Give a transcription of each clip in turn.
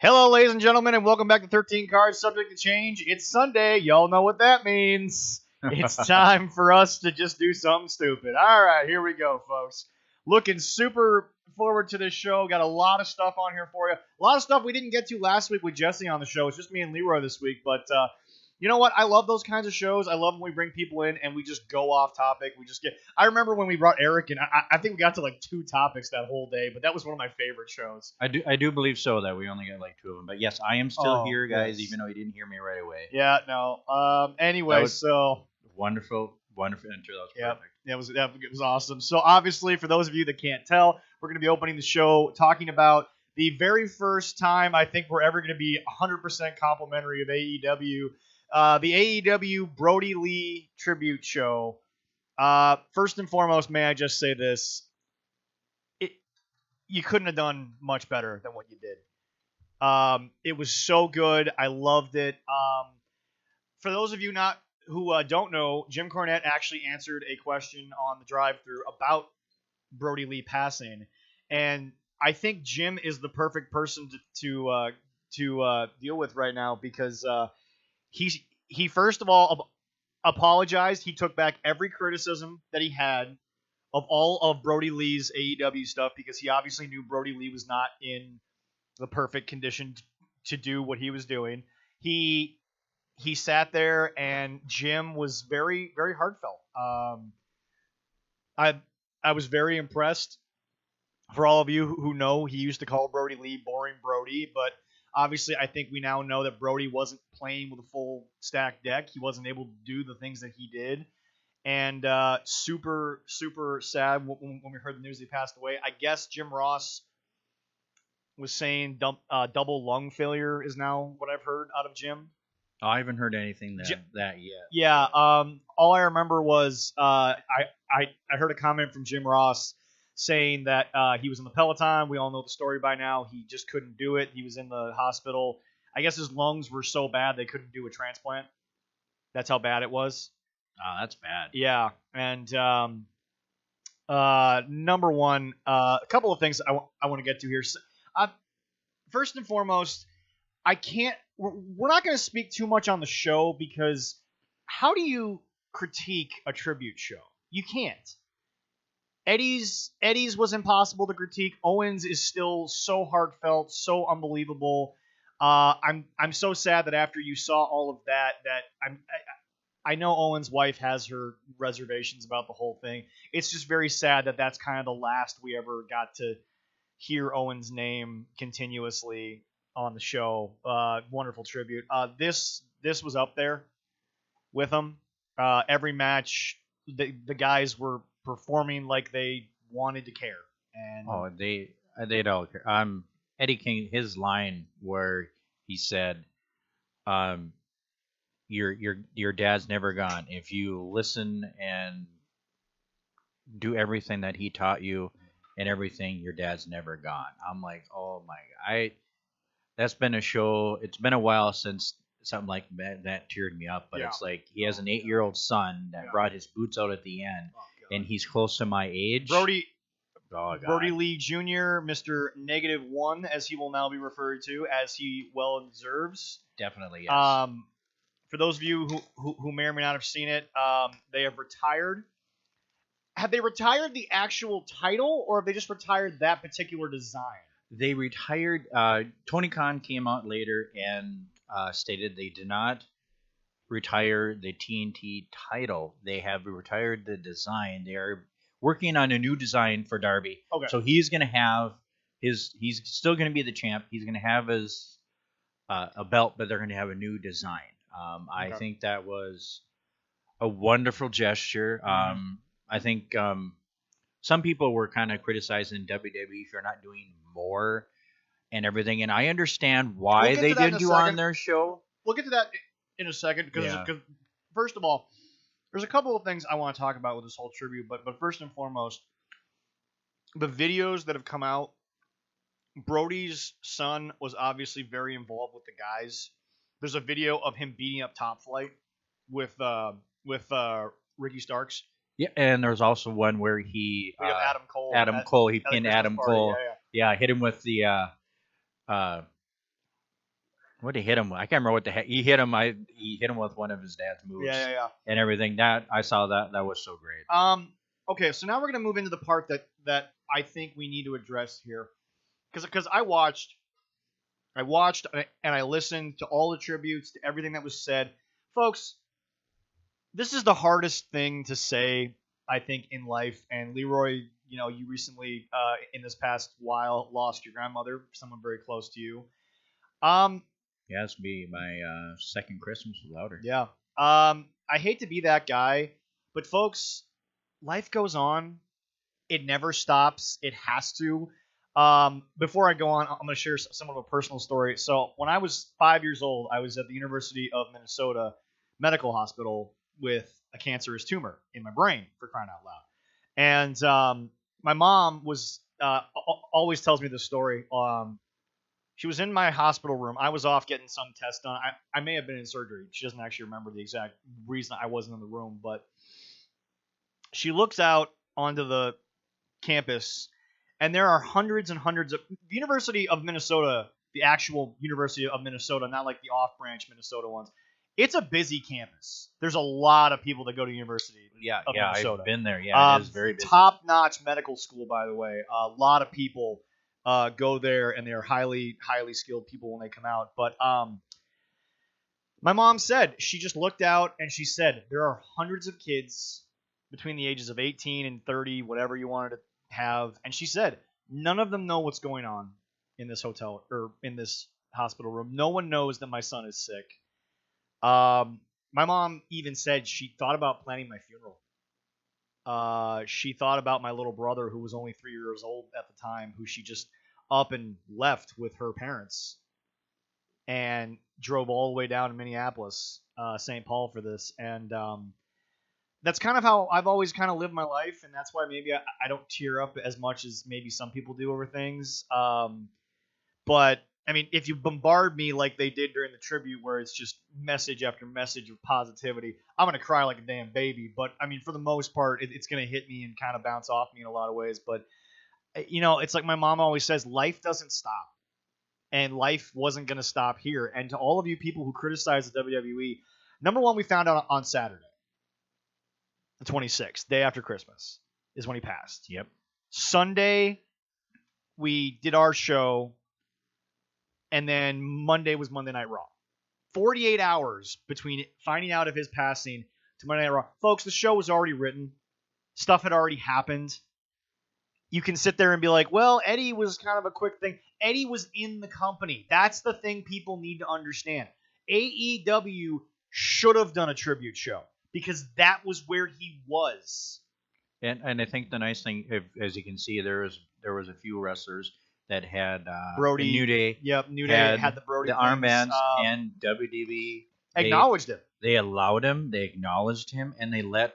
Hello, ladies and gentlemen, and welcome back to 13 Cards Subject to Change. It's Sunday. Y'all know what that means. It's time for us to just do something stupid. All right, here we go, folks. Looking super forward to this show. Got a lot of stuff on here for you. A lot of stuff we didn't get to last week with Jesse on the show. It's just me and Leroy this week, but you know what? I love those kinds of shows. I love when we bring people in and we just go off topic. I remember when we brought Eric in, I think we got to like 2 topics that whole day, but that was one of my favorite shows. I do believe so that we only got like 2 of them. But yes, I am still here, guys, even though you didn't hear me right away. Yeah, no. Anyway, so wonderful intro. That was perfect. It was awesome. So obviously, for those of you that can't tell, we're going to be opening the show talking about the very first time I think we're ever going to be 100% complimentary of AEW. The AEW Brodie Lee tribute show. First and foremost, may I just say this? You couldn't have done much better than what you did. It was so good. I loved it. For those of you who don't know, Jim Cornette actually answered a question on the drive-thru about Brodie Lee passing, and I think Jim is the perfect person to deal with right now because he first of all apologized. He took back every criticism that he had of all of Brodie Lee's AEW stuff because he obviously knew Brodie Lee was not in the perfect condition to do what he was doing. He sat there and Jim was very, very heartfelt. I was very impressed. For all of you who know, he used to call Brodie Lee Boring Brodie, but obviously, I think we now know that Brodie wasn't playing with a full stack deck. He wasn't able to do the things that he did. And super, super sad when we heard the news he passed away. I guess Jim Ross was saying double lung failure is now what I've heard out of Jim. Oh, I haven't heard anything that yet. Yeah. All I remember was I heard a comment from Jim Ross saying that he was in the Peloton. We all know the story by now. He just couldn't do it. He was in the hospital. I guess his lungs were so bad they couldn't do a transplant. That's how bad it was. Oh, that's bad. Yeah. And number one, a couple of things I want to get to here. First and foremost, we're not going to speak too much on the show because how do you critique a tribute show? You can't. Eddie's was impossible to critique. Owens is still so heartfelt, so unbelievable. I'm so sad that after you saw all of that I know Owens' wife has her reservations about the whole thing. It's just very sad that that's kind of the last we ever got to hear Owens' name continuously on the show. Wonderful tribute. This was up there with him. Every match, the guys were performing like they wanted to care. And they don't care. Eddie King, his line where he said, your dad's never gone. If you listen and do everything that he taught you and everything, your dad's never gone. I'm like, oh my God. That's been a show. It's been a while since something like that teared me up, but It's like he has an 8-year-old son that brought his boots out at the end. And he's close to my age. Brodie Lee Jr., Mr. -1, as he will now be referred to, as he well deserves. Definitely, yes. For those of you who may or may not have seen it, they have retired. Have they retired the actual title, or have they just retired that particular design? They retired. Tony Khan came out later and stated they did not retire the TNT title. They have retired the design. They are working on a new design for Darby. Okay. So he's going to have he's still going to be the champ. He's going to have his a belt, but they're going to have a new design. I think that was a wonderful gesture. I think some people were kind of criticizing WWE for not doing more and everything, and I understand why they didn't do on their show. We'll get to that in a second because first of all, there's a couple of things I want to talk about with this whole tribute, but first and foremost, the videos that have come out. Brodie's son was obviously very involved with the guys. There's a video of him beating up Top Flight with Ricky Starks. Yeah, and there's also one where he Adam Cole. He pinned Adam Cole. Yeah, hit him with the What did he hit him with? I can't remember what the heck he hit him. He hit him with one of his dad's moves. Yeah. And everything. That I saw that. That was so great. Okay, so now we're gonna move into the part that I think we need to address here, because I watched and I listened to all the tributes to everything that was said, folks. This is the hardest thing to say, I think, in life. And Leroy, you recently, in this past while, lost your grandmother, someone very close to you. Yeah, it's be my second Christmas without her. Yeah. I hate to be that guy, but folks, life goes on. It never stops. It has to. Before I go on, I'm going to share somewhat of a personal story. So when I was 5 years old, I was at the University of Minnesota Medical Hospital with a cancerous tumor in my brain, for crying out loud. And my mom was always tells me this story. She was in my hospital room. I was off getting some test done. I may have been in surgery. She doesn't actually remember the exact reason I wasn't in the room, but she looks out onto the campus, and there are hundreds and hundreds of the University of Minnesota, the actual University of Minnesota, not like the off-branch Minnesota ones. It's a busy campus. There's a lot of people that go to University of Minnesota. I've been there. Yeah, it is very busy. Top-notch medical school, by the way. A lot of people go there, and they are highly, highly skilled people when they come out. But my mom said, she just looked out, and she said, there are hundreds of kids between the ages of 18 and 30, whatever you wanted to have. And she said, none of them know what's going on in this hotel or in this hospital room. No one knows that my son is sick. My mom even said she thought about planning my funeral. She thought about my little brother, who was only 3 years old at the time, who she just up and left with her parents and drove all the way down to Minneapolis, St. Paul for this. And that's kind of how I've always kind of lived my life, and that's why maybe I don't tear up as much as maybe some people do over things. But I mean, if you bombard me like they did during the tribute, where it's just message after message of positivity, I'm gonna cry like a damn baby. But I mean, for the most part, it's gonna hit me and kind of bounce off me in a lot of ways. But it's like my mom always says, life doesn't stop, and life wasn't gonna stop here. And to all of you people who criticize the WWE, number one, we found out on Saturday, the 26th, day after Christmas, is when he passed. Yep. Sunday, we did our show. And then Monday was Monday Night Raw. 48 hours between finding out of his passing to Monday Night Raw. Folks, the show was already written. Stuff had already happened. You can sit there and be like, well, Eddie was kind of a quick thing. Eddie was in the company. That's the thing people need to understand. AEW should have done a tribute show because that was where he was. And I think the nice thing, as you can see, there was a few wrestlers that had Brodie, New Day. Yep, New Day had the Brodie, the armbands, and WWE acknowledged him. They allowed him, they acknowledged him, and they let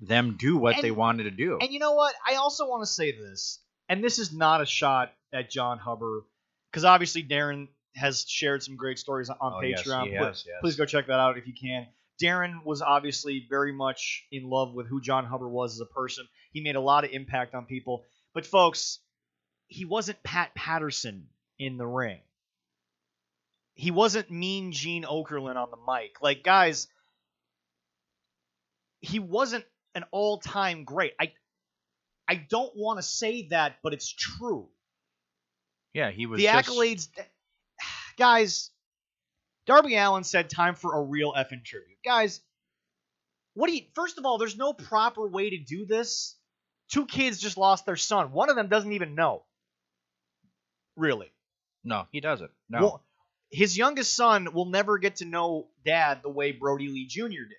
them do what they wanted to do. And you know what? I also want to say this, and this is not a shot at John Hubbard, because obviously Darren has shared some great stories on Patreon. Yes. Please go check that out if you can. Darren was obviously very much in love with who John Hubbard was as a person. He made a lot of impact on people. But folks, he wasn't Pat Patterson in the ring. He wasn't Mean Gene Okerlund on the mic. Like, guys, he wasn't an all-time great. I don't want to say that, but it's true. Yeah, he was. The accolades, guys. Darby Allin said, "Time for a real effing tribute." Guys, first of all, there's no proper way to do this. 2 kids just lost their son. One of them doesn't even know. Really? No, he doesn't. No. Well, his youngest son will never get to know Dad the way Brodie Lee Jr. did.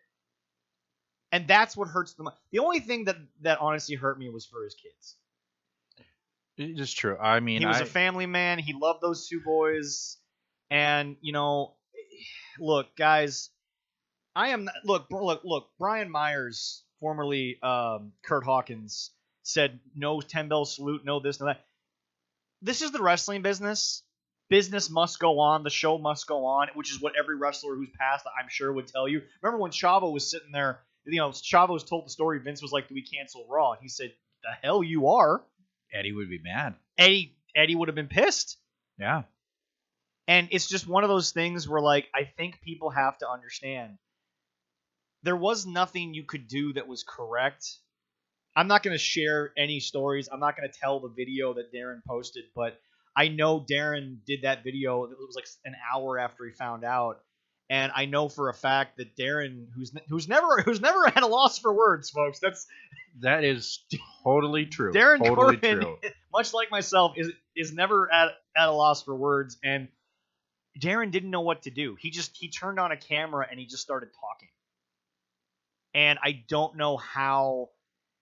And that's what hurts the most. The only thing that honestly hurt me was for his kids. It is true. I mean, he was a family man. He loved those 2 boys. And, look, guys, look, Brian Myers, formerly Kurt Hawkins, said no 10-bell salute, no this, no that. This is the wrestling business. Business must go on. The show must go on, which is what every wrestler who's passed, I'm sure, would tell you. Remember when Chavo was sitting there, Chavo was told the story, Vince was like, do we cancel Raw? And he said, the hell you are. Eddie would be mad. Eddie would have been pissed. Yeah. And it's just one of those things where, like, I think people have to understand there was nothing you could do that was correct. I'm not going to share any stories. I'm not going to tell the video that Darren posted, but I know Darren did that video. It was like an hour after he found out, and I know for a fact that Darren, who's never had a loss for words, folks. That is totally true. Darren totally Corbin, true. much like myself, is never at a loss for words, and Darren didn't know what to do. He turned on a camera and he just started talking, and I don't know how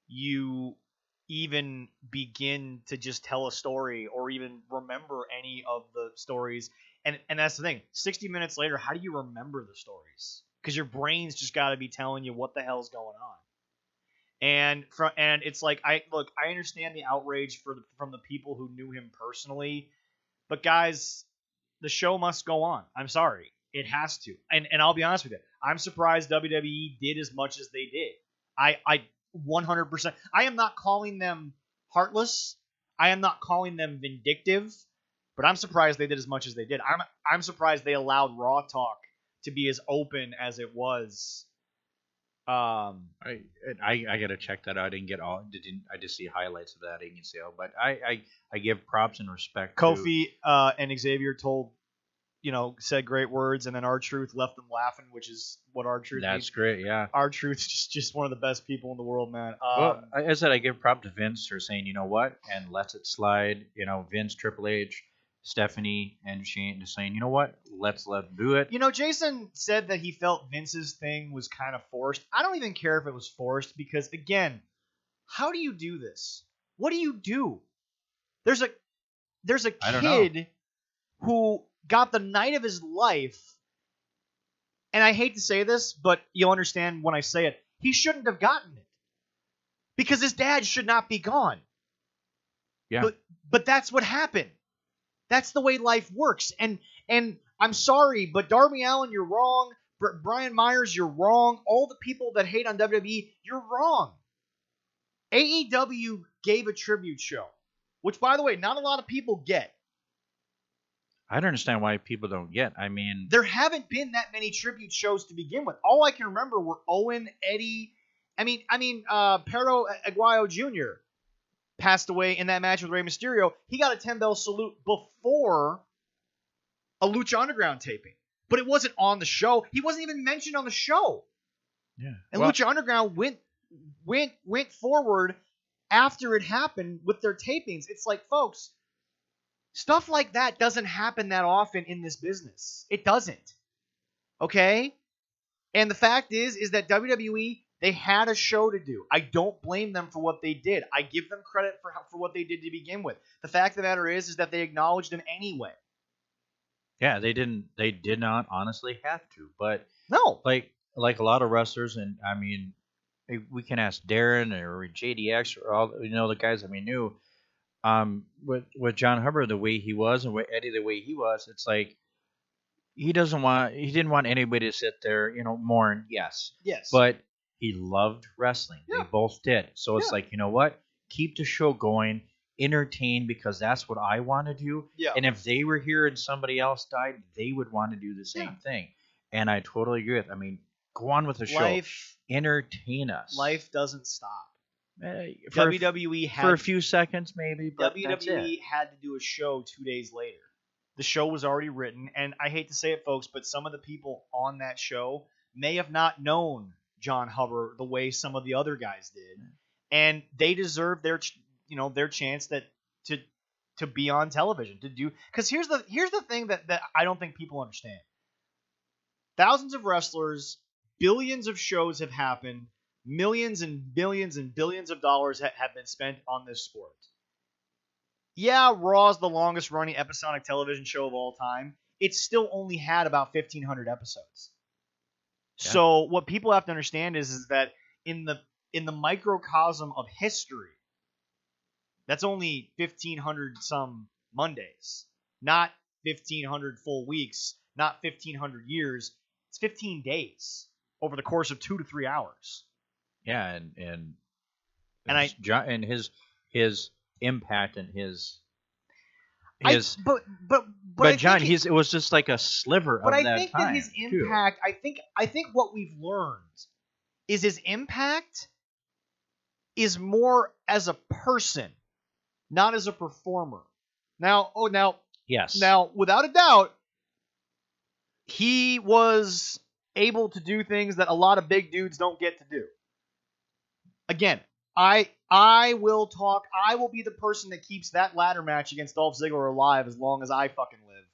you even begin to just tell a story or even remember any of the stories. And that's the thing. 60 minutes later, how do you remember the stories? Because your brain's just got to be telling you what the hell's going on. And it's like, I understand the outrage from the people who knew him personally, but guys, the show must go on. I'm sorry, it has to. And I'll be honest with you, I'm surprised WWE did as much as they did. I 100%. I am not calling them heartless. I am not calling them vindictive. But I'm surprised they did as much as they did. I'm surprised they allowed Raw Talk to be as open as it was. I gotta check that out. I didn't get all. I just see highlights of that. I didn't see all, but I give props and respect. Kofi and Xavier said great words, and then R-Truth left them laughing, which is what R-Truth. That's great, yeah. R-Truth's just one of the best people in the world, man. Well, I said I give prop to Vince for saying, you know what, and lets it slide. Vince, Triple H, Stephanie, and Shane just saying, you know what, let's do it. Jason said that he felt Vince's thing was kind of forced. I don't even care if it was forced because, again, how do you do this? What do you do? There's a kid who got the night of his life, and I hate to say this, but you'll understand when I say it. He shouldn't have gotten it because his dad should not be gone. Yeah. But that's what happened. That's the way life works. And I'm sorry, but Darby Allin, you're wrong. Brian Myers, you're wrong. All the people that hate on WWE, you're wrong. AEW gave a tribute show, which, by the way, not a lot of people get. I don't understand why people don't get. I mean, there haven't been that many tribute shows to begin with. All I can remember were Owen, Eddie. Pero Aguayo Jr. passed away in that match with Rey Mysterio. He got a 10-bell salute before a Lucha Underground taping, but it wasn't on the show. He wasn't even mentioned on the show. Yeah, and Lucha Underground went forward after it happened with their tapings. It's like, folks, stuff like that doesn't happen that often in this business. It doesn't. Okay? And the fact is that WWE, they had a show to do. I don't blame them for what they did. I give them credit for what they did to begin with. The fact of the matter is that they acknowledged him anyway. Yeah, they did not honestly have to. But no. Like a lot of wrestlers, and I mean, we can ask Darren or JDX or all the guys that we knew. With John Hubbard the way he was and with Eddie the way he was, it's like he didn't want anybody to sit there, mourn. Yes, but he loved wrestling. Yeah. They both did. So it's like, you know what? Keep the show going, entertain, because that's what I want to do. Yeah. And if they were here and somebody else died, they would want to do the same thing. And I totally agree with. I mean, go on with the show. Entertain us. Life doesn't stop. For WWE had for a few seconds maybe, but WWE had to do a show 2 days later. The show was already written, and I hate to say it, folks, but some of the people on that show may have not known John Hubbard the way some of the other guys did, and they deserve their chance to be on television to do. Because here's the thing that I don't think people understand. Thousands of wrestlers, billions of shows have happened. Millions and billions and billions of dollars have been spent on this sport. Yeah, Raw is the longest running episodic television show of all time. It still only had about 1,500 episodes. Yeah. So what people have to understand is that in the microcosm of history, that's only 1,500 some Mondays, not 1,500 full weeks, not 1,500 years. It's 15 days over the course of 2 to 3 hours. Yeah, and his impact and his his. But John, it was just like a sliver of that time. But I think that his impact. I think what we've learned is his impact is more as a person, not as a performer. Now, yes. Now, without a doubt, he was able to do things that a lot of big dudes don't get to do. Again, I will talk. I will be the person that keeps that ladder match against Dolph Ziggler alive as long as I fucking live,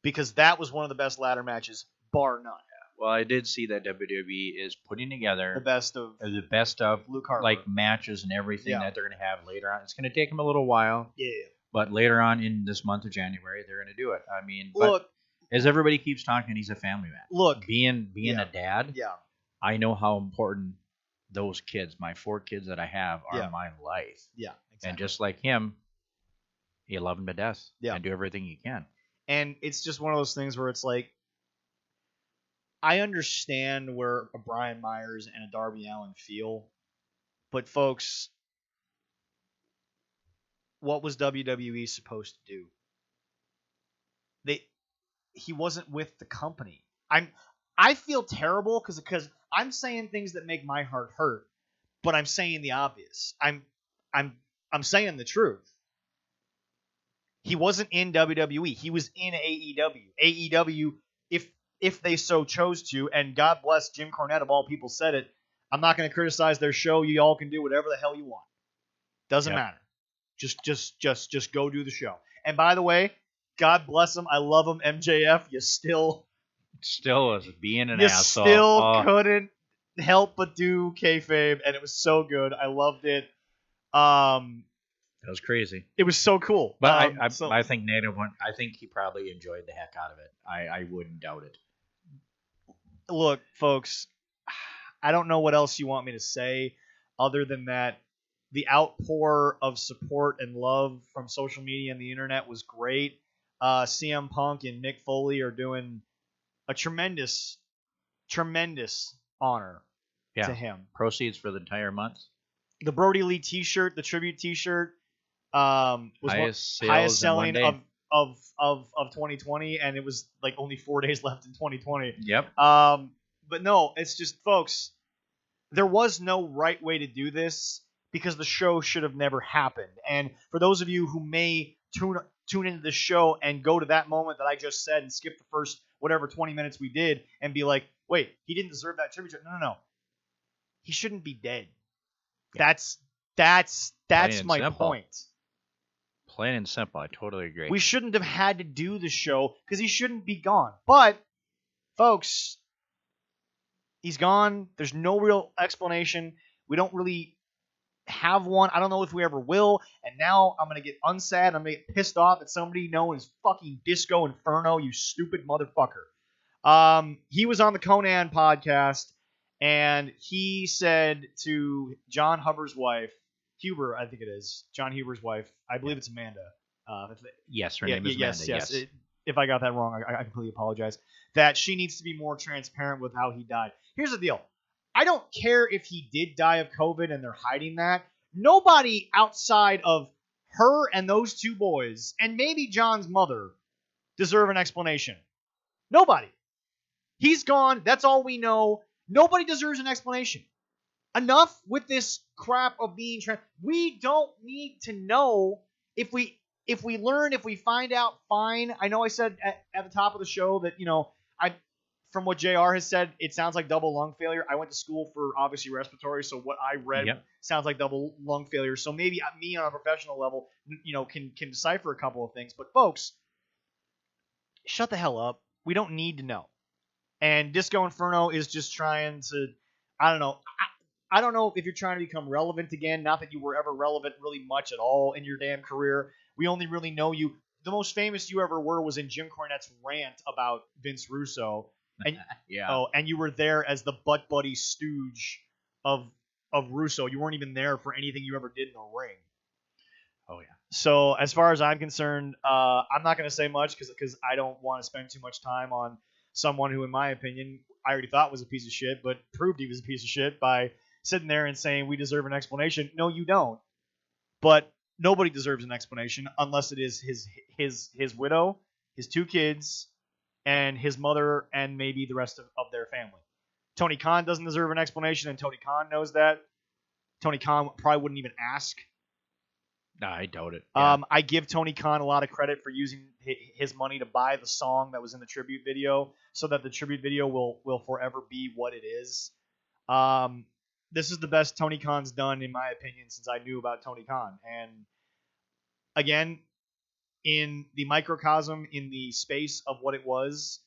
because that was one of the best ladder matches, bar none. Well, I did see that WWE is putting together the best of Luke Harper, like matches and everything that they're going to have later on. It's going to take them a little while. Yeah. But later on in this month of January, they're going to do it. I mean, look, as everybody keeps talking, he's a family man. Look, being a dad, yeah, I know how important those kids, my 4 kids that I have, are my life. Yeah, exactly. And just like him, you love him to death. Yeah. And do everything you can. And it's just one of those things where it's like, I understand where a Brian Myers and a Darby Allin feel, but folks, what was WWE supposed to do? He wasn't with the company. I feel terrible because I'm saying things that make my heart hurt, but I'm saying the obvious. I'm saying the truth. He wasn't in WWE. He was in AEW. AEW, if they so chose to, and God bless Jim Cornette of all people said it, I'm not going to criticize their show. You all can do whatever the hell you want. Doesn't matter. Just go do the show. And by the way, God bless him. I love him, MJF. You still was being an you asshole. You still couldn't help but do kayfabe, and it was so good. I loved it. That was crazy. It was so cool. But I think Native one. I think he probably enjoyed the heck out of it. I wouldn't doubt it. Look, folks, I don't know what else you want me to say other than that. The outpour of support and love from social media and the internet was great. CM Punk and Mick Foley are doing a tremendous honor to him. Proceeds for the entire month. The Brodie Lee T-shirt, the tribute T-shirt, was highest selling of 2020, and it was like only 4 days left in 2020. Yep. But no, it's just, folks, there was no right way to do this because the show should have never happened. And for those of you who may tune into the show and go to that moment that I just said and skip the first whatever 20 minutes we did and be like, wait, he didn't deserve that tribute. No. He shouldn't be dead. Yeah. That's my point. Plain and simple. I totally agree. We shouldn't have had to do the show because he shouldn't be gone. But, folks, he's gone. There's no real explanation. We don't really have one. I don't know if we ever will. And now I'm going to get unsad. I'm going to get pissed off at somebody known as fucking Disco Inferno, you stupid motherfucker. He was on the Conan podcast, and he said to John Huber's wife, Huber, I think it is, John Huber's wife, I believe it's Amanda. Yes, her name is Amanda. Yes. If I got that wrong, I completely apologize. That she needs to be more transparent with how he died. Here's the deal. I don't care if he did die of COVID and they're hiding that. Nobody outside of her and those 2 boys, and maybe John's mother, deserve an explanation. Nobody. He's gone. That's all we know. Nobody deserves an explanation. Enough with this crap of being we don't need to know. If we learn, if we find out, fine. I know I said at the top of the show that, from what JR has said, it sounds like double lung failure. I went to school for obviously respiratory, so what I read sounds like double lung failure. So maybe me on a professional level, can decipher a couple of things. But folks, shut the hell up. We don't need to know. And Disco Inferno is just trying to, I don't know. I don't know if you're trying to become relevant again. Not that you were ever relevant really much at all in your damn career. We only really know you. The most famous you ever were was in Jim Cornette's rant about Vince Russo. And, and you were there as the butt buddy stooge of Russo. You weren't even there for anything you ever did in the ring. Oh, yeah. So as far as I'm concerned, I'm not going to say much because I don't want to spend too much time on someone who, in my opinion, I already thought was a piece of shit, but proved he was a piece of shit by sitting there and saying we deserve an explanation. No, you don't. But nobody deserves an explanation unless it is his widow, his 2 kids, and his mother, and maybe the rest of their family. Tony Khan doesn't deserve an explanation, and Tony Khan knows that. Tony Khan probably wouldn't even ask. Nah, I doubt it. Yeah. I give Tony Khan a lot of credit for using his money to buy the song that was in the tribute video, so that the tribute video will forever be what it is. This is the best Tony Khan's done, in my opinion, since I knew about Tony Khan. And again, in the microcosm, in the space of what it was,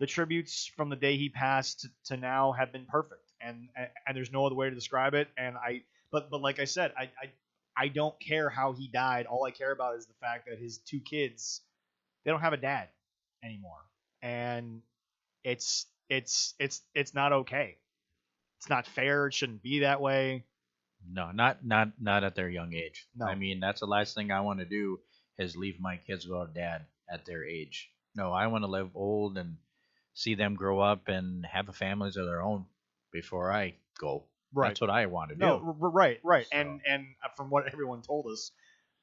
the tributes from the day he passed to now have been perfect. And there's no other way to describe it. And but like I said, I don't care how he died. All I care about is the fact that his 2 kids, they don't have a dad anymore, and it's not okay. It's not fair. It shouldn't be that way. No, not at their young age. No. I mean, that's the last thing I want to do is leave my kids without a dad at their age. No, I want to live old and see them grow up and have a families of their own before I go. Right. That's what I want to do. No, right. So. And from what everyone told us,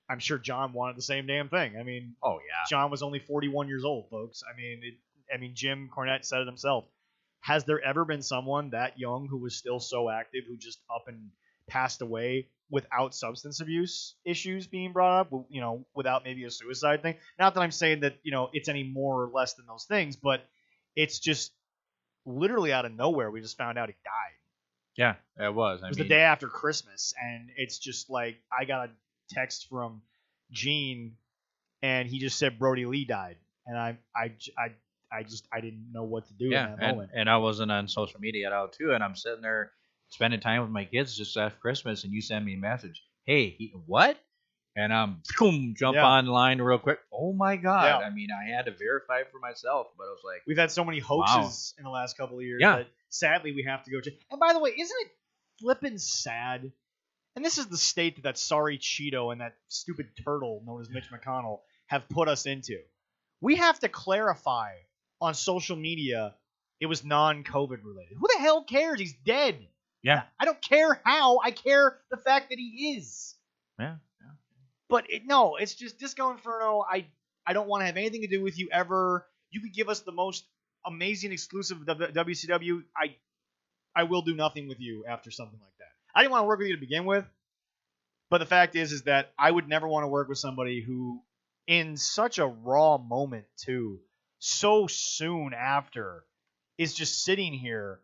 I'm sure John wanted the same damn thing. I mean, oh yeah, John was only 41 years old, folks. I mean, Jim Cornette said it himself. Has there ever been someone that young who was still so active, who just up and passed away without substance abuse issues being brought up? You know, without maybe a suicide thing. Not that I'm saying that it's any more or less than those things, but it's just literally out of nowhere. We just found out he died. Yeah, it was. It was the day after Christmas, and it's just like I got a text from Gene, and he just said Brodie Lee died, and I didn't know what to do in that moment. And I wasn't on social media at all too, and I'm sitting there spending time with my kids just after Christmas, and you send me a message, hey, what? And I'm jump online real quick. Oh my God! Yeah. I mean, I had to verify for myself, but I was like, we've had so many hoaxes in the last couple of years that sadly we have to go check. And by the way, isn't it flippin' sad? And this is the state that sorry Cheeto and that stupid turtle known as Mitch McConnell have put us into. We have to clarify on social media it was non-COVID related. Who the hell cares? He's dead. Yeah. I don't care how. I care the fact that he is. Yeah. But it's just Disco Inferno. I don't want to have anything to do with you ever. You could give us the most amazing exclusive WCW. I will do nothing with you after something like that. I didn't want to work with you to begin with. But the fact is that I would never want to work with somebody who, in such a raw moment too, so soon after, is just sitting here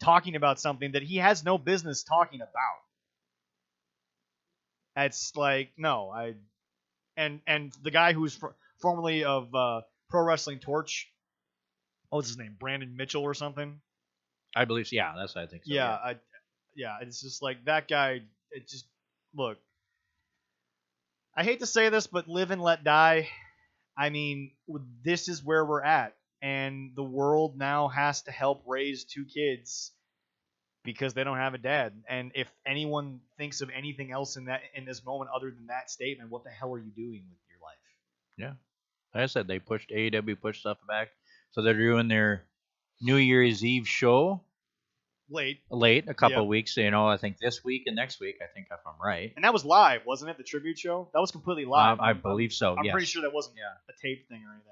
talking about something that he has no business talking about. It's like, no, and the guy who's formerly of Pro Wrestling Torch, what's his name, Brandon Mitchell or something? I believe, yeah, that's what I think so. Yeah, it's just like that guy. It just look. I hate to say this, but live and let die. I mean, this is where we're at, and the world now has to help raise 2 kids because they don't have a dad. And if anyone thinks of anything else in this moment other than that statement, what the hell are you doing with your life? Yeah. Like I said, AEW pushed stuff back. So they're doing their New Year's Eve show late, a couple of weeks. I think this week and next week, I think if I'm right. And that was live, wasn't it? The tribute show? That was completely live. I believe so. I'm pretty sure that wasn't a tape thing or anything.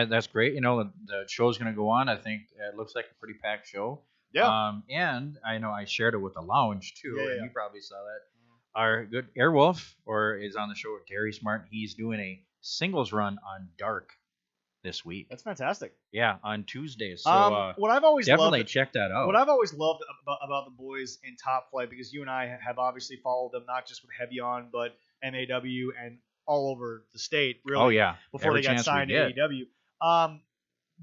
That's great. The show's going to go on. I think it looks like a pretty packed show. Yeah. And I know I shared it with the lounge too, and you probably saw that. Our good Airwolf is on the show with Terry Smart. He's doing a singles run on Dark this week. That's fantastic. Yeah, on Tuesdays. So what I've always definitely check that out. What I've always loved about the boys in Top Flight, because you and I have obviously followed them not just with Heavy On, but MAW and all over the state. Really. Oh yeah. Before they got signed to AEW.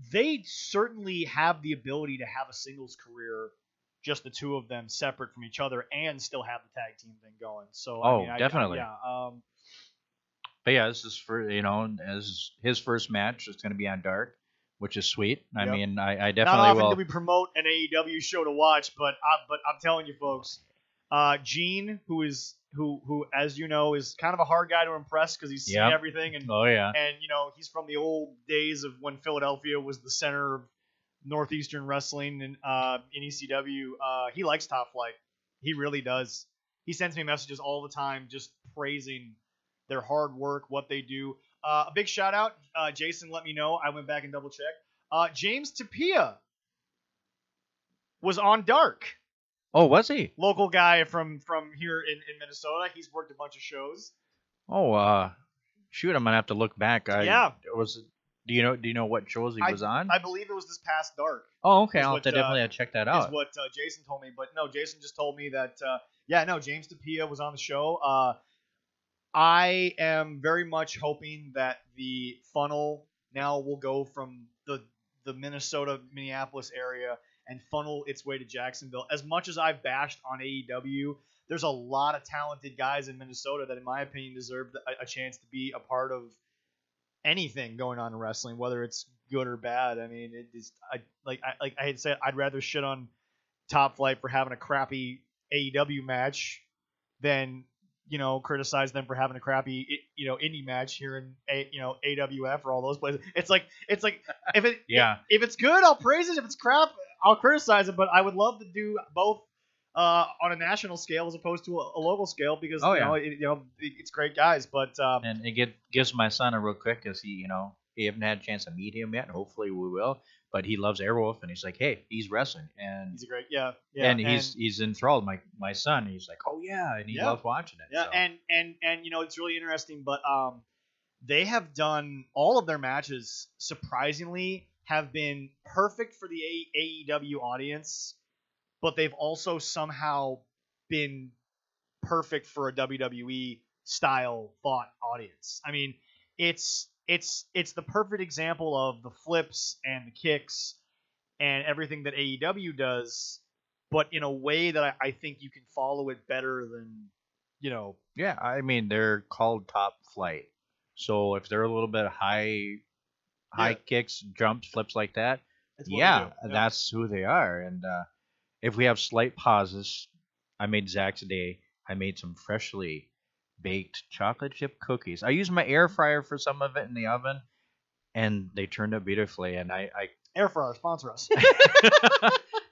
They certainly have the ability to have a singles career, just the 2 of them separate from each other, and still have the tag team thing going. So definitely. But yeah, this is this is his first match. It's going to be on Dark, which is sweet. I mean, I definitely not often will. do we promote an AEW show to watch, but I'm telling you, folks, Gene, who as you know is kind of a hard guy to impress because he's seen everything, and and he's from the old days of when Philadelphia was the center of Northeastern wrestling and in ECW. He likes Top Flight, he really does, He sends me messages all the time just praising their hard work, what they do. A big shout out. Jason let me know. I went back and double checked. James Tapia was on Dark. Oh, was he? Local guy from here in Minnesota. He's worked a bunch of shows. Oh, shoot! I'm gonna have to look back. Yeah. Do you know what shows he was on? I believe it was this past Dark. Oh, okay. I'll definitely check that out. Is what Jason told me. But no, Jason just told me that James Tapia was on the show. I am very much hoping that the funnel now will go from the Minnesota Minneapolis area and funnel its way to Jacksonville. As much as I've bashed on AEW, there's a lot of talented guys in Minnesota that, in my opinion, deserve a chance to be a part of anything going on in wrestling, whether it's good or bad. I mean, it is I had said I'd rather shit on Top Flight for having a crappy AEW match than criticize them for having a crappy indie match here in AWF or all those places. It's like if it's good, I'll praise it. If it's crap, I'll criticize it. But I would love to do both on a national scale as opposed to a local scale because it's great guys. But and it gives my son a real quick because he haven't had a chance to meet him yet. Hopefully we will. But he loves Airwolf, and he's like, hey, he's wrestling, and he's a great and he's enthralled. My son, he's like, oh yeah, and he loves watching it. Yeah, so. and it's really interesting. But they have done all of their matches surprisingly have been perfect for the AEW audience, but they've also somehow been perfect for a WWE style thought audience. I mean, it's the perfect example of the flips and the kicks and everything that AEW does, but in a way that I think you can follow it better than, Yeah, I mean, they're called Top Flight. So if they're a little bit high kicks, jumps, flips like that, that's who they are. And if we have slight pauses, I made Zach's day. I made some freshly baked chocolate chip cookies. I used my air fryer for some of it in the oven, and they turned out beautifully. And I air fryer sponsor us.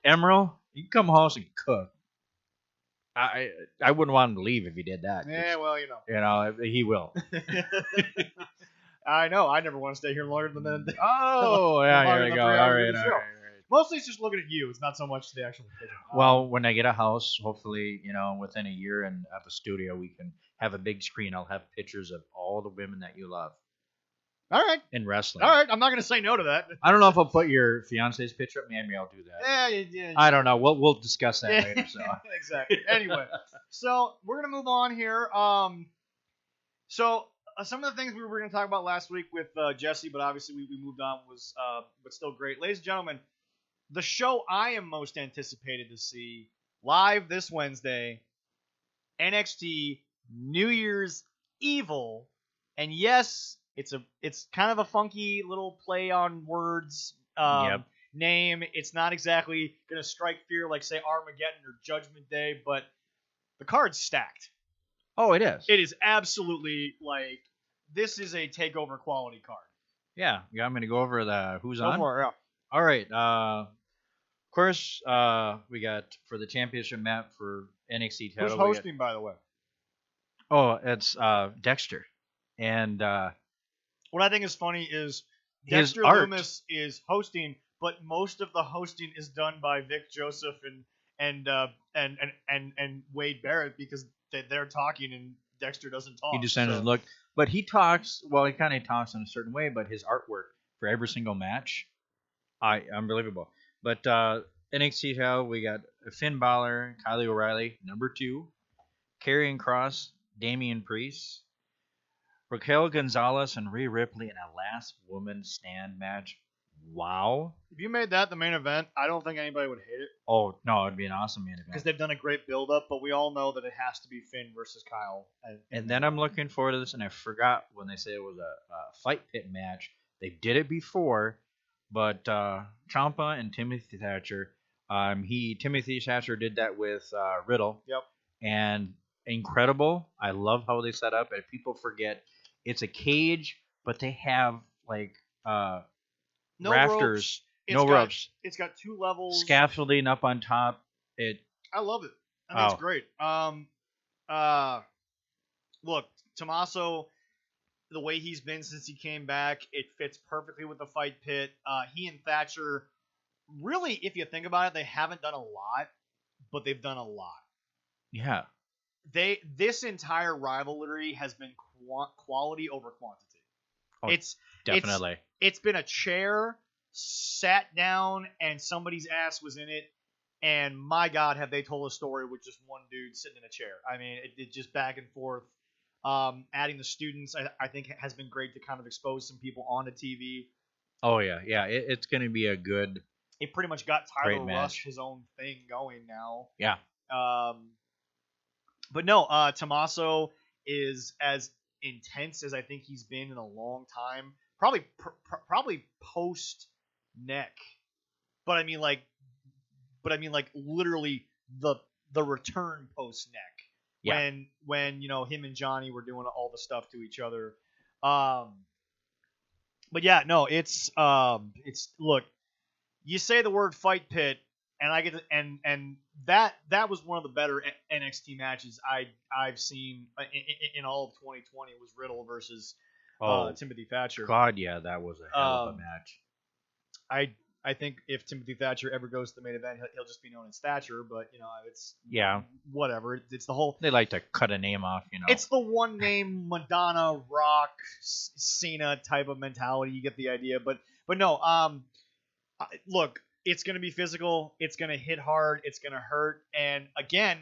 Emerald, you can come home and cook. I wouldn't want him to leave if he did that. Yeah, well, he will. I know. I never want to stay here longer than that. Oh, yeah, here we go. All right. Mostly it's just looking at you. It's not so much the actual kitchen. Well, when I get a house, hopefully, within a year and have a studio, we can have a big screen. I'll have pictures of all the women that you love. All right. In wrestling. All right. I'm not going to say no to that. I don't know if I'll put your fiance's picture up. Maybe I'll do that. Yeah. I don't know. We'll discuss that later. So. Exactly. Anyway, so we're going to move on here. Some of the things we were going to talk about last week with Jesse, but obviously we moved on, was but still great. Ladies and gentlemen, the show I am most anticipated to see live this Wednesday, NXT New Year's Evil. And yes, it's kind of a funky little play on words name. It's not exactly going to strike fear like, say, Armageddon or Judgment Day, but the card's stacked. Oh, it is. It is absolutely like, this is a takeover quality card. Yeah. You want me to go over the who's on? Go for it, yeah. All right. Of course, we got for the championship map for NXT title. Who's hosting, by the way? Oh, it's Dexter. And what I think is funny is Dexter Lumis is hosting, but most of the hosting is done by Vic Joseph and Wade Barrett because they're talking and Dexter doesn't talk. He just doesn't look. But he talks, well, he kind of talks in a certain way, but his artwork for every single match, unbelievable. But NXT title, we got Finn Balor, Kyle O'Reilly, number 2, Karrion Kross, Damian Priest, Raquel Gonzalez, and Rhea Ripley in a last woman stand match. Wow. If you made that the main event, I don't think anybody would hate it. Oh, no, it'd be an awesome main event. Because they've done a great build-up, but we all know that it has to be Finn versus Kyle. And then I'm looking forward to this, and I forgot when they said it was a fight pit match. They did it before, but Ciampa and Timothy Thatcher, Timothy Thatcher did that with Riddle. Yep. And incredible. I love how they set up, and people forget it's a cage, but they have like no rafters, ropes. It's got 2 levels. Scaffolding up on top. I love it. I think it's great. Look, Tommaso, the way he's been since he came back, it fits perfectly with the fight pit. He and Thatcher, really, if you think about it, they haven't done a lot, but they've done a lot. Yeah. This entire rivalry has been quality over quantity. Oh, definitely. It's been a chair sat down and somebody's ass was in it, and my God, have they told a story with just one dude sitting in a chair. I mean, it just back and forth. Adding the students, I think, has been great to kind of expose some people onto TV. Oh yeah, yeah. It's going to be a good. It pretty much got Tyler Rush his own thing going now. Yeah. But no, Tommaso is as intense as I think he's been in a long time. Probably post neck, but I mean like literally the return post neck. Yeah. When him and Johnny were doing all the stuff to each other. But yeah, no, it's look, you say the word fight pit, and I get to, and that was one of the better NXT matches I've seen in all of 2020 was Riddle versus Timothy Thatcher. God, yeah, that was a hell of a match. I think if Timothy Thatcher ever goes to the main event, he'll just be known as Thatcher. But it's whatever. It's the whole. They like to cut a name off, It's the one name Madonna, Rock, Cena type of mentality. You get the idea. But no. Look, it's gonna be physical. It's gonna hit hard. It's gonna hurt. And again,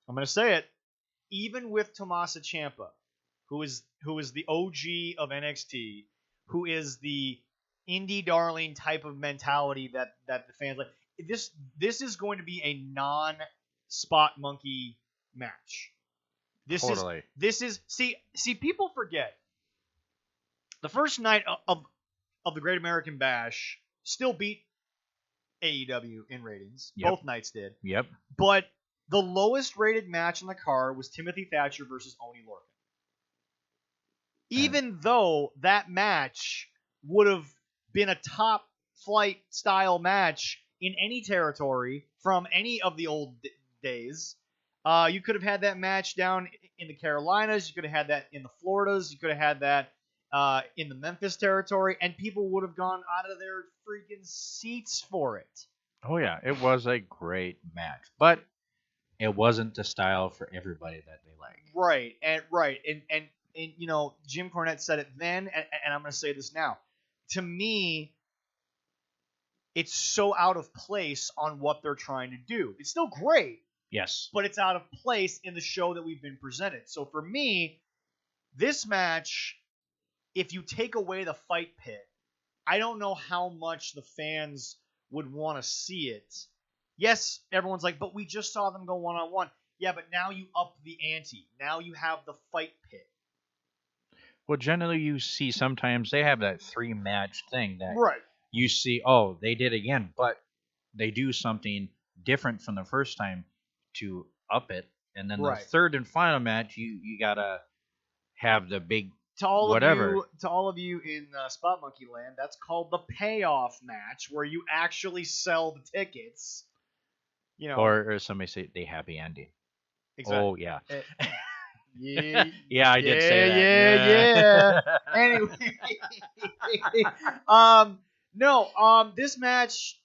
I'm gonna say it. Even with Tommaso Ciampa, who is the OG of NXT, who is the indie darling type of mentality that the fans like. This is going to be a non-spot monkey match. This is see people forget. The first night of the Great American Bash still beat AEW in ratings. Yep. Both nights did. Yep. But the lowest rated match on the card was Timothy Thatcher versus Oney Lorcan. Even though that match would have been a top flight style match in any territory from any of the old days. You could have had that match down in the Carolinas. You could have had that in the Floridas. You could have had that in the Memphis territory, and people would have gone out of their freaking seats for it. Oh yeah, it was a great match, but it wasn't the style for everybody that they like. Right, and Jim Cornette said it then, and I'm going to say this now. To me, it's so out of place on what they're trying to do. It's still great. Yes. But it's out of place in the show that we've been presented. So for me, this match, if you take away the fight pit, I don't know how much the fans would want to see it. Yes, everyone's like, but we just saw them go one-on-one. Yeah, but now you up the ante. Now you have the fight pit. Well, generally you see sometimes they have that 3-match thing that right. You see, oh, they did again, but they do something different from the first time to up it. And then the third and final match, you got to have the big whatever. To all of you in Spot Monkey Land, that's called the payoff match, where you actually sell the tickets. Or somebody say they happy ending. Exactly. Oh, yeah. Yeah, I did say that. Yeah. Anyway, this match,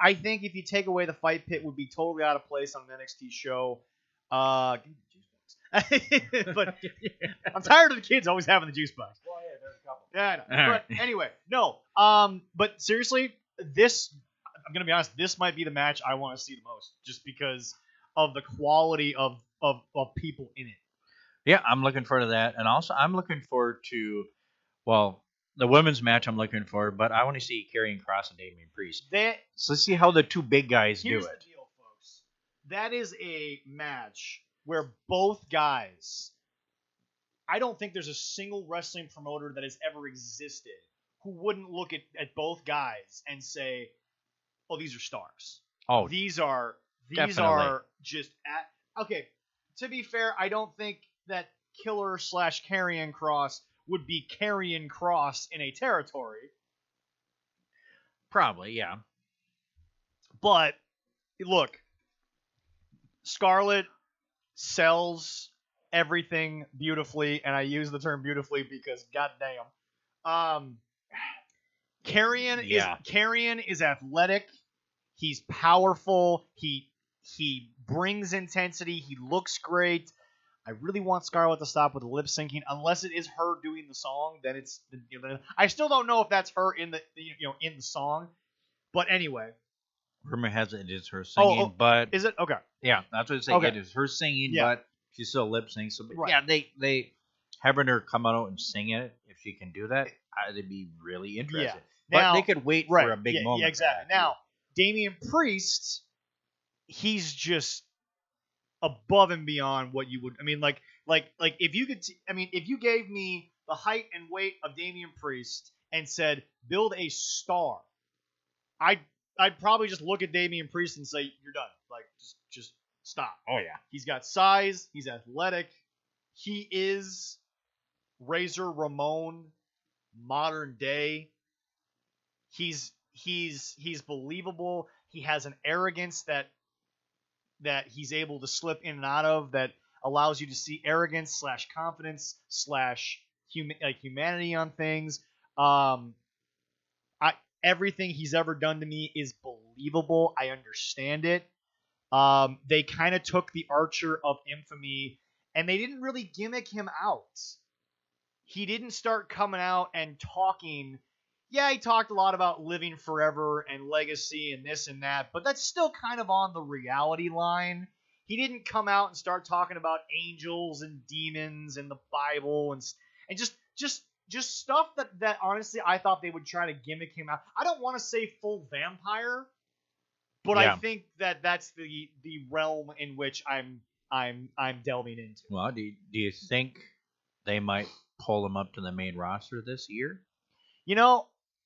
I think if you take away the fight pit, would be totally out of place on an NXT show. But I'm tired of the kids always having the juice box. Well, yeah, there's a couple. Yeah, I know. But anyway, no. But seriously, I'm gonna be honest. This might be the match I want to see the most, just because of the quality of people in it. Yeah, I'm looking forward to that, and also I'm looking forward to, the women's match I'm looking for, but I want to see Karrion Kross and Damian Priest. So let's see how the two big guys do it. Here's the deal, folks. That is a match where both guys. I don't think there's a single wrestling promoter that has ever existed who wouldn't look at both guys and say, "Oh, these are stars. Oh, these are definitely. just okay." To be fair, I don't think that Killer / Karrion Kross would be Karrion Kross in a territory. Probably, yeah. But look, Scarlett sells everything beautifully, and I use the term beautifully because goddamn. Carrion is athletic. He's powerful. He brings intensity. He looks great. I really want Scarlett to stop with the lip syncing, unless it is her doing the song. Then it's I still don't know if that's her in the in the song. But anyway, rumor has it is her singing, but is it okay? Yeah, that's what I'm saying. Okay. It is her singing, Yeah. but she still lip syncs. So, Right. yeah, they having her come out and sing it. If she can do that, I'd be really interested. But Now, they could wait for a big moment. Yeah, exactly. Now, Damian Priest, he's just above and beyond what you would. I mean, like if you could. If you gave me the height and weight of Damian Priest and said build a star, I'd probably just look at Damian Priest and say you're done. Like just stop. Oh yeah. He's got size. He's athletic. He is Razor Ramon modern day. He's believable. He has an arrogance that he's able to slip in and out of that allows you to see arrogance / confidence / humanity on things. Everything he's ever done to me is believable. I understand it. They kind of took the Archer of infamy and they didn't really gimmick him out. He didn't start coming out and talking. Yeah, he talked a lot about living forever and legacy and this and that, but that's still kind of on the reality line. He didn't come out and start talking about angels and demons and the Bible and just stuff that honestly I thought they would try to gimmick him out. I don't want to say full vampire, but I think that's the realm in which I'm delving into. Well, do you think they might pull him up to the main roster this year?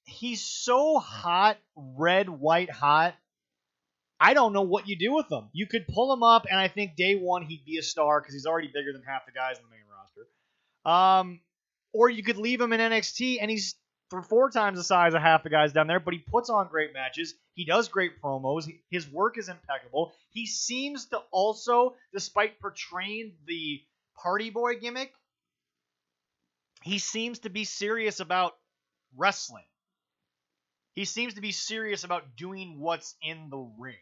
He's so hot, red, white hot. I don't know what you do with him. You could pull him up, and I think day one he'd be a star because he's already bigger than half the guys in the main roster. Or you could leave him in NXT, and he's 4 times the size of half the guys down there, but he puts on great matches. He does great promos. His work is impeccable. He seems to also, despite portraying the party boy gimmick, he seems to be serious about wrestling. He seems to be serious about doing what's in the ring.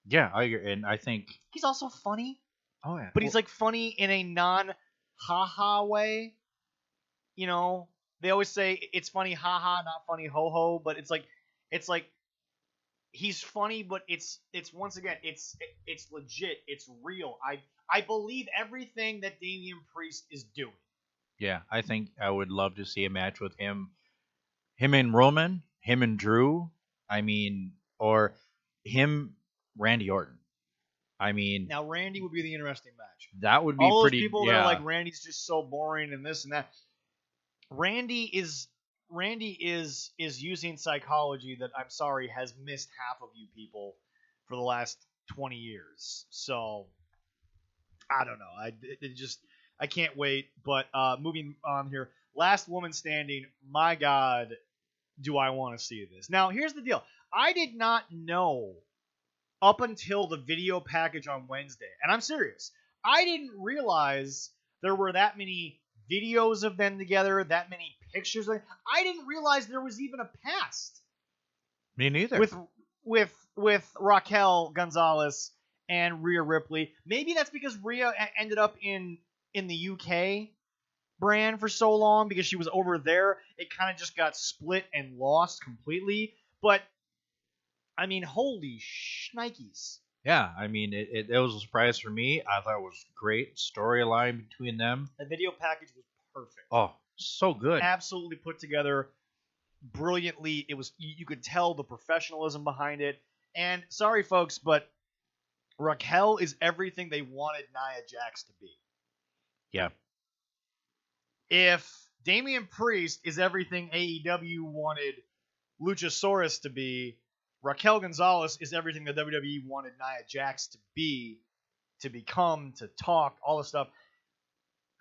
Yeah, I agree. And I think he's also funny. Oh yeah. But he's like funny in a non-ha-ha way. They always say it's funny ha-ha, not funny ho-ho, but it's like he's funny, but it's once again, it's legit, it's real. I believe everything that Damian Priest is doing. Yeah, I think I would love to see a match with him and Roman, him and Drew. Or him, Randy Orton. Now Randy would be the interesting match. That would be all pretty. Those people that are like Randy's just so boring and this and that. Randy is using psychology that I'm sorry has missed half of you people for the last 20 years. So I don't know. I can't wait. But moving on here, last woman standing. My God, do I want to see this? Now here's the deal. I did not know up until the video package on Wednesday, and I'm serious. I didn't realize there were that many videos of them together, that many pictures. I didn't realize there was even a past. Me neither. With Raquel Gonzalez and Rhea Ripley. Maybe that's because Rhea ended up in the UK brand for so long because she was over there. It kind of just got split and lost completely. But holy shnikes. Yeah, it was a surprise for me. I thought it was great storyline between them. The video package was perfect. Oh, so good. Absolutely put together brilliantly. It was you could tell the professionalism behind it. And sorry folks, but Raquel is everything they wanted Nia Jax to be. Yeah. If Damian Priest is everything AEW wanted Luchasaurus to be, Raquel Gonzalez is everything the WWE wanted Nia Jax to be, to become, to talk, all this stuff.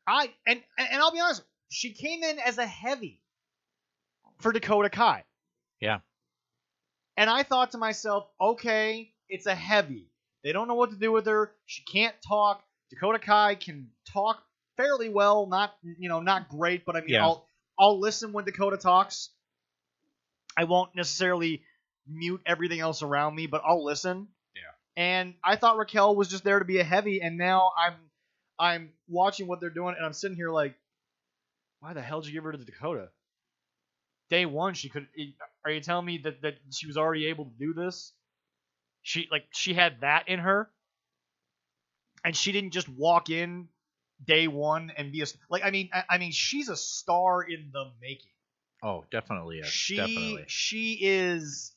And I'll be honest, she came in as a heavy for Dakota Kai. Yeah. And I thought to myself, okay, it's a heavy. They don't know what to do with her. She can't talk. Dakota Kai can talk fairly well, not great, but I mean, Yeah. I'll listen when Dakota talks. I won't necessarily mute everything else around me, but I'll listen. Yeah. And I thought Raquel was just there to be a heavy, and now I'm watching what they're doing, and I'm sitting here like, why the hell did you give her to Dakota? Day one, she could. Are you telling me that she was already able to do this? She had that in her, and she didn't just walk in day one and be a like. I mean, she's a star in the making. Oh, definitely. Definitely. She is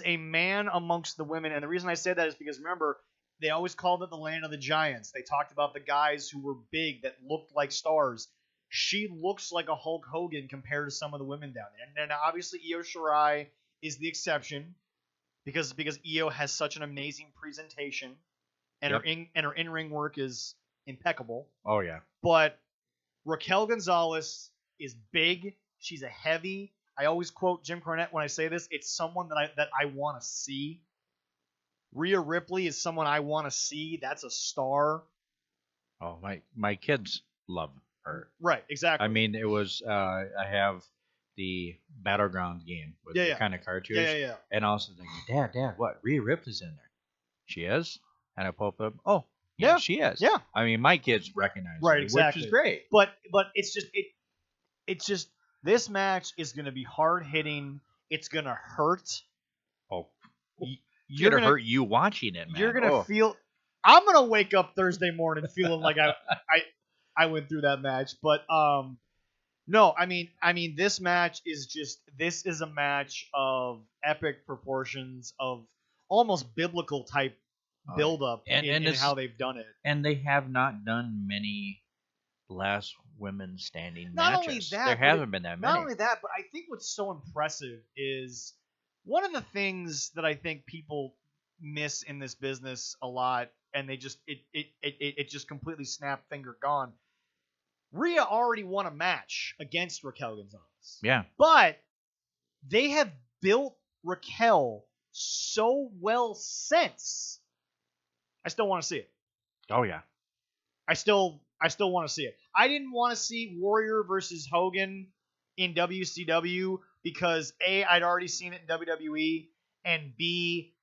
a man amongst the women, and the reason I say that is because remember they always called it the land of the giants. They talked about the guys who were big that looked like stars. She looks like a Hulk Hogan compared to some of the women down there, and obviously Io Shirai is the exception because Io has such an amazing presentation, and her in ring work is impeccable. Oh yeah. But Raquel Gonzalez is big. She's a heavy. I always quote Jim Cornette when I say this. It's someone that I want to see. Rhea Ripley is someone I want to see. That's a star. Oh, my kids love her. Right, exactly. I mean, it was I have the Battleground game with the kind of cartridge. Yeah. And also like, Dad, what? Rhea Ripley's in there. She is? And I pull up, oh, yeah, she is. Yeah. I mean, my kids recognize right, her, exactly. which is great. But it's just this match is going to be hard hitting. It's going to hurt. Oh, You're going to hurt you watching it, man. You're going to feel. I'm going to wake up Thursday morning feeling like I went through that match. But no, I mean this match is a match of epic proportions, of almost biblical type build up in how they've done it. And they have not done many last women standing not matches. Only that, there haven't been that many. Not only that, but I think what's so impressive is one of the things that I think people miss in this business a lot, and they just it just completely snap finger gone. Rhea already won a match against Raquel Gonzalez. Yeah. But they have built Raquel so well since. I still want to see it. Oh yeah. I still want to see it. I didn't want to see Warrior versus Hogan in WCW because A, I'd already seen it in WWE, and B,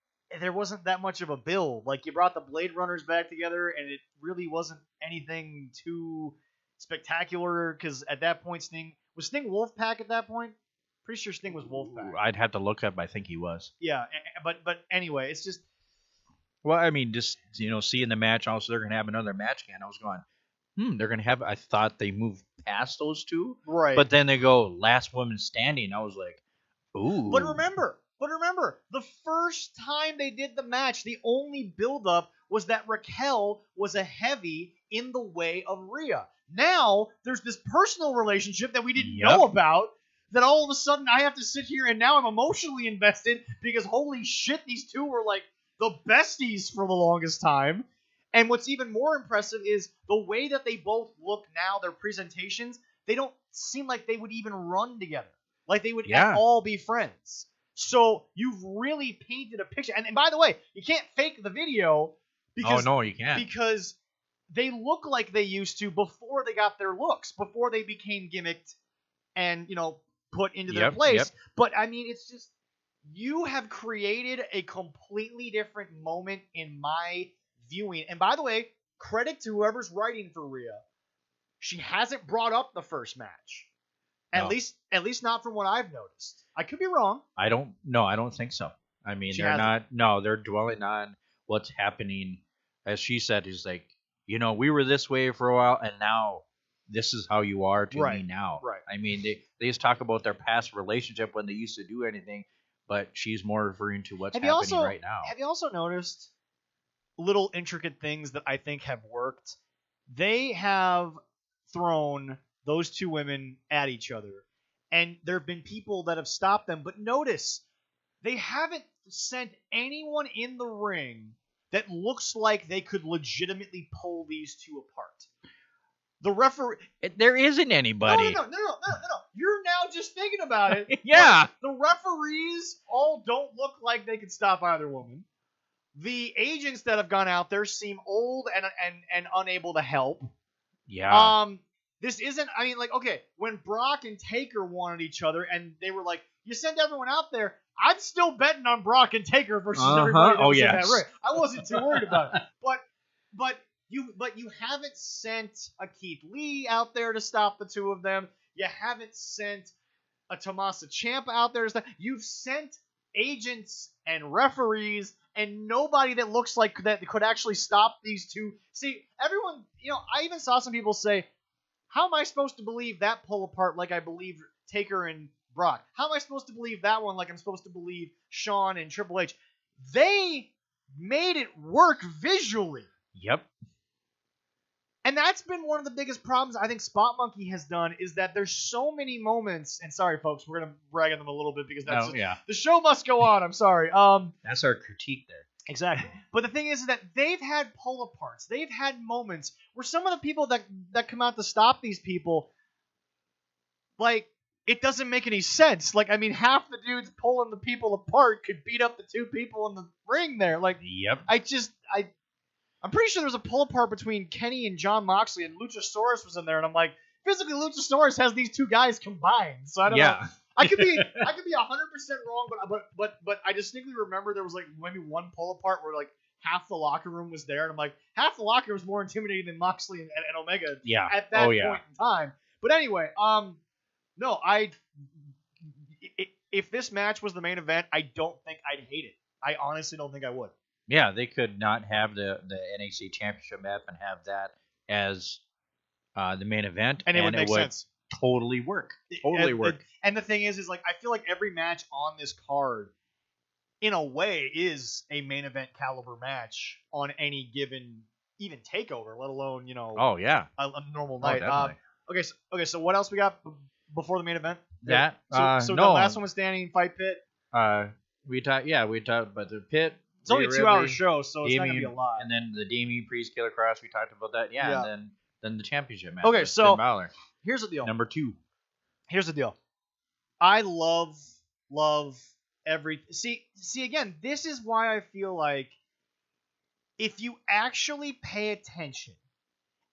there wasn't that much of a build. Like, you brought the Blade Runners back together, and it really wasn't anything too spectacular because at that point Sting was Wolfpack at that point. Pretty sure Sting was Wolfpack. I'd have to look up. I think he was. Yeah, but anyway, it's just. Well, I mean, just seeing the match. Also, they're gonna have another match again. I was going, they're gonna have. I thought they moved past those two, right? But then they go last woman standing. I was like, ooh. But remember, the first time they did the match, the only build-up was that Raquel was a heavy in the way of Rhea. Now there's this personal relationship that we didn't know about. That all of a sudden I have to sit here and now I'm emotionally invested because holy shit, these two were like the besties for the longest time. And what's even more impressive is the way that they both look now, their presentations, they don't seem like they would even run together. Like they would all be friends. So you've really painted a picture. And by the way, you can't fake the video because no, you can't. Because they look like they used to before they got their looks, before they became gimmicked and, put into their place. Yep. But I mean, it's just you have created a completely different moment in my viewing. And by the way, credit to whoever's writing for Rhea. She hasn't brought up the first match. At least not from what I've noticed. I could be wrong. I don't think so. I mean, they're dwelling on what's happening. As she said, is like, we were this way for a while and now this is how you are to me now. Right. I mean, they just talk about their past relationship when they used to do anything, but she's more referring to what's happening right now. Have you also noticed little intricate things that I think have worked? They have thrown those two women at each other, and there have been people that have stopped them, but notice they haven't sent anyone in the ring that looks like they could legitimately pull these two apart. The referee... There isn't anybody. No. You're now just thinking about it. Yeah. The referees all don't look like they could stop either woman. The agents that have gone out there seem old and unable to help. Yeah. This isn't. I mean, like, okay, when Brock and Taker wanted each other, and they were like, "You send everyone out there." I'm still betting on Brock and Taker versus everybody that was in that ring. I wasn't too worried about it, but you haven't sent a Keith Lee out there to stop the two of them. You haven't sent a Tommaso Ciampa out there to stop. You've sent agents and referees and nobody that looks like that could actually stop these two. See, everyone, I even saw some people say, how am I supposed to believe that pull apart like I believe Taker and Brock? How am I supposed to believe that one like I'm supposed to believe Shawn and Triple H? They made it work visually. Yep. And that's been one of the biggest problems I think Spot Monkey has done, is that there's so many moments, and sorry folks, we're going to brag on them a little bit because that's the show must go on. I'm sorry. That's our critique there. Exactly. But the thing is that they've had pull aparts. They've had moments where some of the people that come out to stop these people, like, it doesn't make any sense. Like, I mean, half the dudes pulling the people apart could beat up the two people in the ring there. Like, yep. I'm pretty sure there was a pull apart between Kenny and John Moxley, and Luchasaurus was in there, and I'm like, physically, Luchasaurus has these two guys combined. So I don't know. I could be 100% wrong, but I distinctly remember there was like maybe one pull apart where like half the locker room was there, and I'm like, half the locker room was more intimidating than Moxley and Omega at that point in time. But anyway, no, if this match was the main event, I don't think I'd hate it. I honestly don't think I would. Yeah, they could not have the NXT Championship match and have that as the main event, and it would make sense. Totally work. Totally work. And the thing is like, I feel like every match on this card, in a way, is a main event caliber match on any given even takeover, let alone a normal night. So what else we got before the main event? The last one was standing fight pit. We talked about the pit. It's only a 2-hour show, so it's not gonna be a lot. And then the Damien Priest Killer Cross, we talked about that. Yeah. And then the championship match. Okay, so Finn Balor. Here's the deal. Number 2. Here's the deal. I love every. See again. This is why I feel like if you actually pay attention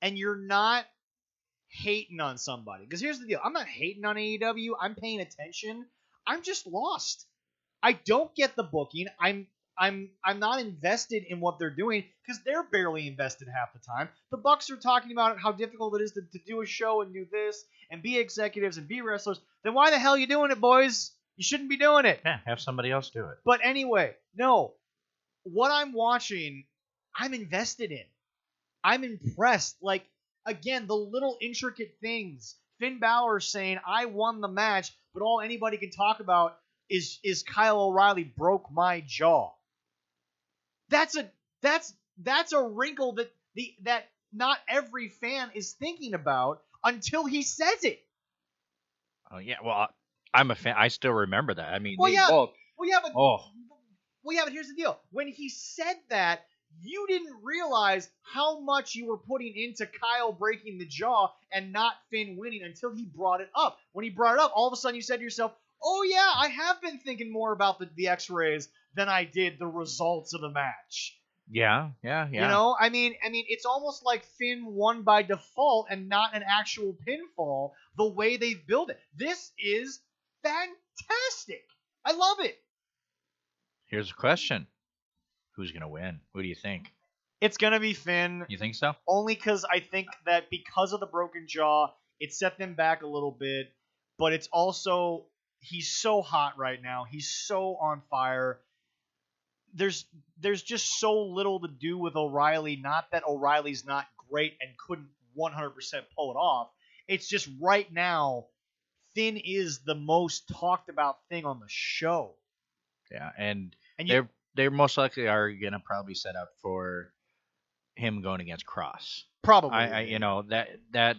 and you're not hating on somebody, because here's the deal. I'm not hating on AEW. I'm paying attention. I'm just lost. I don't get the booking. I'm not invested in what they're doing because they're barely invested half the time. The Bucks are talking about how difficult it is to do a show and do this and be executives and be wrestlers. Then why the hell are you doing it, boys? You shouldn't be doing it. Yeah, have somebody else do it. But anyway, no. What I'm watching, I'm invested in. I'm impressed. Like, again, the little intricate things. Finn Balor saying, I won the match, but all anybody can talk about is Kyle O'Reilly broke my jaw. That's a wrinkle that not every fan is thinking about until he says it. Oh yeah, well I'm a fan. I still remember that. I mean, but here's the deal. When he said that, you didn't realize how much you were putting into Kyle breaking the jaw and not Finn winning until he brought it up. When he brought it up, all of a sudden you said to yourself, oh yeah, I have been thinking more about the X-rays than I did the results of the match. Yeah. I mean, it's almost like Finn won by default and not an actual pinfall the way they've built it. This is fantastic. I love it. Here's a question. Who's going to win? Who do you think? It's going to be Finn. You think so? Only because I think that because of the broken jaw, it set them back a little bit. But it's also, he's so hot right now. He's so on fire. There's just so little to do with O'Reilly. Not that O'Reilly's not great and couldn't 100% pull it off. It's just right now, Finn is the most talked about thing on the show. Yeah, and they most likely are gonna probably set up for him going against Cross. Probably. That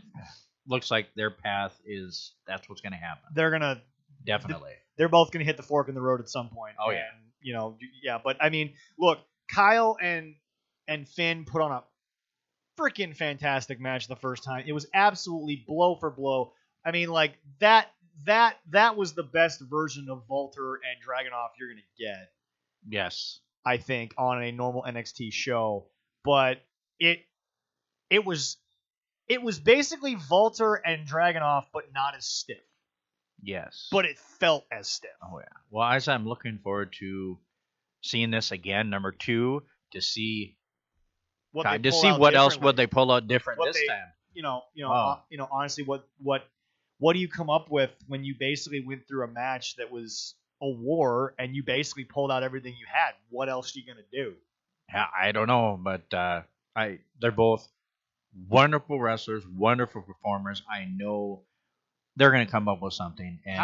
looks like their path is that's what's gonna happen. They're gonna definitely. They're both gonna hit the fork in the road at some point. Oh yeah. Yeah. But I mean, look, Kyle and Finn put on a freaking fantastic match the first time. It was absolutely blow for blow. I mean, like that was the best version of Walter and Dragunov you're gonna get. Yes. I think on a normal NXT show, but it was It was basically Volter and Dragunov, but not as stiff. Yes. But it felt as stiff. Oh yeah. Well, I'm looking forward to seeing this again, number 2, to see What God, they to pull see out what else differently. would they pull out different What this they- time. Honestly, what do you come up with when you basically went through a match that was a war and you basically pulled out everything you had? What else are you gonna do? Yeah, I don't know, but they're both wonderful wrestlers, wonderful performers. I know they're going to come up with something. And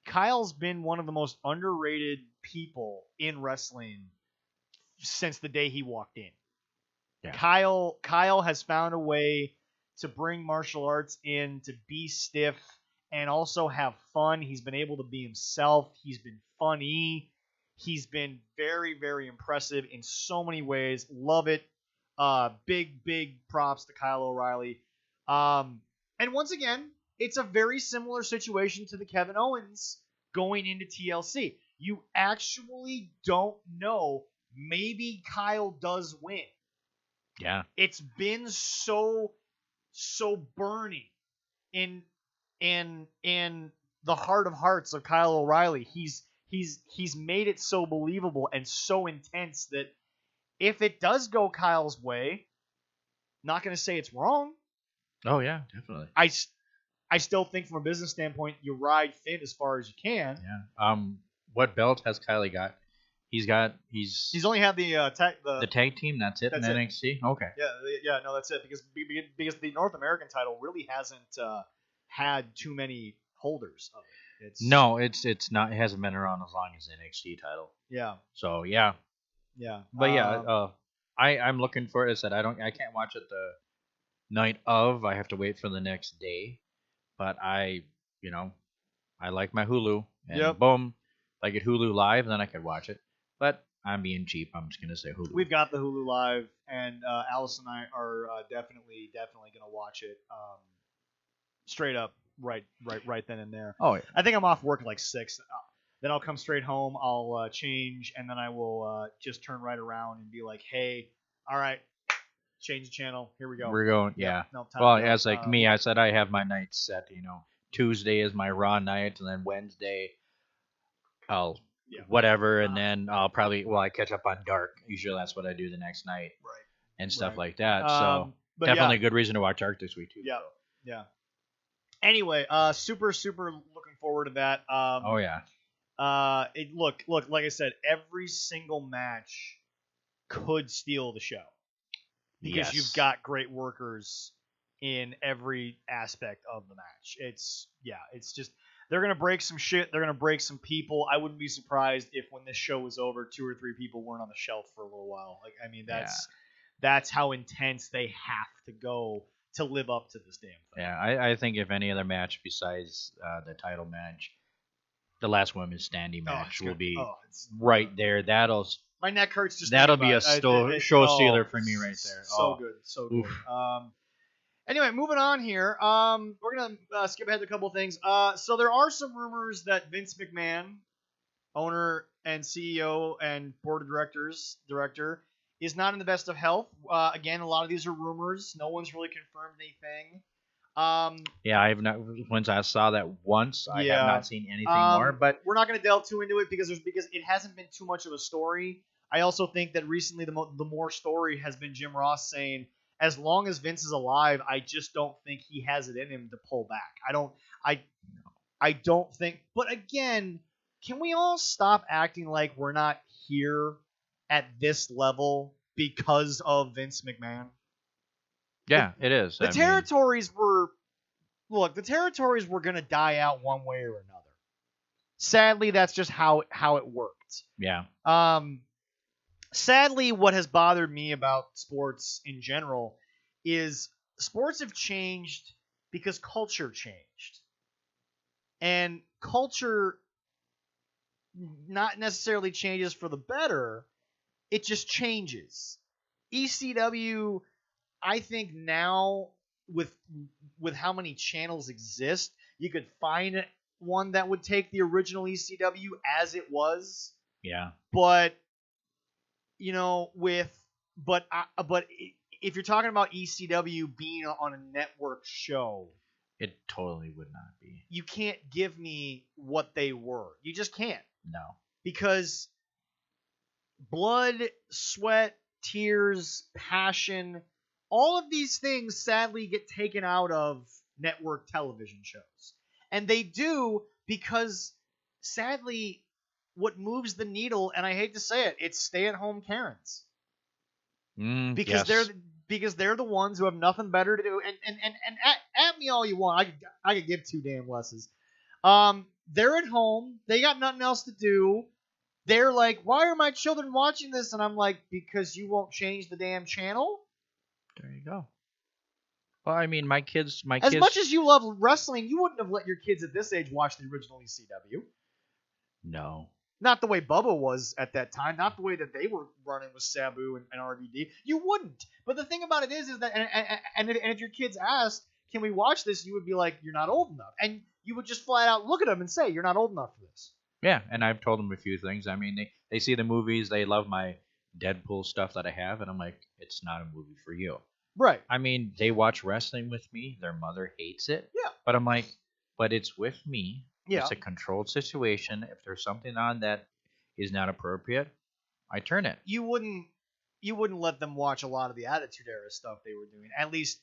Kyle's been one of the most underrated people in wrestling since the day he walked in. Yeah. Kyle has found a way to bring martial arts in, to be stiff and also have fun. He's been able to be himself. He's been funny. He's been very, very impressive in so many ways. Love it. Big props to Kyle O'Reilly. And once again, it's a very similar situation to the Kevin Owens going into TLC. You actually don't know. Maybe Kyle does win. Yeah. It's been so burning in the heart of hearts of Kyle O'Reilly. He's made it so believable and so intense that if it does go Kyle's way, not going to say it's wrong. Oh yeah, definitely. I still think from a business standpoint, you ride thin as far as you can. Yeah. What belt has Kylie got? He's only had the tag team. That's it in NXT. Okay. Yeah, no, that's it because the North American title really hasn't had too many holders of it. It's not. It hasn't been around as long as the NXT title. Yeah. So yeah. Yeah. But I'm looking for it. I said I can't watch it the night of. I have to wait for the next day. But I like my Hulu, and boom, if I get Hulu Live, then I could watch it. But I'm being cheap. I'm just gonna say Hulu. We've got the Hulu Live, and Alice and I are definitely gonna watch it straight up right then and there. Oh yeah. I think I'm off work at like 6. Then I'll come straight home. I'll change, and then I will just turn right around and be like, "Hey, all right, change the channel. Here we go. We're going." Yeah. No, time Well, to go. as like me, I said I have my nights set. Tuesday is my Raw night, and then Wednesday I'll whatever, and then I'll probably I catch up on Dark. Usually that's what I do the next night, right, and stuff like that. So definitely a good reason to watch Dark this week too. Yeah, yeah. Anyway, super looking forward to that. Oh yeah. Look, like I said, every single match could steal the show because you've got great workers in every aspect of the match. It's just they're gonna break some shit. They're gonna break some people. I wouldn't be surprised if when this show was over, 2 or 3 people weren't on the shelf for a little while. Like, I mean, that's how intense they have to go to live up to this damn thing. Yeah, I think if any other match besides the title match, the last women's standing match will be right there. My neck hurts just. That'll be a show stealer for me right there. So good, so good. Anyway, moving on here. We're gonna skip ahead to a couple of things. So there are some rumors that Vince McMahon, owner and CEO and board of director, is not in the best of health. Again, a lot of these are rumors. No one's really confirmed anything. I've not. Once I saw that once, I have not seen anything more. But we're not going to delve too into it because it hasn't been too much of a story. I also think that recently the more story has been Jim Ross saying, as long as Vince is alive, I just don't think he has it in him to pull back. I don't think. But again, can we all stop acting like we're not here at this level because of Vince McMahon? Yeah, it is. The territories were going to die out one way or another. Sadly, that's just how it worked. Yeah. Sadly, what has bothered me about sports in general is sports have changed because culture changed. And culture not necessarily changes for the better, it just changes. ECW, I think now with how many channels exist, you could find one that would take the original ECW as it was. Yeah. But if you're talking about ECW being on a network show, It totally would not be. you can't give me what they were. You just can't. No. Because blood, sweat, tears, passion, all of these things sadly get taken out of network television shows. And they do because sadly what moves the needle, and I hate to say it, it's stay-at-home Karens. Because Yes. they're the ones who have nothing better to do. And at me all you want. I could give two damn lesses. They're at home. They got nothing else to do. They're like, why are my children watching this? And I'm like, because you won't change the damn channel. There you go. Well, I mean, my kids. As much as you love wrestling, you wouldn't have let your kids at this age watch the original ECW. No. Not the way Bubba was at that time. Not the way that they were running with Sabu and RVD. You wouldn't. But the thing about it is that, and if your kids asked, can we watch this? You would be like, you're not old enough. And you would just flat out look at them and say, you're not old enough for this. Yeah, and I've told them a few things. I mean, they see the movies. They love my Deadpool stuff that I have. And I'm like, it's not a movie for you. Right. I mean, they watch wrestling with me. Their mother hates it. Yeah. But I'm like, but it's with me. Yeah. It's a controlled situation. If there's something on that is not appropriate, I turn it. You wouldn't let them watch a lot of the Attitude Era stuff they were doing. At least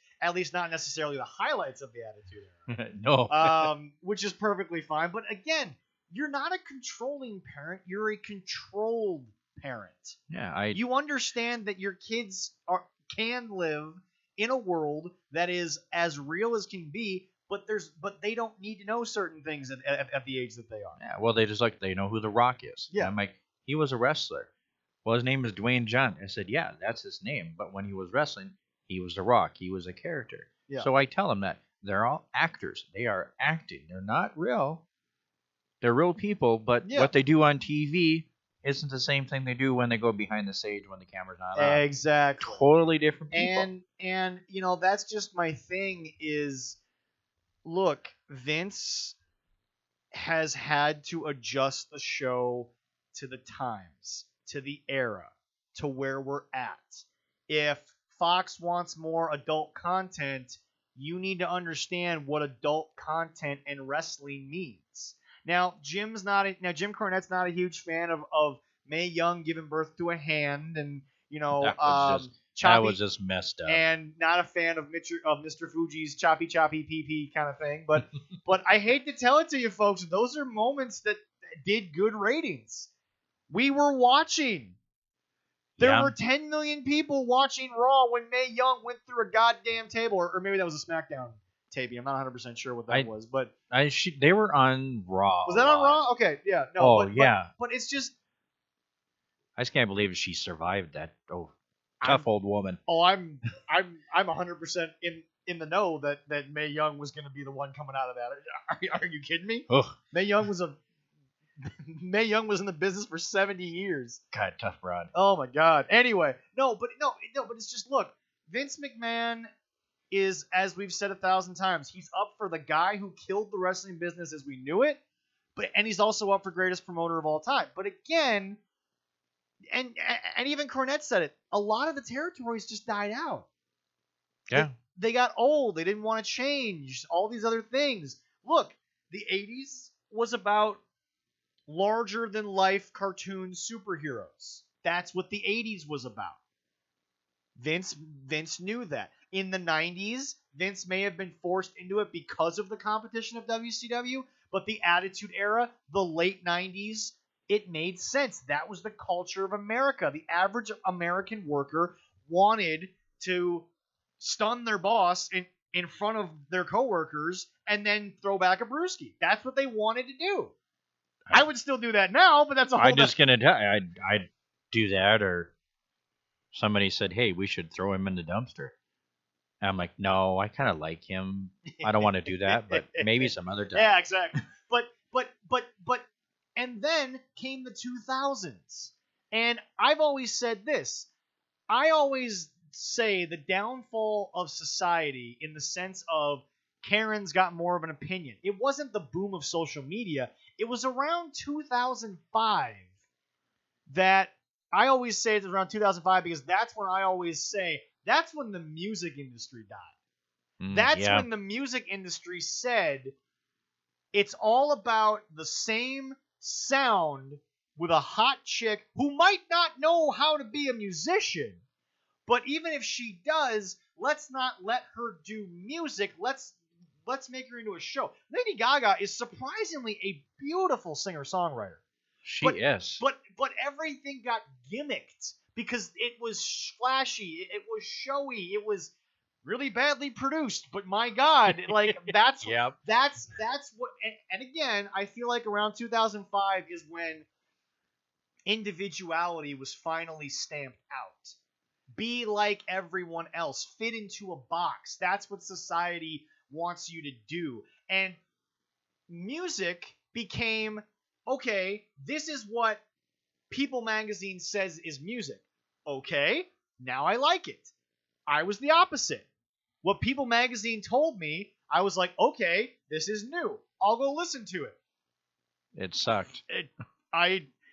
not necessarily the highlights of the Attitude Era. No. Which is perfectly fine. But again, you're not a controlling parent. You're a controlled parent. Yeah, You understand that your kids can live in a world that is as real as can be, but they don't need to know certain things at the age that they are. Yeah, well, they know who The Rock is. Yeah. And I'm like, he was a wrestler. Well, his name is Dwayne Johnson. I said, yeah, that's his name. But when he was wrestling, he was The Rock. He was a character. Yeah. So I tell him that they're all actors. They are acting. They're not real. They're real people, but what they do on TV isn't the same thing they do when they go behind the stage when the camera's not on. Exactly. Totally different people. And that's just my thing is, look, Vince has had to adjust the show to the times, to the era, to where we're at. If Fox wants more adult content, you need to understand what adult content and wrestling means. Now, Jim Cornette's not a huge fan of Mae Young giving birth to a hand, and that was just messed up. And not a fan of Mr. Fuji's choppy pee pee kind of thing. But I hate to tell it to you folks, those are moments that did good ratings. We were watching. There were 10 million people watching Raw when Mae Young went through a goddamn table, or maybe that was a SmackDown taping. I'm not 100% sure what that was, but they were on Raw. Was that on Raw? Okay, yeah. No, but it's just, I just can't believe she survived that. Oh, tough old woman. Oh, I'm 100% in the know that Mae Young was going to be the one coming out of that. Are you kidding me? Ugh. Mae Young was in the business for 70 years. God, tough broad. Oh my God. Anyway, but it's just, look, Vince McMahon is, as we've said 1,000 times, he's up for the guy who killed the wrestling business as we knew it, and he's also up for greatest promoter of all time. But again, and even Cornette said it, a lot of the territories just died out. Yeah. They got old. They didn't want to change. All these other things. Look, the 80s was about larger-than-life cartoon superheroes. That's what the 80s was about. Vince knew that. In the 90s, Vince may have been forced into it because of the competition of WCW, but the Attitude Era, the late 90s, it made sense. That was the culture of America. The average American worker wanted to stun their boss in front of their coworkers and then throw back a brewski. That's what they wanted to do. I would still do that now, but that's a whole I'm just going to tell you, I'd do that, or somebody said, hey, we should throw him in the dumpster. And I'm like, no, I kind of like him. I don't want to do that, but maybe some other time. Yeah, exactly. But, and then came the 2000s. And I've always said this. I always say the downfall of society in the sense of Karen's got more of an opinion. It wasn't the boom of social media. It was around 2005 that I always say it's around 2005 because that's when I always say that's when the music industry died. Mm, That's yeah. when the music industry said it's all about the same sound with a hot chick who might not know how to be a musician, but even if she does, let's not let her do music. Let's make her into a show. Lady Gaga is surprisingly a beautiful singer-songwriter. She is. But everything got gimmicked because it was flashy, it was showy, it was really badly produced. But my God, like that's Yep. that's what. And again, I feel like around 2005 is when individuality was finally stamped out. Be like everyone else. Fit into a box. That's what society wants you to do. And music became, okay, this is what People magazine says is music. Okay, now I like it. I was the opposite. What People magazine told me, I was like, okay, this is new. I'll go listen to it. It sucked.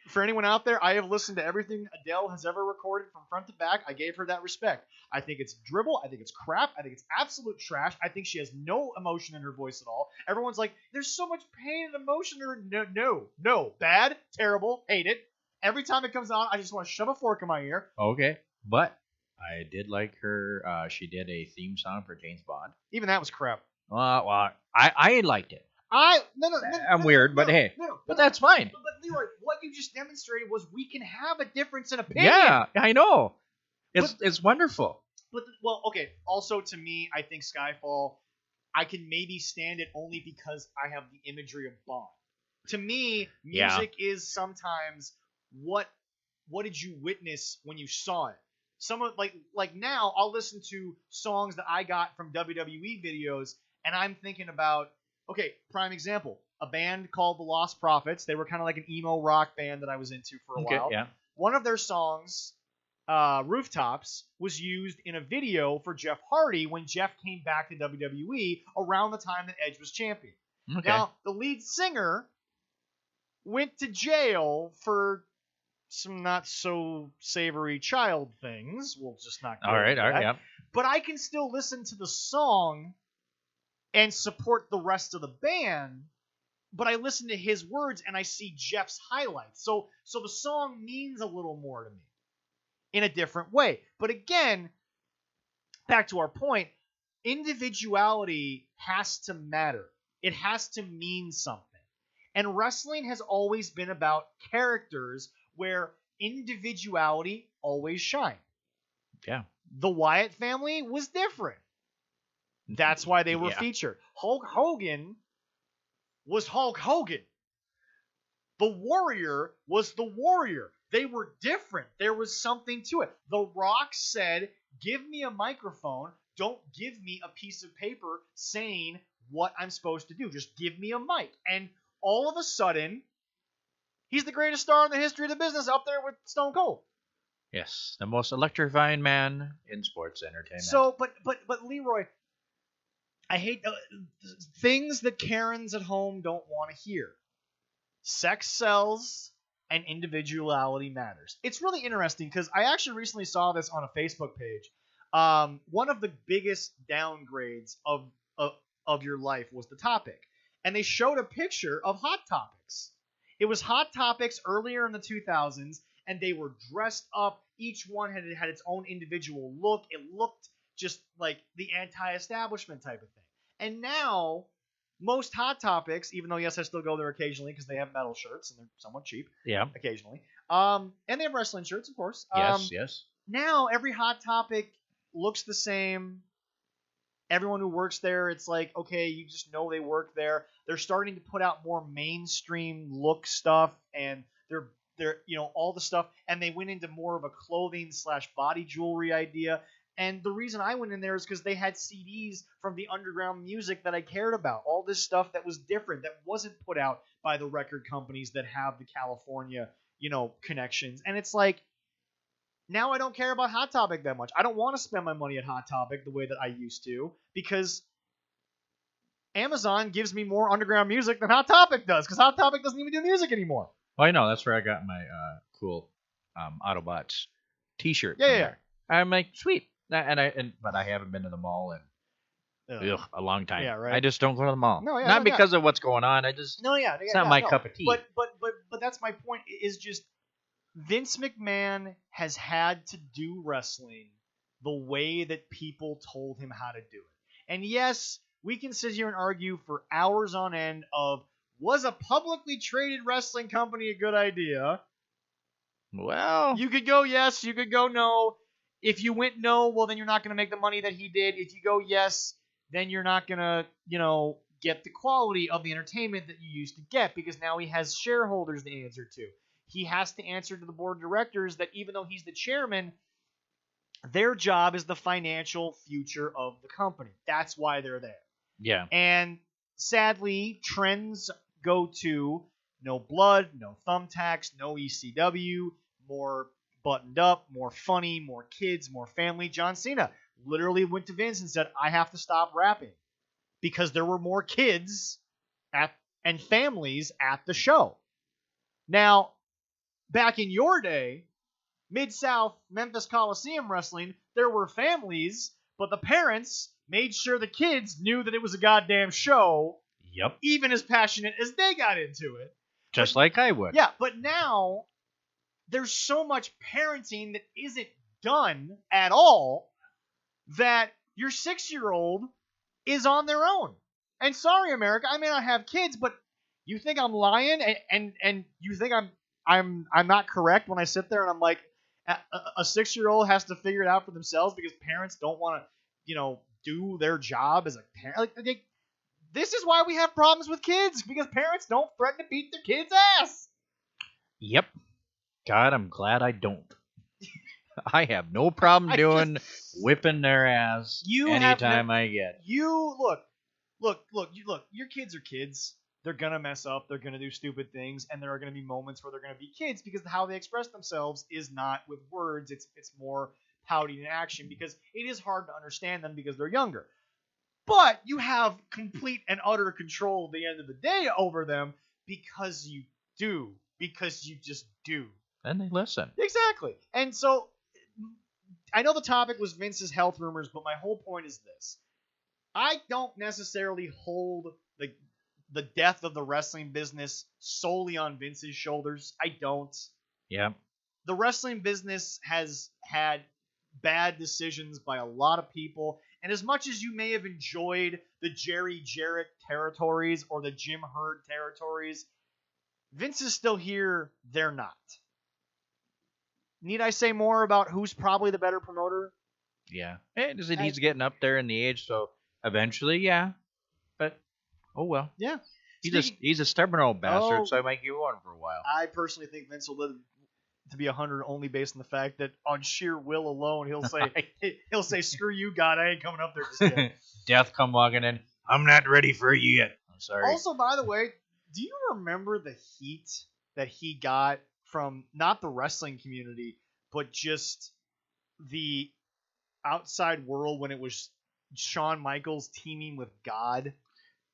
For anyone out there, I have listened to everything Adele has ever recorded from front to back. I gave her that respect. I think it's dribble. I think it's crap. I think it's absolute trash. I think she has no emotion in her voice at all. Everyone's like, there's so much pain and emotion in her. No. Bad, terrible, hate it. Every time it comes on, I just want to shove a fork in my ear. Okay, but I did like her. She did a theme song for James Bond. Even that was crap. Well, I liked it. No, I'm weird, but hey, but that's fine. But Leroy, what you just demonstrated was we can have a difference in opinion. Yeah, I know. It's wonderful. But well, okay. Also, to me, I think Skyfall, I can maybe stand it only because I have the imagery of Bond. To me, music is sometimes what did you witness when you saw it? Someone like now, I'll listen to songs that I got from WWE videos, and I'm thinking about, okay, prime example, a band called the Lost Prophets. They were kind of like an emo rock band that I was into for a while. Yeah. One of their songs, Rooftops, was used in a video for Jeff Hardy when Jeff came back to WWE around the time that Edge was champion. Okay. Now, the lead singer went to jail for some not so savory child things. We'll just not go all right, into that. yeah. But I can still listen to the song and support the rest of the band, but I listen to his words and I see Jeff's highlights. So the song means a little more to me in a different way. But again, back to our point, individuality has to matter. It has to mean something. And wrestling has always been about characters where individuality always shined. Yeah. The Wyatt family was different. That's why they were featured. Hulk Hogan was Hulk Hogan. The Warrior was the Warrior. They were different. There was something to it. The Rock said, give me a microphone. Don't give me a piece of paper saying what I'm supposed to do. Just give me a mic. And all of a sudden, he's the greatest star in the history of the business, up there with Stone Cold. Yes, the most electrifying man in sports entertainment. So, but Leroy, I hate things that Karens at home don't want to hear. Sex sells and individuality matters. It's really interesting because I actually recently saw this on a Facebook page. One of the biggest downgrades of your life was the topic. And they showed a picture of Hot Topics. It was Hot Topics earlier in the 2000s, and they were dressed up. Each one had its own individual look. It looked just like the anti-establishment type of thing. And now, most Hot Topics, even though, yes, I still go there occasionally because they have metal shirts, and they're somewhat cheap. Yeah. Occasionally. And they have wrestling shirts, of course. Yes. Now, every Hot Topic looks the same. Everyone who works there, it's like, okay, you just know they work there. They're starting to put out more mainstream look stuff, and they're all the stuff, and they went into more of a clothing / body jewelry idea. And the reason I went in there is because they had CDs from the underground music that I cared about. All this stuff that was different, that wasn't put out by the record companies that have the California, connections. And it's like, now I don't care about Hot Topic that much. I don't want to spend my money at Hot Topic the way that I used to, because Amazon gives me more underground music than Hot Topic does, because Hot Topic doesn't even do music anymore. Well, I know. That's where I got my cool Autobots t-shirt. Yeah. I'm like, sweet. But I haven't been to the mall in a long time. Yeah, right. I just don't go to the mall. No, yeah, not because of what's going on. It's not my cup of tea. But that's my point. Is just Vince McMahon has had to do wrestling the way that people told him how to do it. And yes, we can sit here and argue for hours on end of, was a publicly traded wrestling company a good idea? Well, You could go yes, you could go no. If you went no, well, then you're not going to make the money that he did. If you go yes, then you're not going to, get the quality of the entertainment that you used to get, because now he has shareholders to answer to. He has to answer to the board of directors that, even though he's the chairman, their job is the financial future of the company. That's why they're there. Yeah. And sadly, trends go to no blood, no thumbtacks, no ECW, more buttoned up, more funny, more kids, more family. John Cena literally went to Vince and said, I have to stop rapping, because there were more kids and families at the show. Now, back in your day, Mid-South Memphis Coliseum wrestling, there were families, but the parents made sure the kids knew that it was a goddamn show. Yep. Even as passionate as they got into it. Just like I would. Yeah, but now there's so much parenting that isn't done at all that your 6-year-old is on their own. And sorry, America, I may not have kids, but you think I'm lying, and you think I'm not correct when I sit there and I'm like, a 6-year-old has to figure it out for themselves because parents don't want to, do their job as a parent. This is why we have problems with kids, because parents don't threaten to beat their kids' ass. Yep. God, I'm glad I don't. I have no problem whipping their ass anytime I get. You look. Your kids are kids. They're gonna mess up. They're gonna do stupid things, and there are gonna be moments where they're gonna be kids, because how they express themselves is not with words. It's more pouting in action, because it is hard to understand them because they're younger. But you have complete and utter control at the end of the day over them, because you do. Because you just do. And they listen. Exactly. And so, I know the topic was Vince's health rumors, but my whole point is this. I don't necessarily hold the death of the wrestling business solely on Vince's shoulders. I don't. Yeah. The wrestling business has had bad decisions by a lot of people, and as much as you may have enjoyed the Jerry Jarrett territories or the Jim Herd territories, Vince is still here, they're not. Need I say more about who's probably the better promoter? Yeah. And he's getting up there in the age, so eventually, yeah. But, oh well. Yeah. He's a stubborn old bastard, so I might keep going for a while. I personally think Vince will live to be 100 only based on the fact that on sheer will alone, he'll say, screw you, God, I ain't coming up there just yet. Death come walking in. I'm not ready for you yet. I'm sorry. Also, by the way, do you remember the heat that he got from not the wrestling community, but just the outside world when it was Shawn Michaels teaming with God?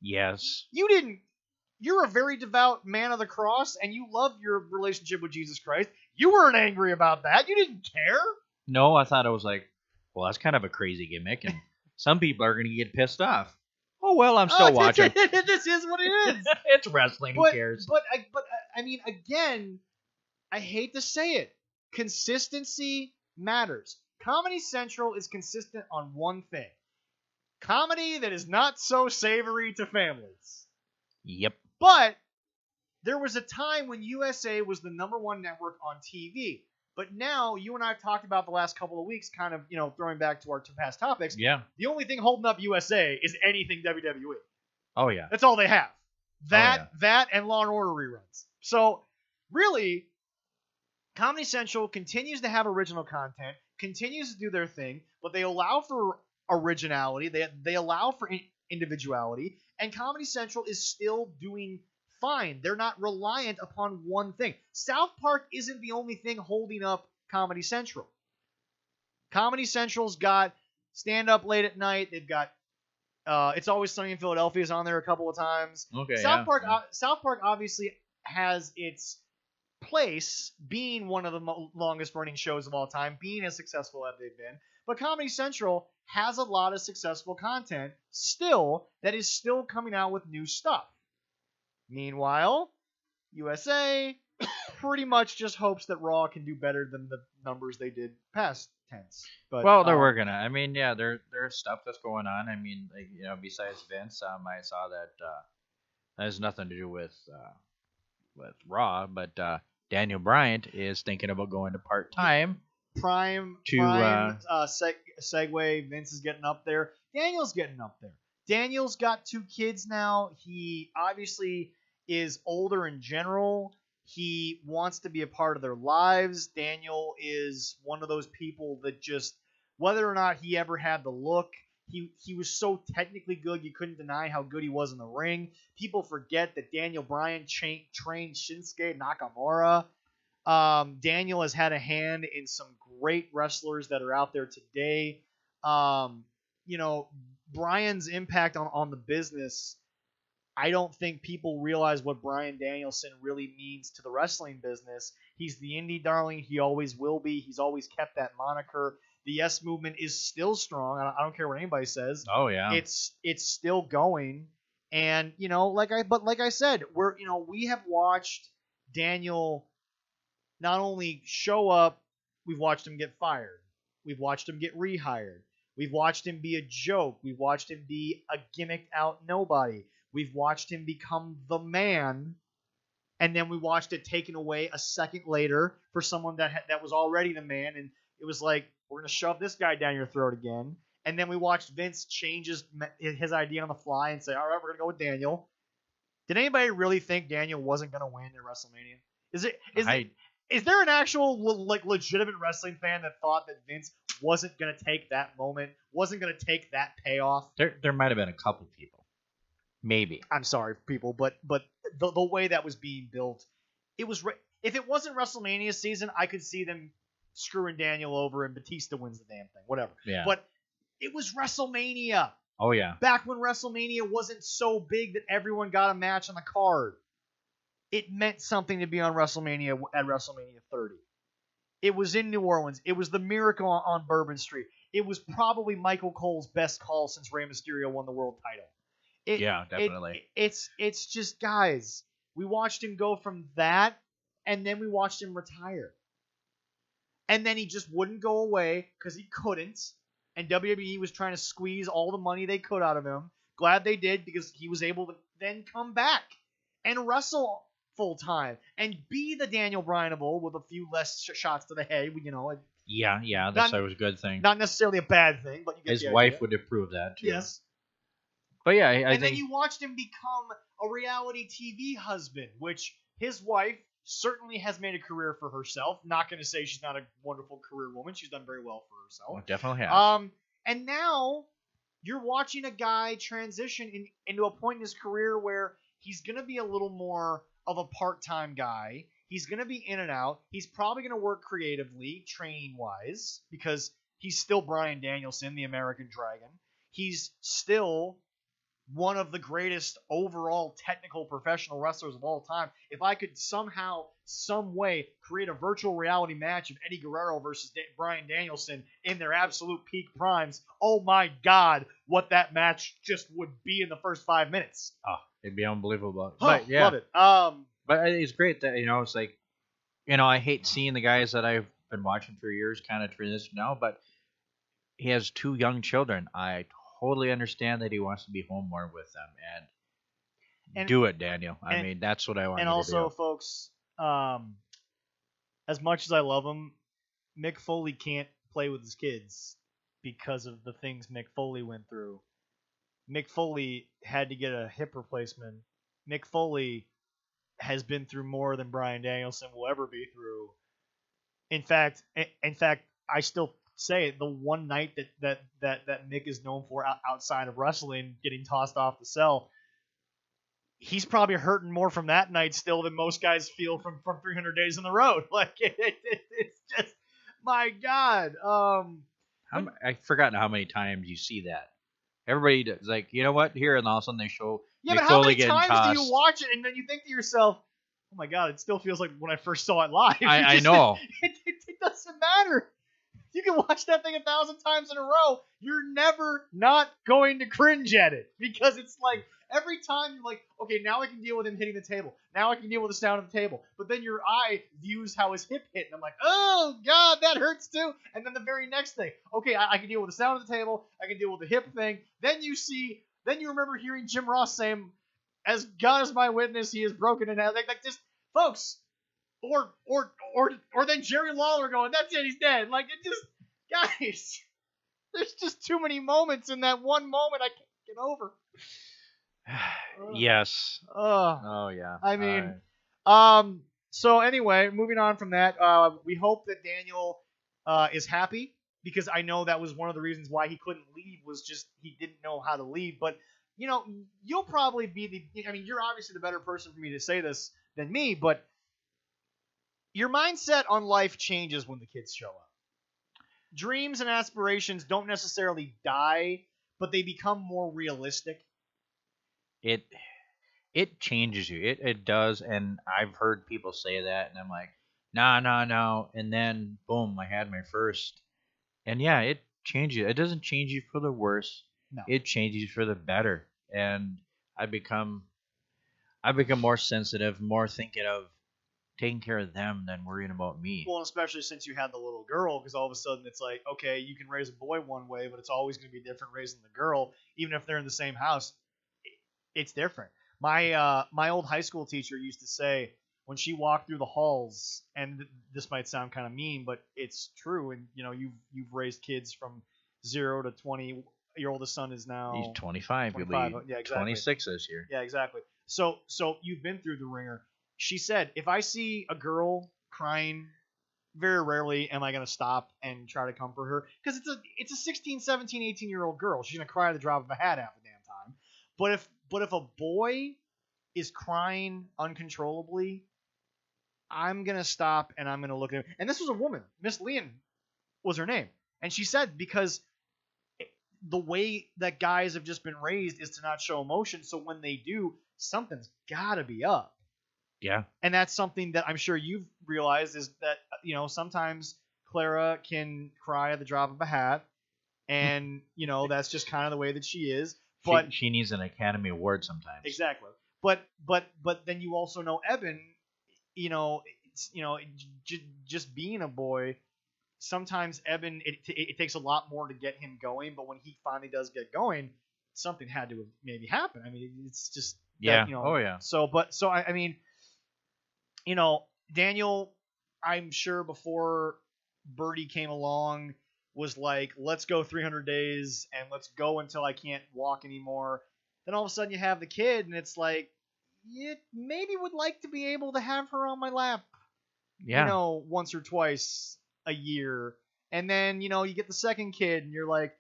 Yes. You're a very devout man of the cross, and you love your relationship with Jesus Christ. You weren't angry about that. You didn't care. No, I thought it was like, well, that's kind of a crazy gimmick, and some people are going to get pissed off. Oh, well, I'm still watching. This is what it is. It's wrestling. Who cares? But I mean, again, I hate to say it. Consistency matters. Comedy Central is consistent on one thing. Comedy that is not so savory to families. Yep. But there was a time when USA was the #1 network on TV. But now, you and I have talked about the last couple of weeks, kind of, throwing back to our past topics. Yeah. The only thing holding up USA is anything WWE. Oh, yeah. That's all they have. That and Law & Order reruns. So, really, Comedy Central continues to have original content, continues to do their thing, but they allow for originality. They allow for individuality, and Comedy Central is still doing fine. They're not reliant upon one thing. South Park isn't the only thing holding up Comedy Central. Comedy Central's got Stand Up Late at Night. They've got It's Always Sunny in Philadelphia is on there a couple of times. Okay. South Park obviously has its place being one of the longest running shows of all time, being as successful as they've been. But Comedy Central has a lot of successful content still that is still coming out with new stuff. Meanwhile, USA pretty much just hopes that Raw can do better than the numbers they did past tense. But Well, they're working on it. I mean, yeah, there's stuff that's going on. I mean, like, besides Vince, I saw that that has nothing to do with Raw, but Daniel Bryant is thinking about going to part time. Prime segue. Vince is getting up there. Daniel's getting up there. Daniel's got 2 kids now. He obviously is older in general. He wants to be a part of their lives. Daniel is one of those people that just, whether or not he ever had the look, he was so technically good you couldn't deny how good he was in the ring. People forget that Daniel Bryan trained Shinsuke Nakamura. Daniel has had a hand in some great wrestlers that are out there today. Bryan's impact on the business, I don't think people realize what Bryan Danielson really means to the wrestling business. He's the indie darling. He always will be. He's always kept that moniker. The Yes Movement is still strong. I don't care what anybody says. Oh yeah, it's still going. And like I said, we have watched Daniel not only show up, we've watched him get fired. We've watched him get rehired. We've watched him be a joke. We've watched him be a gimmicked out nobody. We've watched him become the man, and then we watched it taken away a second later for someone that was already the man, and it was like, we're going to shove this guy down your throat again. And then we watched Vince change his idea on the fly and say, all right, we're going to go with Daniel. Did anybody really think Daniel wasn't going to win at WrestleMania? Is there an actual legitimate wrestling fan that thought that Vince wasn't going to take that moment, wasn't going to take that payoff? There might have been a couple people. Maybe. I'm sorry, people, but the way that was being built, it was if it wasn't WrestleMania season, I could see them screwing Daniel over and Batista wins the damn thing, whatever. Yeah. But it was WrestleMania. Oh yeah. Back when WrestleMania wasn't so big that everyone got a match on the card. It meant something to be on WrestleMania at WrestleMania 30. It was in New Orleans. It was the Miracle on Bourbon Street. It was probably Michael Cole's best call since Rey Mysterio won the world title. Yeah, definitely. It's just, guys, we watched him go from that, and then we watched him retire. And then he just wouldn't go away because he couldn't, and WWE was trying to squeeze all the money they could out of him. Glad they did, because he was able to then come back and wrestle full time and be the Daniel Bryan of old with a few less shots to the head. Yeah, that's always a good thing. Not necessarily a bad thing, but you get his the wife idea. would approve that too. Yes. But yeah, I and think. then you watched him become a reality TV husband, which his wife certainly has made a career for herself. Not going to say she's not a wonderful career woman. She's done very well for herself. Oh, definitely has. And now you're watching a guy transition into a point in his career where he's going to be a little more of a part-time guy. He's going to be in and out. He's probably going to work creatively, training-wise, because he's still Bryan Danielson, the American Dragon. He's still one of the greatest overall technical professional wrestlers of all time. If I could somehow, some way, create a virtual reality match of Eddie Guerrero versus Bryan Danielson in their absolute peak primes, oh my God, what that match just would be in the first 5 minutes. Oh, it'd be unbelievable. But yeah, love it. But it's great that, it's like, I hate seeing the guys that I've been watching for years kind of transition now, but he has 2 young children. I totally understand that he wants to be home more with them, and do it, Daniel. I mean, that's what I want. And also, folks, as much as I love him, Mick Foley can't play with his kids because of the things Mick Foley went through. Mick Foley had to get a hip replacement. Mick Foley has been through more than Bryan Danielson will ever be through. In fact, I still say it, the one night that Mick is known for outside of wrestling, getting tossed off the cell, he's probably hurting more from that night still than most guys feel from 300 days on the road. Like it's just, my God. I've forgotten how many times you see that. Everybody does, like, you know what? Here, and all of a sudden they show. Yeah, but how many times do you watch it and then you think to yourself, oh my God, it still feels like when I first saw it live. I know. It doesn't matter. You can watch that thing 1,000 times in a row. You're never not going to cringe at it because it's like every time you're like, okay, now I can deal with him hitting the table. Now I can deal with the sound of the table. But then your eye views how his hip hit, and I'm like, oh god, that hurts too. And then the very next thing, okay, I can deal with the sound of the table. I can deal with the hip thing. Then you remember hearing Jim Ross saying, "As God is my witness, he is broken in half." Like just folks. Or then Jerry Lawler going, "That's it, he's dead." Like it just, guys, there's just too many moments in that one moment I can't get over. Yes. Oh yeah. I mean, So anyway, moving on from that, we hope that Daniel is happy because I know that was one of the reasons why he couldn't leave was just he didn't know how to leave. But you'll probably be you're obviously the better person for me to say this than me, but your mindset on life changes when the kids show up. Dreams and aspirations don't necessarily die, but they become more realistic. It changes you. It does, and I've heard people say that, and I'm like, no. And then, boom, I had my first. And yeah, it changes you. It doesn't change you for the worse. No. It changes you for the better. And I become more sensitive, more thinking of taking care of them than worrying about me. Well, especially since you had the little girl, because all of a sudden it's like, okay, you can raise a boy one way, but it's always going to be different raising the girl, even if they're in the same house. It's different. My old high school teacher used to say when she walked through the halls, and this might sound kind of mean, but it's true. And you've raised kids from 0 to 20. Your oldest son is now he's 25. 25. Yeah, exactly. 26 this year. Yeah, exactly. So you've been through the ringer. She said, if I see a girl crying, very rarely am I going to stop and try to comfort her. Because it's a 16, 17, 18-year-old girl. She's going to cry at the drop of a hat half the damn time. But if a boy is crying uncontrollably, I'm going to stop and I'm going to look at him. And this was a woman. Miss Leon was her name. And she said because the way that guys have just been raised is to not show emotion. So when they do, something's got to be up. Yeah. And that's something that I'm sure you've realized is that, sometimes Clara can cry at the drop of a hat. And, that's just kind of the way that she is. But she needs an Academy Award sometimes. Exactly. But then you also know Eben, just being a boy, sometimes Eben, it takes a lot more to get him going. But when he finally does get going, something had to maybe happen. I mean, it's just. Yeah. That, Oh, yeah. Daniel, I'm sure before Brodie came along, was like, let's go 300 days and let's go until I can't walk anymore. Then all of a sudden you have the kid and it's like, you maybe would like to be able to have her on my lap, once or twice a year. And then, you get the second kid and you're like,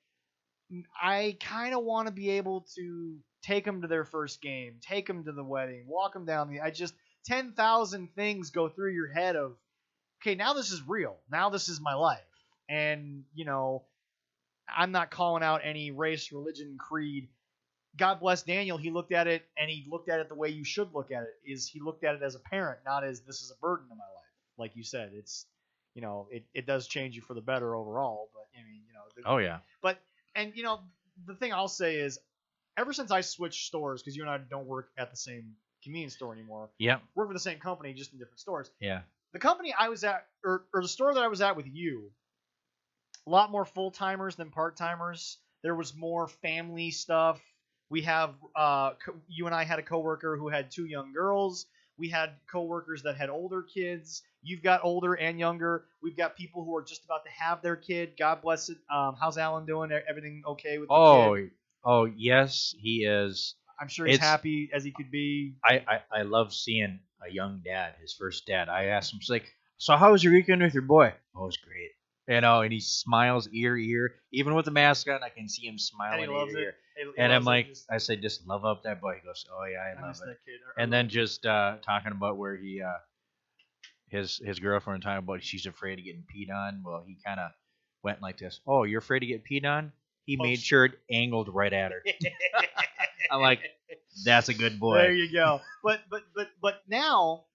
I kind of want to be able to take them to their first game, take them to the wedding, walk them down 10,000 things go through your head of, okay, now this is real. Now this is my life. And, I'm not calling out any race, religion, creed. God bless Daniel. He looked at it, and he looked at it the way you should look at it, is he looked at it as a parent, not as this is a burden in my life. Like you said, it's, it does change you for the better overall. But, Oh, yeah. But, and, the thing I'll say is, ever since I switched stores, because you and I don't work at the same convenience store anymore. Yeah. Work for the same company, just in different stores. Yeah. The company I was at, or the store that I was at with you, a lot more full-timers than part-timers. There was more family stuff. We have, you and I had a coworker who had 2 young girls. We had coworkers that had older kids. You've got older and younger. We've got people who are just about to have their kid. God bless it. How's Alan doing? Everything okay with the kid? Oh, yes, he is. I'm sure he's happy as he could be. I love seeing a young dad, his first dad. I asked him, she's like, so how was your weekend with your boy? Oh, it was great. And he smiles ear to ear. Even with the mask on, I can see him smiling. And he loves it. And I'm like, I said, just love up that boy. He goes, oh, yeah, I love it. That kid. And then just talking about where he, his girlfriend talking about she's afraid of getting peed on. Well, he kind of went like this. Oh, you're afraid to get peed on? He made sure it angled right at her. I'm like, that's a good boy. There you go. But now,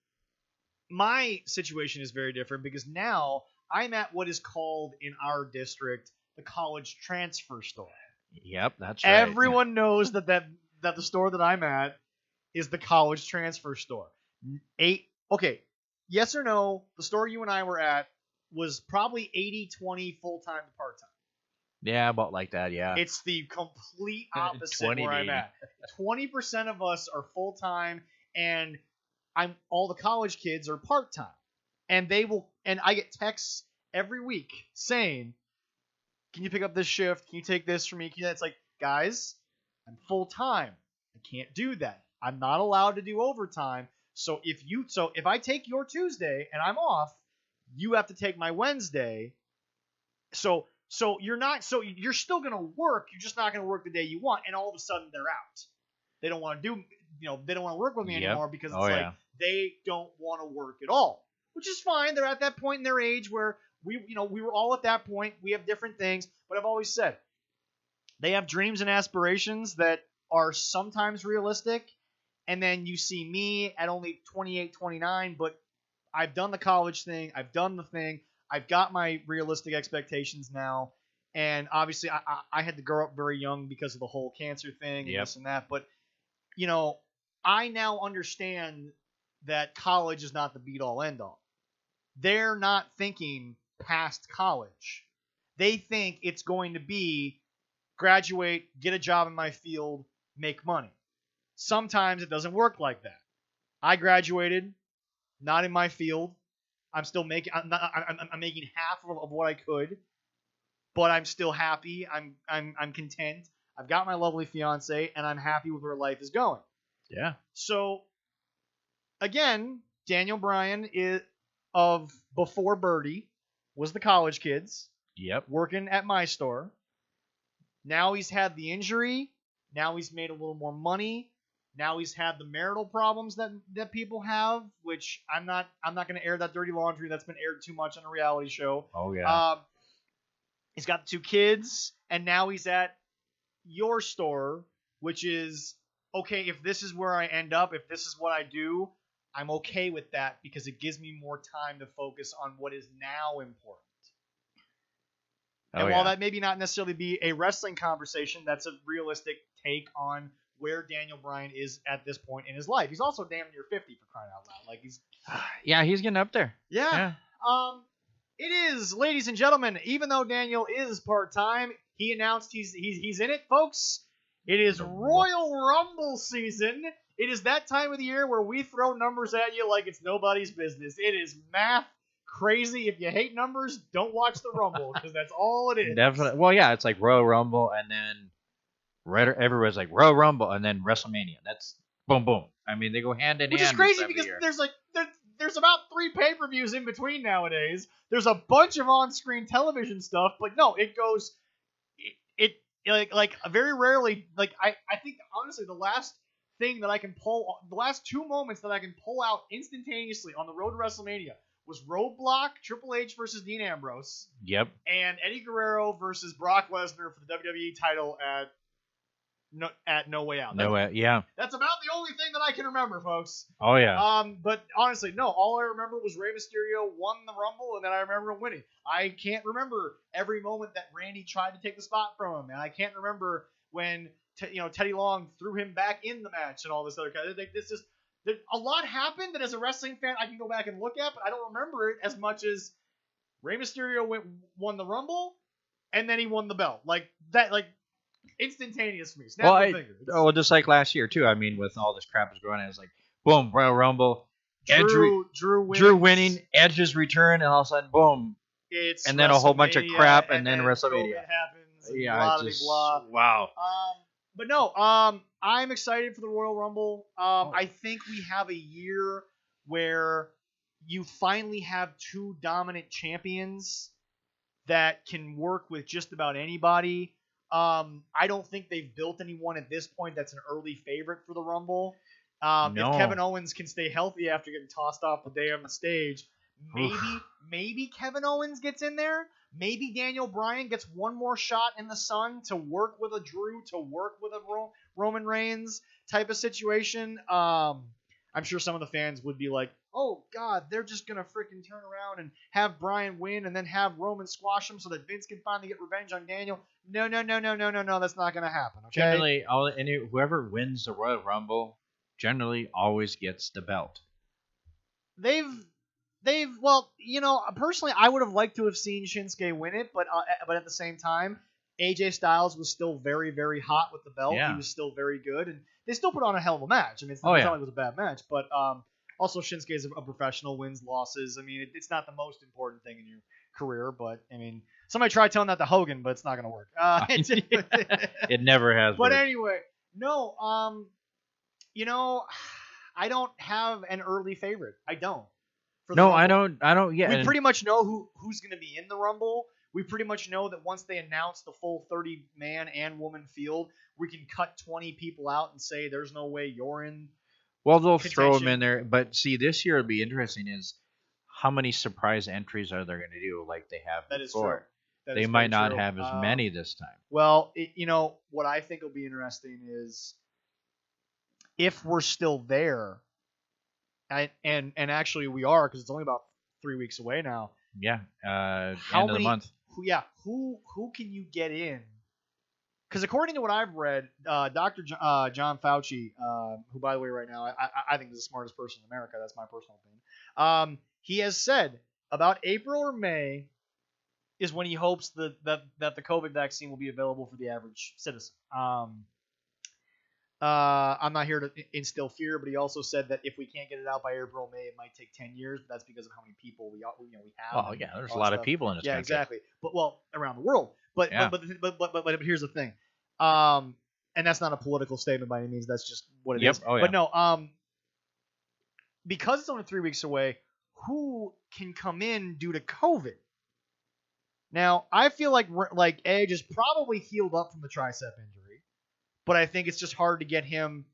my situation is very different because now I'm at what is called in our district the college transfer store. Yep, that's right. Everyone knows that the store that I'm at is the college transfer store. Okay, yes or no, the store you and I were at was probably 80-20 full-time to part-time. Yeah, about like that, yeah. It's the complete opposite where I'm at. 20% of us are full-time, and all the college kids are part-time. And I get texts every week saying, can you pick up this shift? Can you take this for me? It's like, guys, I'm full-time. I can't do that. I'm not allowed to do overtime. So if I take your Tuesday and I'm off, you have to take my Wednesday. So you're still gonna work. You're just not gonna work the day you want. And all of a sudden they're out. They don't want to they don't want to work with me anymore because it's they don't want to work at all, which is fine. They're at that point in their age where we were all at that point. We have different things, but I've always said they have dreams and aspirations that are sometimes realistic. And then you see me at only 28, 29, but I've done the college thing. I've done the thing. I've got my realistic expectations now. And obviously, I had to grow up very young because of the whole cancer thing and this and that. But, I now understand that college is not the be-all, end-all. They're not thinking past college. They think it's going to be graduate, get a job in my field, make money. Sometimes it doesn't work like that. I graduated, not in my field. I'm still making. I'm making half of what I could, but I'm still happy. I'm content. I've got my lovely fiance, and I'm happy with where life is going. Yeah. So, again, Daniel Bryan is of before Brodie was the college kids. Yep. Working at my store. Now he's had the injury. Now he's made a little more money. Now he's had the marital problems that people have, which I'm not going to air that dirty laundry. That's been aired too much on a reality show. Oh yeah. He's got 2 kids, and now he's at your store, which is okay. If this is where I end up, if this is what I do, I'm okay with that because it gives me more time to focus on what is now important. And while that maybe not necessarily be a wrestling conversation, that's a realistic take on where Daniel Bryan is at this point in his life. He's also damn near 50 for crying out loud. Like he's getting up there. Yeah. It is, ladies and gentlemen, even though Daniel is part-time, he announced he's in it, folks. It is Royal Rumble season. It is that time of the year where we throw numbers at you like it's nobody's business. It is math crazy. If you hate numbers, don't watch the Rumble because that's all it is. Definitely. Well, yeah, it's like Royal Rumble and then everybody's like Royal Rumble and then WrestleMania. That's boom, boom. I mean, they go hand in hand. Which is crazy because there's about 3 pay-per-views in between nowadays. There's a bunch of on-screen television stuff, but no, it goes like very rarely. Like I think honestly the last 2 moments that I can pull out instantaneously on the road to WrestleMania was Roadblock, Triple H versus Dean Ambrose. Yep. And Eddie Guerrero versus Brock Lesnar for the WWE title at No Way Out. Yeah. That's about the only thing that I can remember, folks. Oh yeah. But honestly, no. All I remember was Rey Mysterio won the Rumble, and then I remember him winning. I can't remember every moment that Randy tried to take the spot from him, and I can't remember when Teddy Long threw him back in the match and all this other kind of thing. A lot happened that as a wrestling fan I can go back and look at, but I don't remember it as much as Rey Mysterio won the Rumble, and then he won the belt. Like that, like instantaneous for me. Snap the finger. Just like last year too. I mean, with all this crap was going on, it was like boom, Royal Rumble, Drew winning, Edge's return, and all of a sudden, boom, and then a whole bunch of crap, and then WrestleMania happens. Yeah, blah. Wow. But no, I'm excited for the Royal Rumble. I think we have a year where you finally have 2 dominant champions that can work with just about anybody. I don't think they've built anyone at this point that's an early favorite for the Rumble. No. If Kevin Owens can stay healthy after getting tossed off the day on the stage, maybe Kevin Owens gets in there. Maybe Daniel Bryan gets one more shot in the sun to work with a Drew, to work with a Roman Reigns type of situation. I'm sure some of the fans would be like, oh God, they're just gonna freaking turn around and have Bryan win and then have Roman squash him so that Vince can finally get revenge on Daniel. No, that's not gonna happen. Okay. Generally, whoever wins the Royal Rumble generally always gets the belt. They've well, personally, I would have liked to have seen Shinsuke win it, but at the same time, AJ Styles was still very, very hot with the belt. Yeah. He was still very good, and they still put on a hell of a match. I mean, it's not like it was a bad match, but also Shinsuke is a professional, wins losses. I mean, it's not the most important thing in your career, but I mean, somebody tried telling that to Hogan, but it's not going to work. It never has. But worked. Anyway, no, I don't have an early favorite. I don't. No, I don't. Yeah, we pretty much know who's going to be in the Rumble. We pretty much know that once they announce the full 30-man and woman field, we can cut 20 people out and say there's no way you're in. Well, they'll throw them in there. But see, this year it'll be interesting is how many surprise entries are they going to do like they have that before? That they might not have as many this time. Well, what I think will be interesting is if we're still there, and actually we are because it's only about 3 weeks away now. Yeah, end of the month. Who can you get in? Because according to what I've read, Dr. John Fauci, who by the way right now I think is the smartest person in America. That's my personal opinion. He has said about April or May is when he hopes that the COVID vaccine will be available for the average citizen. I'm not here to instill fear, but he also said that if we can't get it out by April or May, it might take 10 years. But that's because of how many people we have. Oh yeah, there's a lot of people in this country. Yeah, exactly. But around the world. But here's the thing, and that's not a political statement by any means. That's just what it is. Oh, yeah. But no, because it's only 3 weeks away, who can come in due to COVID? Now, I feel like Edge is probably healed up from the tricep injury, but I think it's just hard to get him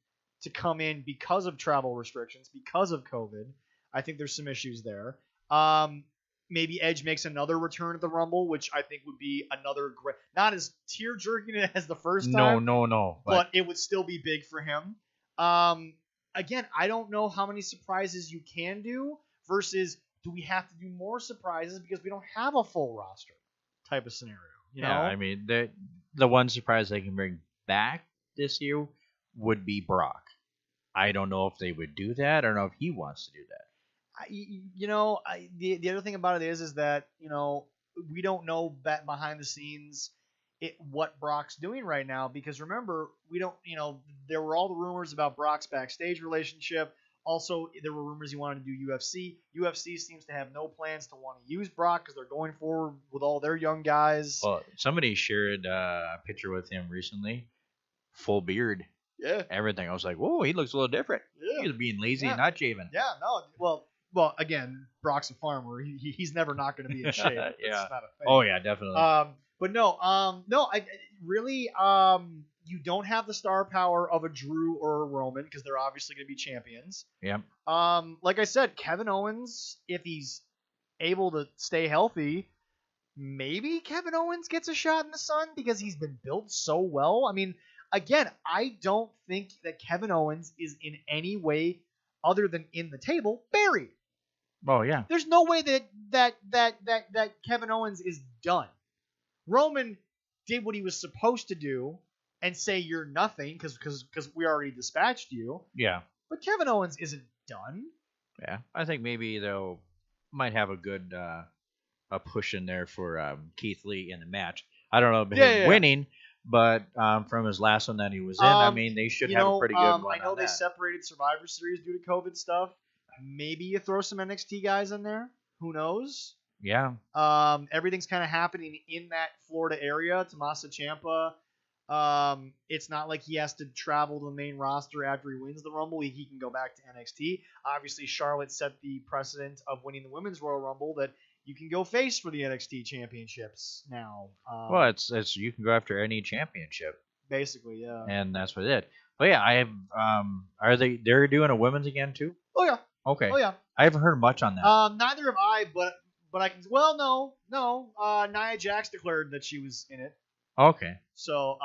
to come in because of travel restrictions, because of COVID. I think there's some issues there. Maybe Edge makes another return at the Rumble, which I think would be another great, not as tear-jerking as the first time. No. But it would still be big for him. Again, I don't know how many surprises you can do versus do we have to do more surprises because we don't have a full roster type of scenario. You know? I mean, the one surprise they can bring back this year would be Brock. I don't know if they would do that. I don't know if he wants to do that. The other thing about it is that we don't know that behind the scenes what Brock's doing right now because remember we don't there were all the rumors about Brock's backstage relationship. Also, there were rumors he wanted to do UFC. UFC seems to have no plans to want to use Brock because they're going forward with all their young guys. Well, somebody shared a picture with him recently, full beard. Yeah. Everything. I was like, whoa, he looks a little different. Yeah. He was being lazy and not shaving. Yeah, no. Well, again, Brock's a farmer. He's never not going to be in shape. Yeah. That's not a thing. Oh yeah, definitely. But no. I really you don't have the star power of a Drew or a Roman because they're obviously going to be champions. Yeah. Like I said, Kevin Owens, if he's able to stay healthy, maybe Kevin Owens gets a shot in the sun because he's been built so well. I mean, again, I don't think that Kevin Owens is in any way other than in the table buried. Oh yeah. There's no way that Kevin Owens is done. Roman did what he was supposed to do and say you're nothing because we already dispatched you. Yeah. But Kevin Owens isn't done. Yeah. I think maybe they'll might have a good a push in there for Keith Lee in the match. I don't know about him winning, but from his last one that he was in, I mean, they should have a pretty good one. I know they separated Survivor Series due to COVID stuff. Maybe you throw some NXT guys in there. Who knows? Yeah. Everything's kind of happening in that Florida area. Tommaso Ciampa. It's not like he has to travel to the main roster after he wins the Rumble. He can go back to NXT. Obviously, Charlotte set the precedent of winning the Women's Royal Rumble that you can go face for the NXT championships now. Well, it's you can go after any championship. Basically, yeah. And that's what it did. But yeah, I have. They're doing a women's again too? Oh yeah. Okay. Oh yeah. I haven't heard much on that. Neither have I, but I can. Well, no. Nia Jax declared that she was in it. Okay. So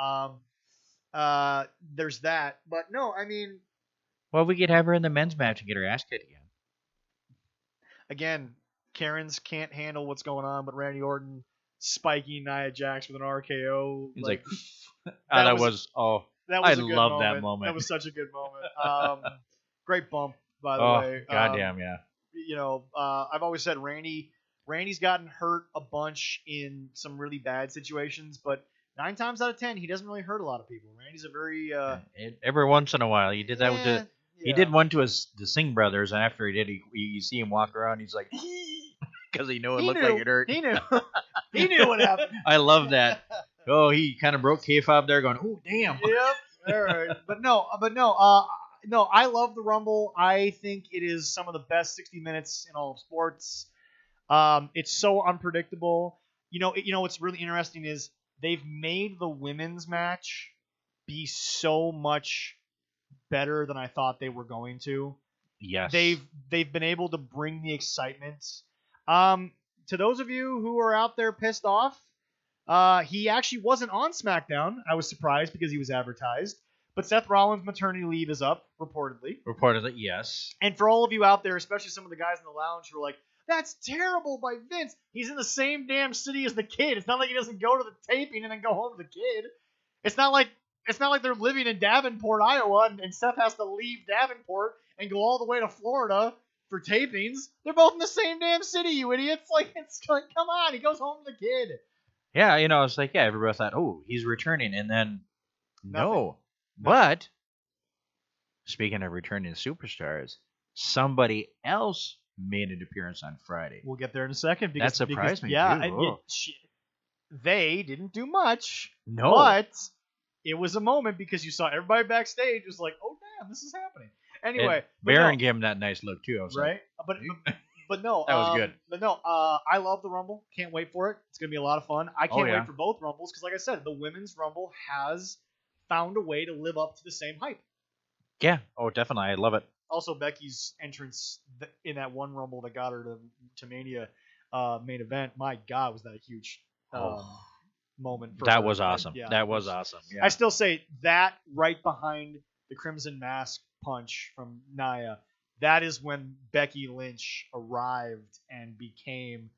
there's that. But no, I mean. Well, we could have her in the men's match and get her ass kicked again. again, Karens can't handle what's going on, but Randy Orton spiking Nia Jax with an RKO. He's like, that was a good love that moment. moment. That was such a good moment. Great bump, by the Oh, way. goddamn, yeah. I've always said Randy's gotten hurt a bunch in some really bad situations, but 9 times out of 10, he doesn't really hurt a lot of people. Randy's a very Every once in a while, he did that with the. He yeah. did one to the Singh brothers, and after he did, you see him walk around. He's like, because he knew it looked like it hurt. He knew. He knew what happened. I love that. Oh, he kind of broke kayfabe there, going, "Oh, damn." Yep. All right. But no. No. I love the Rumble. I think it is some of the best 60 minutes in all of sports. It's so unpredictable. What's really interesting is they've made the women's match be so much better than I thought they were going to. Yes. They've been able to bring the excitement. To those of you who are out there pissed off, he actually wasn't on SmackDown. I was surprised because he was advertised. But Seth Rollins' maternity leave is up, reportedly. Reportedly, yes. And for all of you out there, especially some of the guys in the lounge who are like, that's terrible by Vince. He's in the same damn city as the kid. It's not like he doesn't go to the taping and then go home to the kid. It's not like they're living in Davenport, Iowa, and Seth has to leave Davenport and go all the way to Florida for tapings. They're both in the same damn city, you idiots. Come on, he goes home to the kid. Yeah, it's like, yeah, everybody thought, oh, he's returning, and then no. But speaking of returning superstars, somebody else made an appearance on Friday. We'll get there in a second. That surprised me. Yeah, they didn't do much. No, but it was a moment because you saw everybody backstage was like, "Oh damn, this is happening." Anyway, Baron gave him that nice look too. I was right, like, but no, that was good. But no, I love the Rumble. Can't wait for it. It's gonna be a lot of fun. I can't wait for both Rumbles because, like I said, the women's Rumble has found a way to live up to the same hype. Yeah. Oh, definitely. I love it. Also, Becky's entrance in that one Rumble that got her to Mania main event. My God, was that a huge moment for that her. Was awesome. Yeah, that was awesome. Yeah. I still say that right behind the Crimson Mask punch from Nia. That is when Becky Lynch arrived and became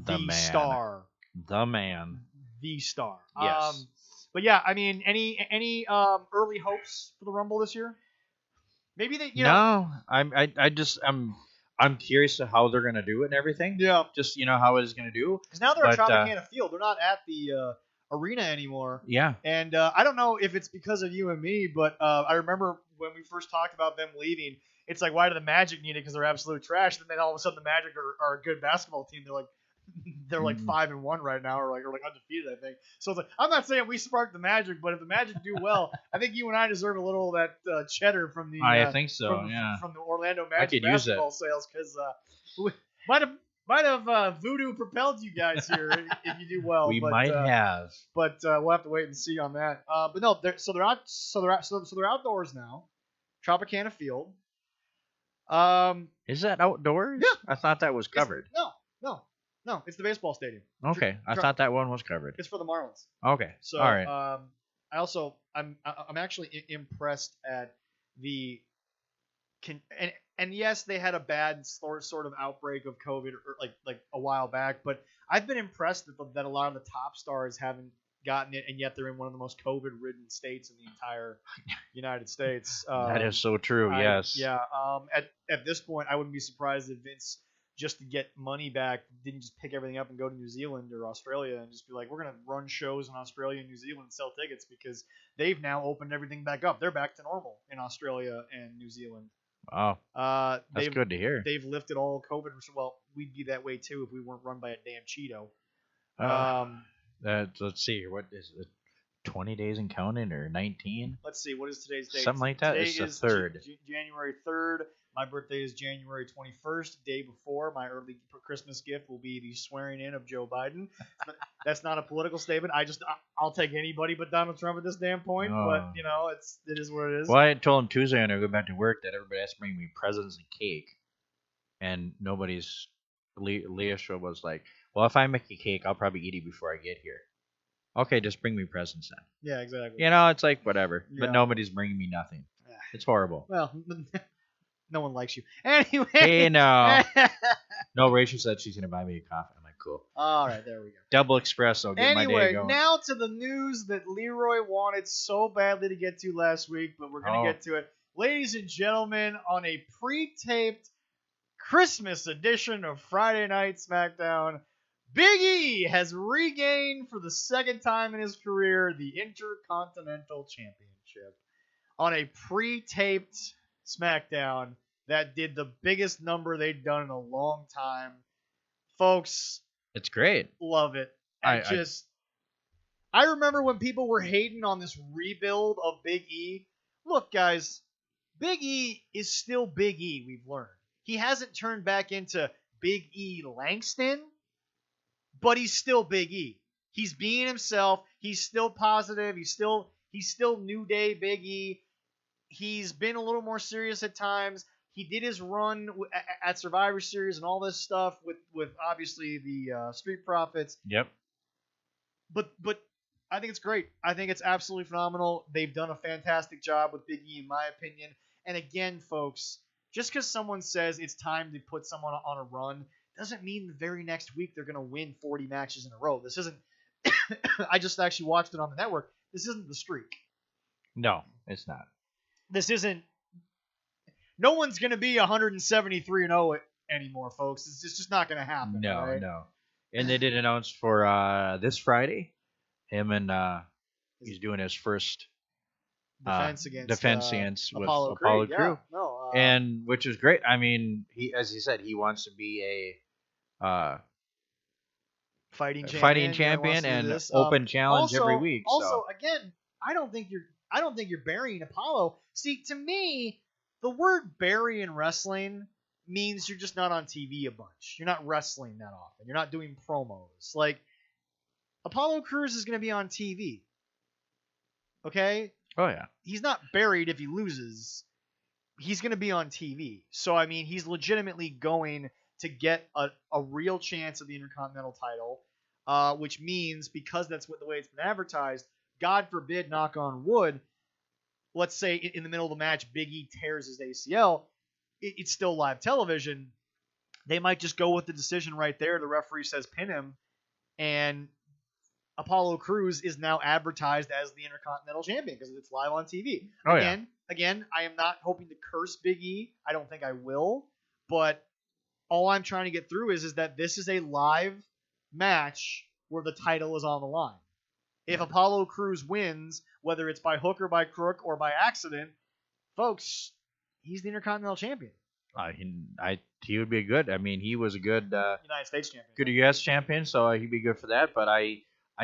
the star. The man. The star. Yes. But yeah, I mean, any early hopes for the Rumble this year? Maybe they, No, I'm curious to how they're gonna do it and everything. Yeah. Just how it is gonna do. Because now they're at Tropicana Field. They're not at the arena anymore. Yeah. And I don't know if it's because of you and me, but I remember when we first talked about them leaving. It's like, why do the Magic need it? Because they're absolute trash. And then all of a sudden, the Magic are a good basketball team. They're like 5-1 right now, or like undefeated, I think. So it's like, I'm not saying we sparked the Magic, but if the Magic do well, I think you and I deserve a little of that cheddar from the. I think so. From the Orlando Magic basketball sales, because might have voodoo propelled you guys here if you do well. We might have, but we'll have to wait and see on that. But no, they're outdoors now, Tropicana Field. Is that outdoors? Yeah, I thought that was covered. No, it's the baseball stadium. Okay, I thought that one was covered. It's for the Marlins. Okay, so all right. I'm actually impressed at the and yes, they had a bad sort of outbreak of COVID or like a while back, but I've been impressed that a lot of the top stars haven't gotten it, and yet they're in one of the most COVID-ridden states in the entire United States. That is so true. Yes. Yeah. At this point, I wouldn't be surprised if Vince, just to get money back, didn't just pick everything up and go to New Zealand or Australia and just be like, we're going to run shows in Australia and New Zealand and sell tickets, because they've now opened everything back up. They're back to normal in Australia and New Zealand. Wow. That's good to hear. They've lifted all COVID. Well, we'd be that way too if we weren't run by a damn Cheeto. Let's see. What is it? 20 days and counting, or 19? Let's see. What is today's date? Something like that. Today it's the 3rd. January 3rd. My birthday is January 21st. Day before, my early Christmas gift will be the swearing in of Joe Biden. That's not a political statement. I'll take anybody but Donald Trump at this damn point. But it is what it is. Well, I told him Tuesday when I go back to work that everybody has to bring me presents and cake, and nobody's. Leisha was like, "Well, if I make a cake, I'll probably eat it before I get here." Okay, just bring me presents then. Yeah, exactly. It's like whatever. Yeah. But nobody's bringing me nothing. It's horrible. Well, No one likes you. Anyway. Hey, no. No, Rachel said she's gonna buy me a coffee. I'm like, cool. All right, there we go. Double espresso. Get my day Anyway, going. now to the news that Leroy wanted so badly to get to last week, but we're going to get to it. Ladies and gentlemen, on a pre-taped Christmas edition of Friday Night SmackDown, Big E has regained for the second time in his career the Intercontinental Championship. On a pre-taped SmackDown that did the biggest number they'd done in a long time. Folks, it's great. Love it. I remember when people were hating on this rebuild of Big E. Look, guys, Big E is still Big E, we've learned. He hasn't turned back into Big E Langston, but he's still Big E. He's being himself. He's still positive. He's still New Day Big E. He's been a little more serious at times. He did his run at Survivor Series and all this stuff with obviously the Street Profits. Yep. But I think it's great. I think it's absolutely phenomenal. They've done a fantastic job with Big E, in my opinion. And again, folks, just because someone says it's time to put someone on a run doesn't mean the very next week they're going to win 40 matches in a row. This isn't – I just actually watched it on the network. This isn't the streak. No, it's not. This isn't – no one's going to be 173-0 anymore, folks. It's just not going to happen. No, right? no. And they did announce for this Friday, him and he's doing his first defense against with Apollo Crew. Yeah, no, and which is great. I mean, as he said, he wants to be a fighting champion and open challenge every week. Also, again, I don't think you're burying Apollo. See, to me, the word bury in wrestling means you're just not on TV a bunch. You're not wrestling that often. You're not doing promos. Like, Apollo Crews is going to be on TV. Okay? Oh, yeah. He's not buried if he loses. He's going to be on TV. So, I mean, he's legitimately going to get a real chance at the Intercontinental title, which means, because that's the way it's been advertised, God forbid, knock on wood, let's say in the middle of the match, Big E tears his ACL, it's still live television. They might just go with the decision right there. The referee says pin him, and Apollo Crews is now advertised as the Intercontinental Champion because it's live on TV. Oh, Again, I am not hoping to curse Big E. I don't think I will. But all I'm trying to get through is that this is a live match where the title is on the line. If Apollo Crews wins, whether it's by hook or by crook or by accident, folks, he's the Intercontinental Champion. He would be good. I mean, he was a good United States champion. Good U.S. champion, so he'd be good for that. But I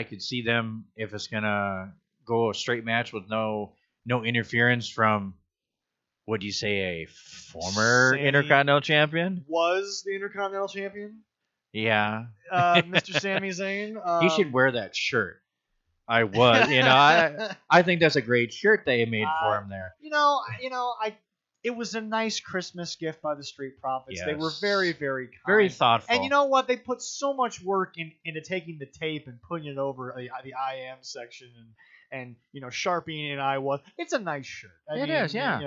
could see them, if it's gonna go a straight match with no interference from, what do you say, a former Intercontinental champion? Was the Intercontinental champion? Yeah. Mr. Sami Zayn. He should wear that shirt. I would. I think that's a great shirt they made for him there. It was a nice Christmas gift by the Street Profits. Yes. They were very, very kind. Very thoughtful. And you know what? They put so much work into taking the tape and putting it over the IM section and sharpening it. It's a nice shirt. It is, yeah.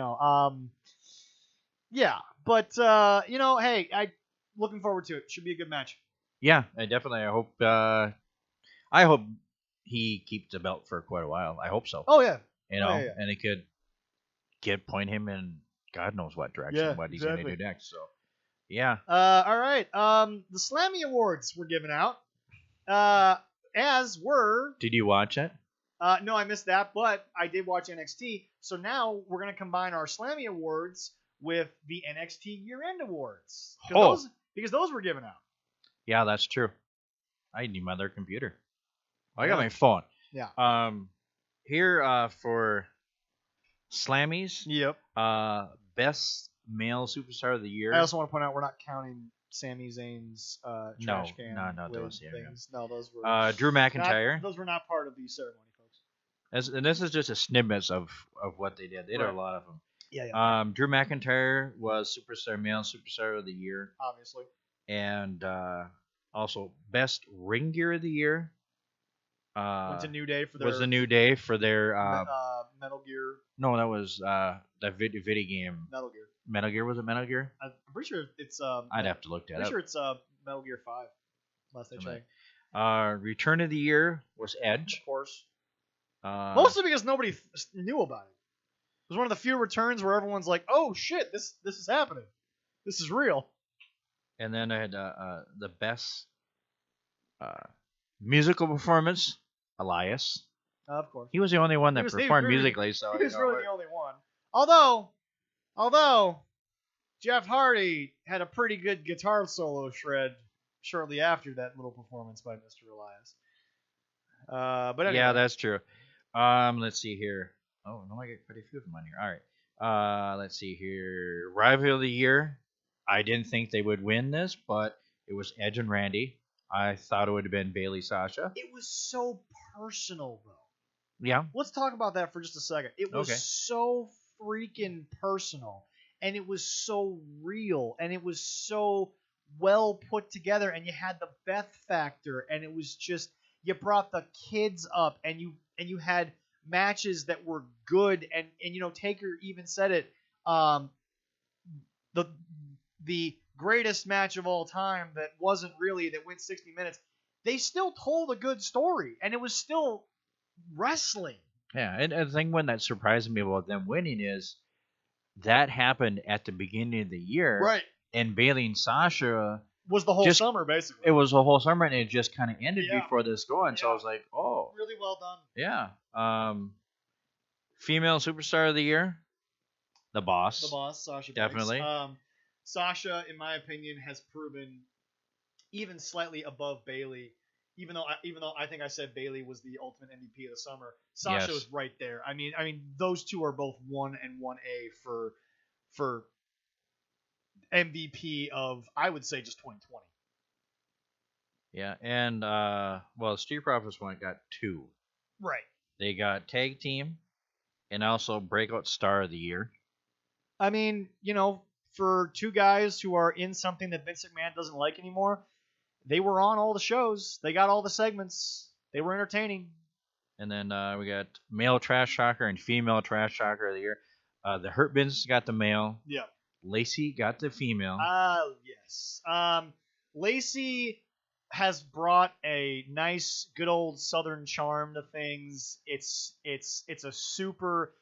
Yeah. But hey, looking forward to it. Should be a good match. Yeah, definitely. I hope he keeps the belt for quite a while. I hope so. Oh yeah. And it could point him in God knows what direction, what he's going to do next. So, yeah. All right. The Slammy Awards were given out. As were. Did you watch it? No, I missed that, but I did watch NXT. So now we're going to combine our Slammy Awards with the NXT Year-End Awards. Because those were given out. Yeah, that's true. I need my other computer. I got my phone. Yeah. Here for Slammys. Yep. Best Male Superstar of the Year. I also want to point out we're not counting Sami Zayn's trash can. No, those. Yeah, things. No, those were. Drew McIntyre. Those were not part of the ceremony, folks. And this is just a snippets of what they did. They did a lot of them. Yeah. Drew McIntyre was Male Superstar of the Year. Obviously. And also Best Ring Gear of the Year. Went to New Day for their. Was the New Day for their Metal Gear. No, that was the video game. Metal Gear. Metal Gear. Was it Metal Gear? I'm pretty sure it's. I'd have to look that pretty up. sure it's Metal Gear 5. Last I checked. Return of the Year was Edge. Of course. Mostly Mostly because nobody knew about it. It was one of the few returns where everyone's like, "Oh shit, this is happening. This is real." And then I had the best musical performance, Elias. Of course. He was the only one that He was performed really- musically, so He was really the only one. Although Jeff Hardy had a pretty good guitar solo shred shortly after that little performance by Mr. Elias. But anyway. Yeah, that's true. Let's see here. Oh no, I get quite a few of them on here. All right. Let's see here. Rival of the Year. I didn't think they would win this, but it was Edge and Randy. I thought it would have been Bailey Sasha. It was so personal, though. Yeah. Let's talk about that for just a second. It was so freaking personal, and it was so real, and it was so well put together, and you had the Beth factor, and it was just you brought the kids up, and you had matches that were good, and Taker even said it. The greatest match of all time that wasn't really that went 60 minutes. They still told a good story, and it was still wrestling. Yeah, and the thing when that surprised me about them winning is that happened at the beginning of the year, Right? And Bailey and Sasha Was the whole summer basically? It was a whole summer, and it just kind of ended Yeah. before this going. So I Yeah. was like, oh, Really well done. yeah. Female superstar of the year, the Boss. The Boss, Sasha. Definitely. Banks. Sasha, in my opinion, has proven even slightly above Bailey. Even though I think I said Bailey was the ultimate MVP of the summer, Sasha was right there. I mean, those two are both 1 and 1A for MVP of, I would say, just 2020. Yeah, and Street Profits got 2. Right. They got tag team, and also breakout star of the year. I mean, for two guys who are in something that Vince McMahon doesn't like anymore, they were on all the shows. They got all the segments. They were entertaining. And then we got male trash talker and female trash talker of the year. The Hurt Business got the male. Yeah. Lacey got the female. Yes. Lacey has brought a nice, good old Southern charm to things. It's a super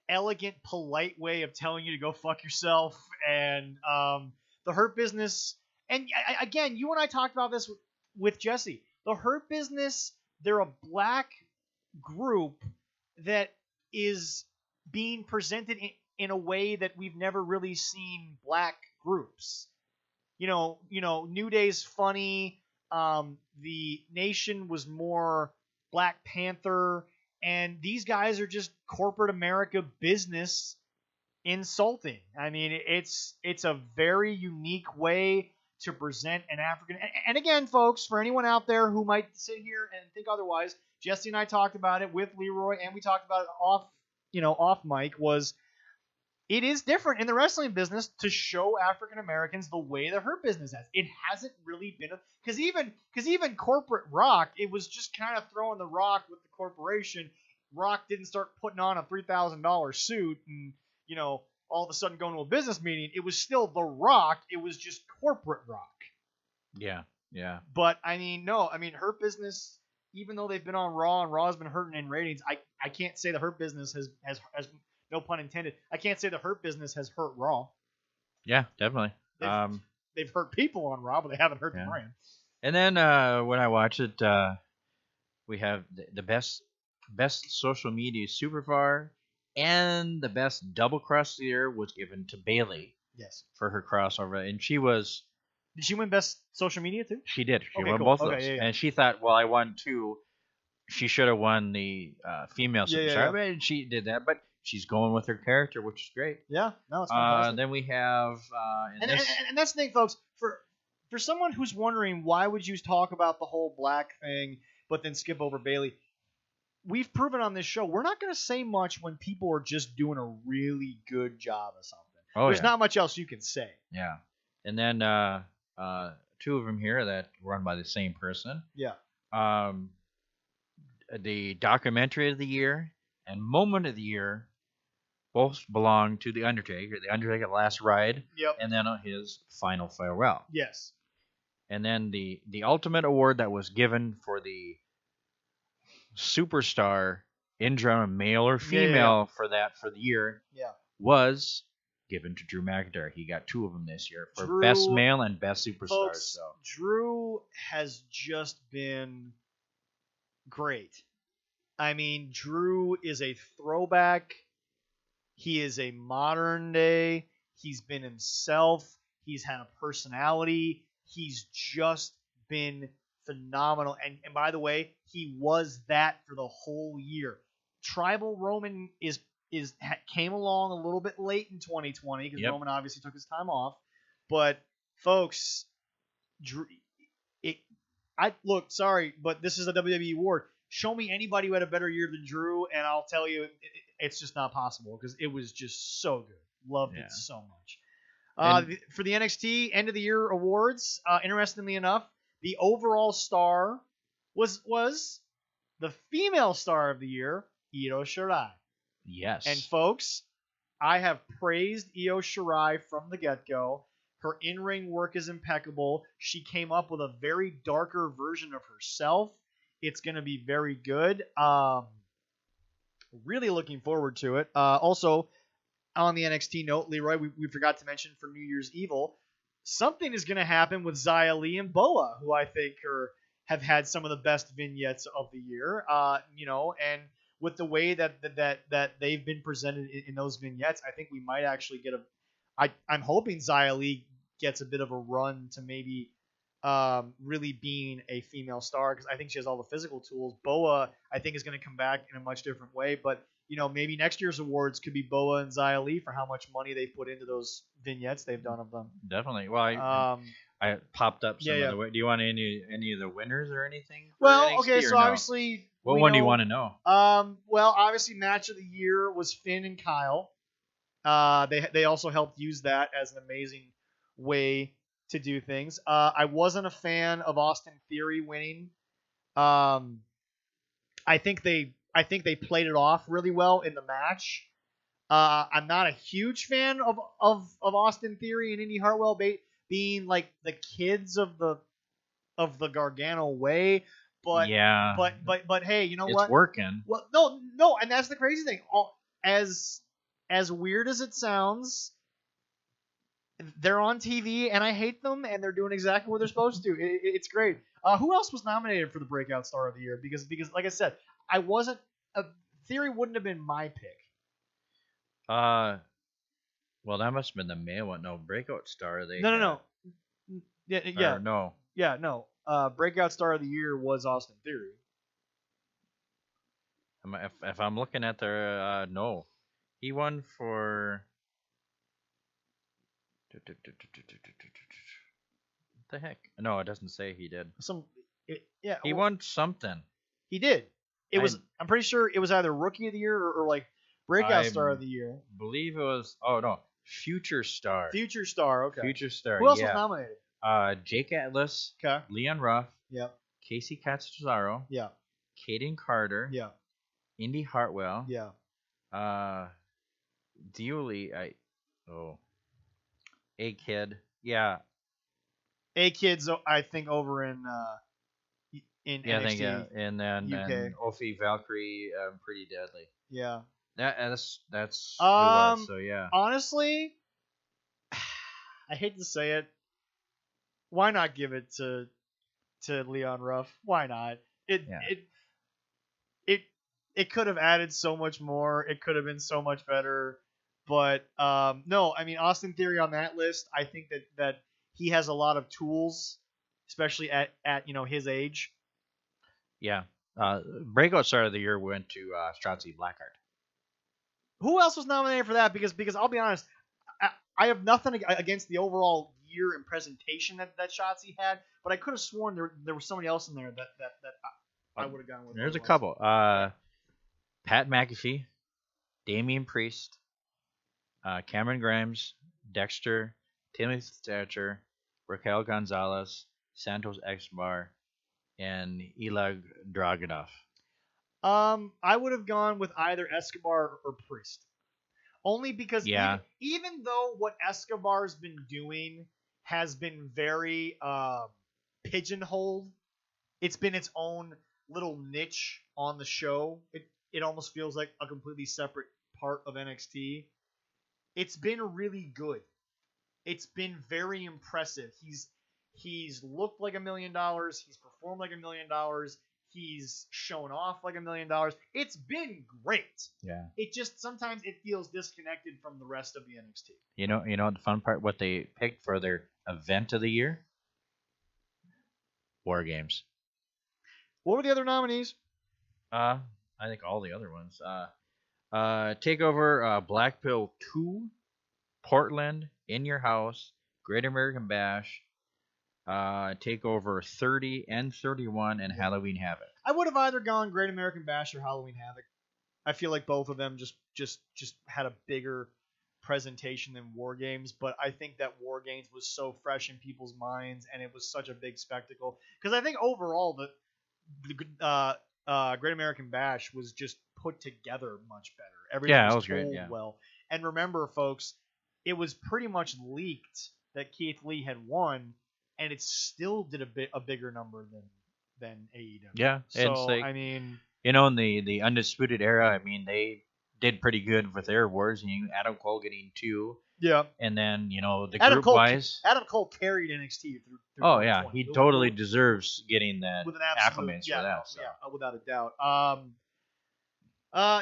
elegant, polite way of telling you to go fuck yourself. And the Hurt Business, and again, you and I talked about this with Jesse. The Hurt Business, they're a black group that is being presented in a way that we've never really seen black groups. New Day's funny. The Nation was more Black Panther. And these guys are just corporate America business insulting. I mean, it's a very unique way to present an African. And again, folks, for anyone out there who might sit here and think otherwise, Jesse and I talked about it with Leroy, and we talked about it off mic. It is different in the wrestling business to show African Americans the way the Hurt Business has. It hasn't really been because even corporate Rock, it was just kind of throwing the rock with the corporation. Rock didn't start putting on a $3,000 suit and all of a sudden going to a business meeting. It was still the Rock. It was just corporate Rock. Yeah. But Hurt Business, even though they've been on Raw and Raw's been hurting in ratings, I can't say the Hurt Business has no pun intended. I can't say the Hurt Business has hurt Raw. Yeah, definitely. They've hurt people on Raw, but they haven't hurt the brand. And then when I watch it, we have the best social media superstar, and the best double cross of the year was given to Bailey. Yes. For her crossover, and she was. Did she win best social media too? She did. She won cool. both of those, Yeah. And she thought, well, I won 2. She should have won the female superstar, and she did that, but she's going with her character, which is great. Yeah, no, it's fantastic. Then we have, and that's the thing, folks. For someone who's wondering why would you talk about the whole black thing, but then skip over Bailey, we've proven on this show we're not going to say much when people are just doing a really good job of something. There's not much else you can say. Yeah, and then 2 of them here that run by the same person. Yeah. The documentary of the year and moment of the year both belong to the Undertaker. The Undertaker last ride, Yep. and then his final farewell. Yes. And then the ultimate award that was given for the superstar in general, male or female, for the year Yeah. was given to Drew McIntyre. He got 2 of them this year for Drew, best male and best superstar. Folks, So Drew has just been great. I mean, Drew is a throwback. He is a modern day. He's been himself. He's had a personality. He's just been phenomenal. And by the way, he was that for the whole year. Tribal Roman came along a little bit late in 2020 because Roman obviously took his time off. But folks, Drew, sorry, but this is a WWE award. Show me anybody who had a better year than Drew, and I'll tell you it's just not possible because it was just so good. Loved it so much. For the NXT End of the Year awards, interestingly enough, the overall star was the female star of the year, Io Shirai. Yes. And folks, I have praised Io Shirai from the get-go. Her in-ring work is impeccable. She came up with a very darker version of herself. It's going to be very good. Really looking forward to it. Also, on the NXT note, Leroy, we forgot to mention for New Year's Evil, something is going to happen with Xia Li and Boa, who I think have had some of the best vignettes of the year. And with the way that they've been presented in those vignettes, I think we might actually get I'm hoping Xia Li gets a bit of a run to maybe really being a female star because I think she has all the physical tools. Boa, I think, is going to come back in a much different way. But, maybe next year's awards could be Boa and Xia Li for how much money they put into those vignettes they've done of them. Definitely. Well, I popped up some of the. Do you want any of the winners or anything? Well, NXT, okay, so obviously. What one do you want to know? Well, obviously, match of the year was Finn and Kyle. They also helped use that as an amazing way to do things. I wasn't a fan of Austin Theory winning. I think they played it off really well in the match. I'm not a huge fan of Austin Theory and Indy Hartwell being like the kids of the Gargano way. But yeah. But hey, you know it's what? It's working. Well, no, and that's the crazy thing. As weird as it sounds, they're on TV, and I hate them, and they're doing exactly what they're supposed to. It's great. Who else was nominated for the Breakout Star of the Year? Because like I said, I wasn't. Theory wouldn't have been my pick. Well, that must have been the male one. No, Breakout Star. No. Yeah. No. Yeah, no. Breakout Star of the Year was Austin Theory. If I'm looking at their no, he won for. What the heck? No, it doesn't say he did. He won something. He did. I'm pretty sure it was either Rookie of the Year or like Breakout Star of the Year. Believe it was. Oh no, Future Star. Future Star. Okay. Future Star. Who else was nominated? Jake Atlas. Okay. Leon Ruff. Yep. Casey Catanzaro. Yeah. Kaden Carter. Yeah. Indy Hartwell. Yeah. Dioli. A-Kid. Yeah. A-Kid's, I think, over in NXT. I think, yeah. And then UK. Ophi Valkyrie, Pretty Deadly. Yeah. That's who was, so yeah. Honestly, I hate to say it. Why not give it to Leon Ruff? Why not? It could have added so much more. It could have been so much better. But no, I mean, Austin Theory on that list, I think that he has a lot of tools, especially at his age. Yeah. Breakout Star of the Year went to Shotzi Blackheart. Who else was nominated for that? Because I'll be honest, I have nothing against the overall year and presentation that Shotzi had, but I could have sworn there was somebody else in there that I would have gone with. There's a couple. Pat McAfee, Damian Priest, Cameron Grimes, Dexter, Timothy Thatcher, Raquel Gonzalez, Santos Escobar, and Ilya Dragunov. I would have gone with either Escobar or Priest. Only because Yeah. even though what Escobar's been doing has been very pigeonholed, it's been its own little niche on the show. It almost feels like a completely separate part of NXT. It's been really good. It's been very impressive. He's looked like $1,000,000. He's performed like $1,000,000. He's shown off like $1,000,000. It's been great. Yeah. It just sometimes it feels disconnected from the rest of the NXT. You know the fun part, what they picked for their event of the year? War Games. What were the other nominees? I think all the other ones. Takeover, Blackpill 2, Portland, In Your House, Great American Bash, Takeover 30 and 31, and Halloween Havoc. I would have either gone Great American Bash or Halloween Havoc. I feel like both of them just had a bigger presentation than War Games, but I think that War Games was so fresh in people's minds and it was such a big spectacle. Because I think overall the Great American Bash was just put together much better. Everything Yeah, that was was great, told yeah. well. And remember, folks, it was pretty much leaked that Keith Lee had won, and it still did a bigger number than AEW. Yeah, So it's like, I mean, in the Undisputed Era, I mean, they did pretty good with their awards. Adam Cole getting 2, yeah. and then the Adam group Cole, wise. Adam Cole carried NXT through Oh yeah, 2020. he totally deserves getting that with an absolute acclimates for that. So. yeah, without a doubt.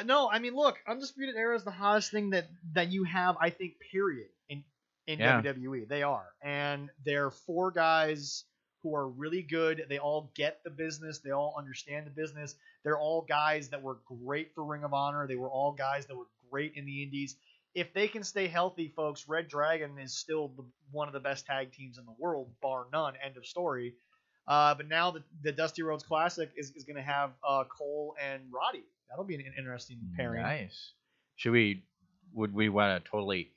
No, I mean, look, Undisputed Era is the hottest thing that you have, I think, period, in Yeah. WWE. They are, and they're 4 guys who are really good. They all get the business. They all understand the business. They're all guys that were great for Ring of Honor. They were all guys that were great in the Indies. If they can stay healthy, folks, Red Dragon is still one of the best tag teams in the world, bar none. End of story. But now the Dusty Rhodes Classic is going to have Cole and Roddy. That'll be an interesting pairing. Nice. Would we want to totally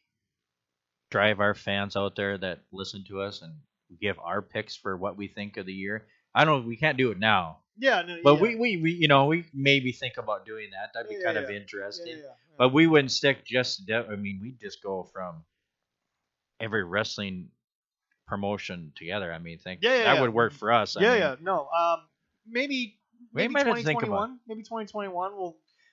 drive our fans out there that listen to us and give our picks for what we think of the year? I don't know. We can't do it now. Yeah, no, But yeah. we maybe think about doing that. That'd be kind of interesting. Yeah. But we wouldn't stick we'd just go from every wrestling promotion together. I mean, that would work for us. No. Maybe We might have to think 2021. Maybe 2021.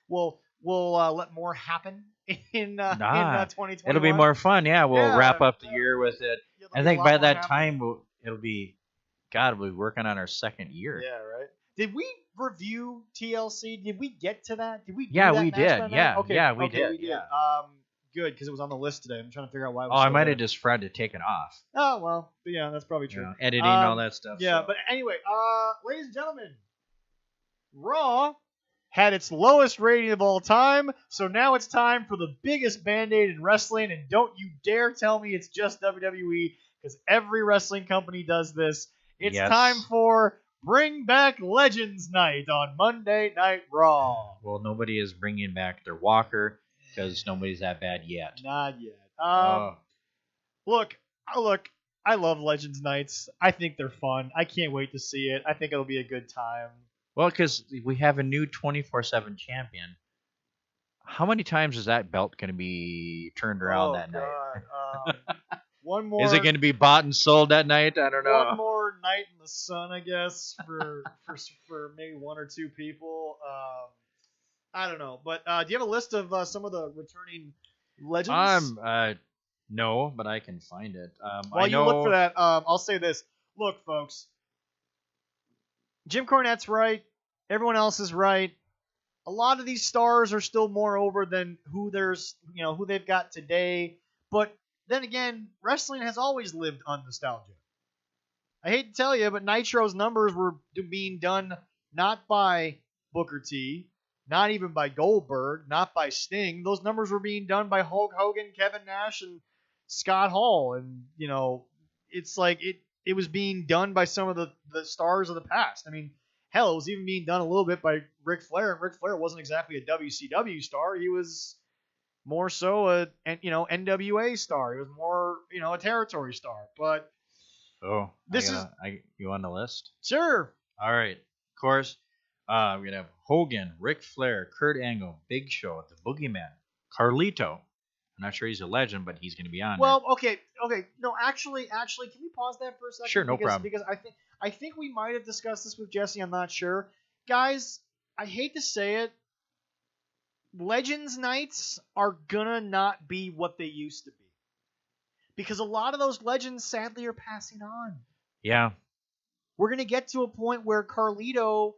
We'll let more happen in 2021. It'll be more fun. Yeah, we'll wrap up the year with it. Yeah, I think by that time it'll be, God, we'll be working on our second year. Yeah, right. Did we review TLC? Did we get to that? Did we? Yeah, do that we match did. by match? Okay, Yeah, we okay, did. We did. Yeah. Good, because it was on the list today. I'm trying to figure out why. It Oh, was I still might there. have just tried to take it off. Oh well, yeah, that's probably true. Editing all that stuff. Yeah, so. but anyway, ladies and gentlemen, Raw had its lowest rating of all time, so now it's time for the biggest band-aid in wrestling, and don't you dare tell me it's just WWE, because every wrestling company does this. It's time for Bring Back Legends Night on Monday Night Raw. Well, nobody is bringing back their Walker because nobody's that bad yet. Not yet. Look, I love Legends Nights. I think they're fun. I can't wait to see it. I think it'll be a good time. Well, because we have a new 24/7 champion. How many times is that belt going to be turned around that night? One more. Is it going to be bought and sold that night? I don't know. One more night in the sun, I guess, for maybe 1 or 2 people. I don't know. But do you have a list of some of the returning legends? No, but I can find it. While you look for that, I'll say this. Look, folks. Jim Cornette's right. Everyone else is right. A lot of these stars are still more over than who they've got today. But then again, wrestling has always lived on nostalgia. I hate to tell you, but Nitro's numbers were being done not by Booker T, not even by Goldberg, not by Sting. Those numbers were being done by Hulk Hogan, Kevin Nash, and Scott Hall. And, it's like it was being done by some of the stars of the past. I mean, hell, it was even being done a little bit by Ric Flair, and Ric Flair wasn't exactly a WCW star. He was more so a NWA star. He was more a territory star. But you on the list? Sure. All right. Of course, we're gonna have Hogan, Ric Flair, Kurt Angle, Big Show, the Boogeyman, Carlito, I'm not sure he's a legend, but he's going to be on Well, okay. No, actually, can we pause that for a second? Sure, no problem. Because I think we might have discussed this with Jesse. I'm not sure, guys. I hate to say it, Legends nights are gonna not be what they used to be because a lot of those legends sadly are passing on. there. Yeah. We're gonna get to a point where Carlito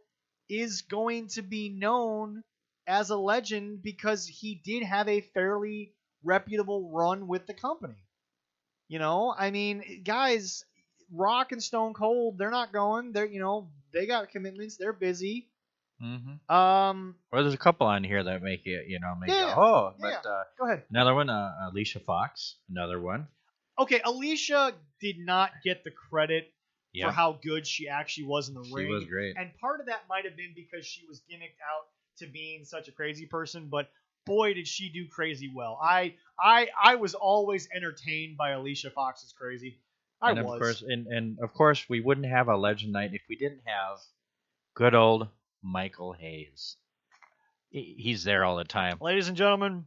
is going to be known as a legend because he did have a fairly reputable run with the company. You know, I mean, guys, Rock and Stone Cold, they're not going. They're, they got commitments. They're busy. Mm-hmm. Um, Well, there's a couple on here that make you, make Yeah, go, oh. yeah. But go ahead. another one, Alicia Fox. Another one. Okay, Alicia did not get the credit Yeah. for how good she actually was in the ring. She was great. And part of that might have been because she was gimmicked out to being such a crazy person, but boy did she do crazy well. I was always entertained by Alicia Fox's crazy. And of course we wouldn't have a legend night if we didn't have good old Michael Hayes. He's there all the time. Ladies and gentlemen,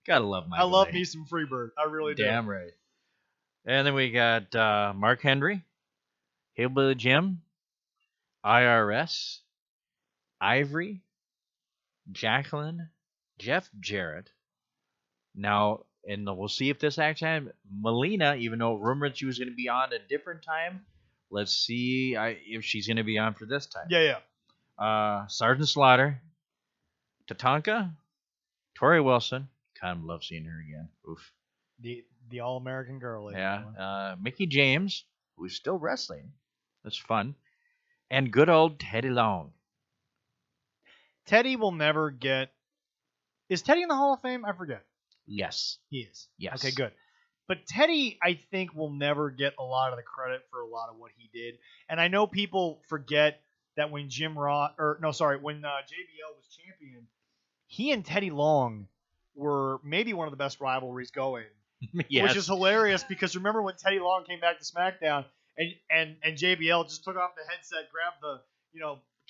Gotta love Michael. I love Hayes. me some Freebird. I really do. Damn right. And then we got Mark Henry, Hillbilly Jim, IRS, Ivory, Jacqueline, Jeff Jarrett. Now, and we'll see if this actually Melina, even though rumored she was going to be on a different time, let's see if she's going to be on for this time. Yeah. Sergeant Slaughter, Tatanka, Tori Wilson. Kind of love seeing her again. Oof. The All-American girl. Yeah. Mickey James, who's still wrestling. That's fun. And good old Teddy Long. Teddy will never get... Is Teddy in the Hall of Fame? I forget. Yes. He is. Yes. Okay, good. But Teddy, I think, will never get a lot of the credit for a lot of what he did. And I know people forget that when when JBL was champion, he and Teddy Long were maybe one of the best rivalries going. Yes. Which is hilarious because remember when Teddy Long came back to SmackDown and JBL just took off the headset, grabbed the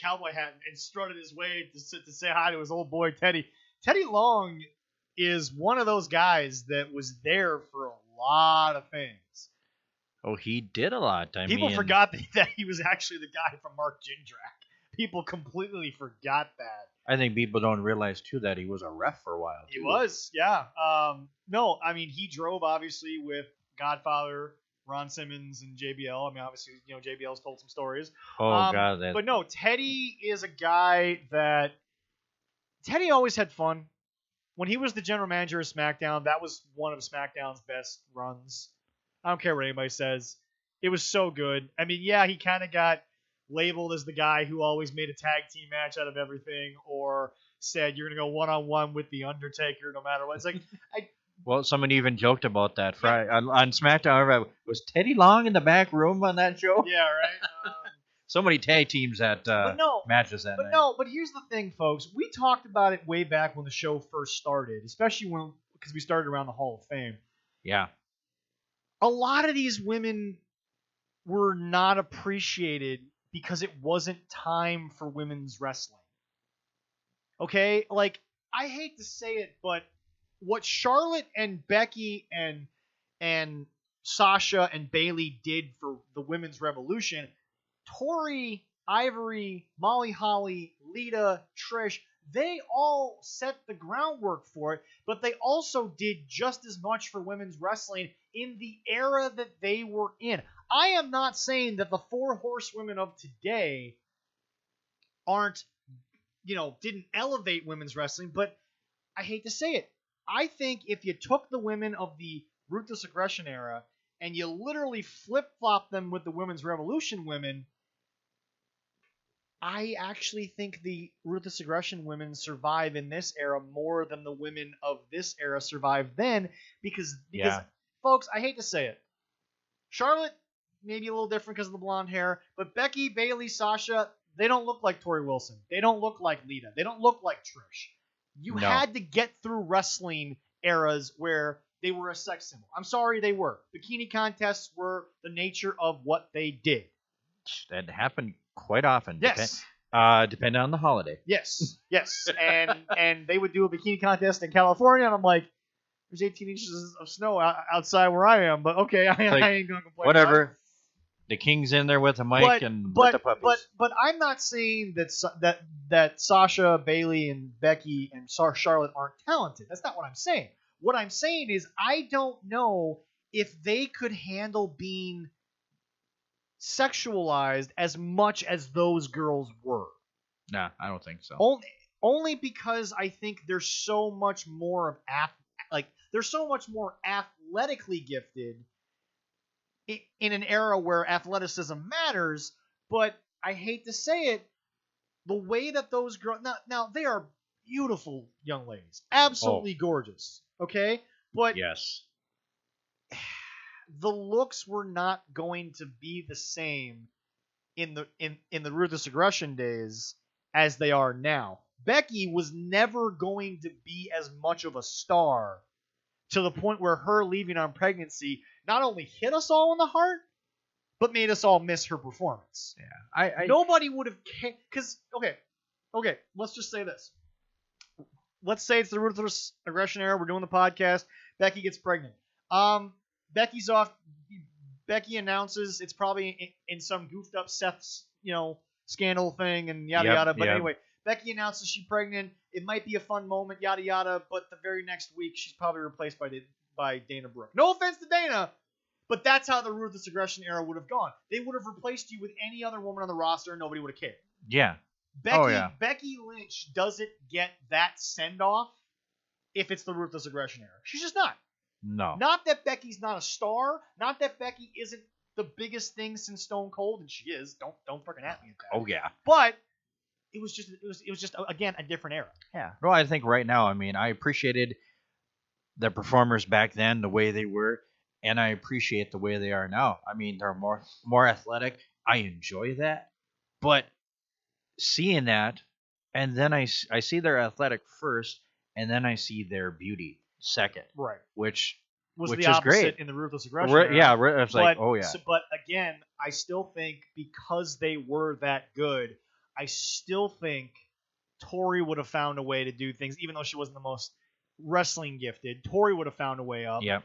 cowboy hat and strutted his way to say hi to his old boy Teddy. Teddy Long is one of those guys that was there for a lot of things. Oh, he did a lot. People forgot that he was actually the guy from Mark Jindrak. People completely forgot that. I think people don't realize, too, that he was a ref for a while, too. He was, yeah. No, I mean, he drove, obviously, with Godfather, Ron Simmons, and JBL. I mean, obviously, JBL's told some stories. Oh, God. But no, Teddy is a guy that... Teddy always had fun. When he was the general manager of SmackDown, that was one of SmackDown's best runs. I don't care what anybody says. It was so good. I mean, yeah, he kind of got labeled as the guy who always made a tag team match out of everything or said you're going to go one-on-one with The Undertaker no matter what. It's like... Well, somebody even joked about that Friday on SmackDown. Was Teddy Long in the back room on that show? Yeah, right? So many tag teams at matches that night. But here's the thing, folks. We talked about it way back when the show first started, especially because we started around the Hall of Fame. Yeah. A lot of these women were not appreciated because it wasn't time for women's wrestling. Okay? Like, I hate to say it, but what Charlotte and Becky and Sasha and Bayley did for the women's revolution, Tori, Ivory, Molly Holly, Lita, Trish, they all set the groundwork for it, but they also did just as much for women's wrestling in the era that they were in. I am not saying that the four horsewomen of today didn't elevate women's wrestling, but I hate to say it. I think if you took the women of the Ruthless Aggression era and you literally flip-flopped them with the women's revolution women, I actually think the Ruthless Aggression women survive in this era more than the women of this era survived then because folks, I hate to say it. Charlotte, maybe a little different because of the blonde hair, but Becky, Bayley, Sasha, they don't look like Tori Wilson. They don't look like Lita. They don't look like Trish. You had to get through wrestling eras where they were a sex symbol. I'm sorry, they were. Bikini contests were the nature of what they did. That happened quite often. Yes. Depending on the holiday. Yes. And they would do a bikini contest in California, and I'm like, There's 18 inches of snow outside where I am, but okay, I ain't gonna complain. Whatever. The King's in there with a mic with the puppies. But I'm not saying that Sasha, Bailey, and Becky and Charlotte aren't talented. That's not what I'm saying. What I'm saying is I don't know if they could handle being sexualized as much as those girls were. Nah, I don't think so. Only because I think there's so much more of they're so much more athletically gifted in an era where athleticism matters. But I hate to say it, the way that those girls now they are beautiful young ladies, absolutely gorgeous. Okay, but yes, the looks were not going to be the same in the ruthless aggression days as they are now. Becky was never going to be as much of a star to the point where her leaving on pregnancy not only hit us all in the heart, but made us all miss her performance. Yeah, nobody would have because okay, let's just say this. Let's say it's the ruthless aggression era. We're doing the podcast. Becky gets pregnant. Becky's off. Becky announces it's probably in some goofed up Seth's scandal thing and yada yada. But anyway, Becky announces she's pregnant. It might be a fun moment, yada yada. But the very next week, she's probably replaced by Dana Brooke. No offense to Dana, but that's how the ruthless aggression era would have gone. They would have replaced you with any other woman on the roster, and nobody would have cared. Yeah. Becky Lynch doesn't get that send off if it's the ruthless aggression era. She's just not. No. Not that Becky's not a star. Not that Becky isn't the biggest thing since Stone Cold, and she is. Don't freaking at me at that. Oh yeah. But it was just again a different era. Yeah. No, I think right now, I mean, I appreciated the performers back then the way they were, and I appreciate the way they are now. I mean, they're more athletic. I enjoy that, but seeing that, and then I see their athletic first, and then I see their beauty second. Right. Which was the is opposite great in the ruthless aggression era. Yeah, I was like, oh yeah. But again, I still think because they were that good, I still think Tori would have found a way to do things, even though she wasn't the most wrestling gifted. Tori would have found a way up. Yep.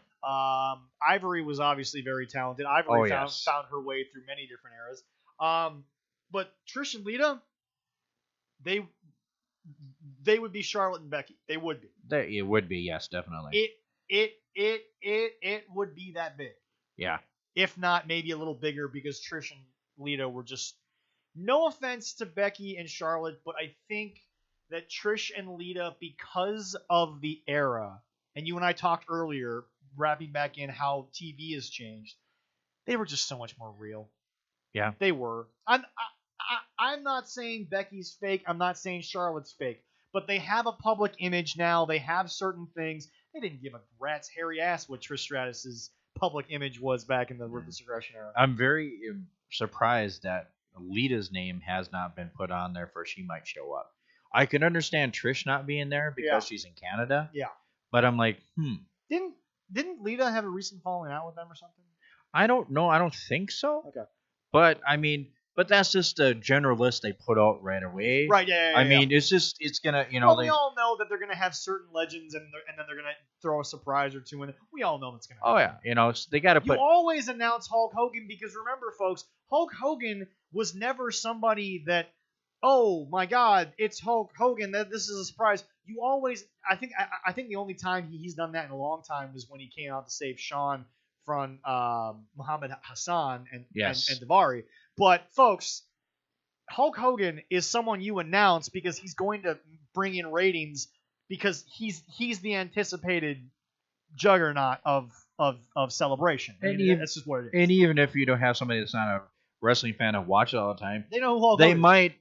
Ivory was obviously very talented. Ivory found her way through many different eras. But Trish and Lita, they would be Charlotte and Becky. They would be. It would be, yes, definitely. It would be that big. Yeah. If not, maybe a little bigger because Trish and Lita were just. No offense to Becky and Charlotte, but I think that Trish and Lita, because of the era, and you and I talked earlier, wrapping back in how TV has changed, they were just so much more real. Yeah. They were. I'm not saying Becky's fake. I'm not saying Charlotte's fake. But they have a public image now. They have certain things. They didn't give a rat's hairy ass what Trish Stratus's public image was back in the ruthless aggression era. I'm very surprised that Lita's name has not been put on there for she might show up. I can understand Trish not being there because she's in Canada. Yeah. But I'm like, Didn't Lita have a recent falling out with them or something? I don't know. I don't think so. Okay. But I mean, that's just a general list they put out right away. Right. Yeah. I mean, it's gonna, we all know that they're gonna have certain legends, and then they're gonna throw a surprise or two in. We all know that's gonna happen. Oh yeah, they got to put. You always announce Hulk Hogan because remember, folks, Hulk Hogan was never somebody that, oh my God, it's Hulk Hogan. That this is a surprise. You always, I think the only time he's done that in a long time was when he came out to save Shawn from Muhammad Hassan and Daivari. But folks, Hulk Hogan is someone you announce because he's going to bring in ratings because he's the anticipated juggernaut of Celebration. I mean, that's just what it is. And even if you don't have somebody that's not a wrestling fan and watch it all the time, they know who Hulk they Hogan might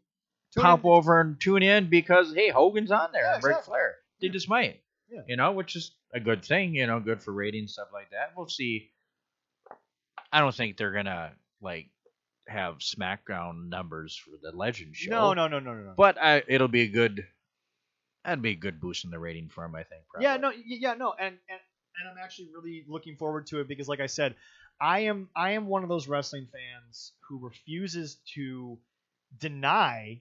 pop over and tune in because hey, Hogan's on there. Yeah, Ric Flair. They just might. Yeah. Which is a good thing. Good for ratings, stuff like that. We'll see. I don't think they're gonna have SmackDown numbers for the Legend show. No. But it'll be a good. That'd be a good boost in the rating for him, I think. Probably. And I'm actually really looking forward to it because, like I said, I am one of those wrestling fans who refuses to deny.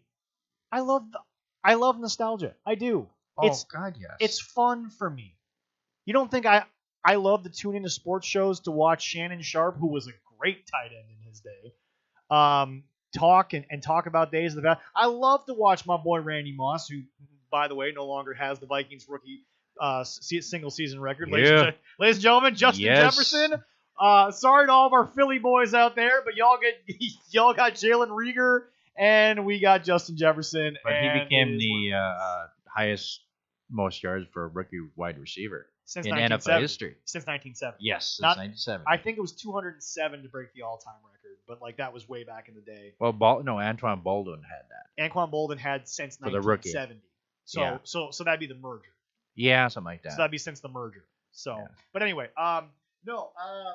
I love nostalgia. I do. Oh God, yes. It's fun for me. You don't think I love to tune into sports shows to watch Shannon Sharp, who was a great tight end in his day, talk and talk about days of the past. I love to watch my boy Randy Moss, who, by the way, no longer has the Vikings rookie single season record. Yeah. Ladies and gentlemen, Justin Jefferson. Sorry to all of our Philly boys out there, but y'all got Jalen Reagor and we got Justin Jefferson. But he became the highest most yards for a rookie wide receiver since in NFL history. Since 1970. Yes, since 1970. I think it was 207 to break the all-time record, but like that was way back in the day. Well, Antoine Baldwin had that. Anquan Boldin had since for the rookie. 1970. So that'd be the merger. Yeah, something like that. So that'd be since the merger. So, Yeah. But anyway, no,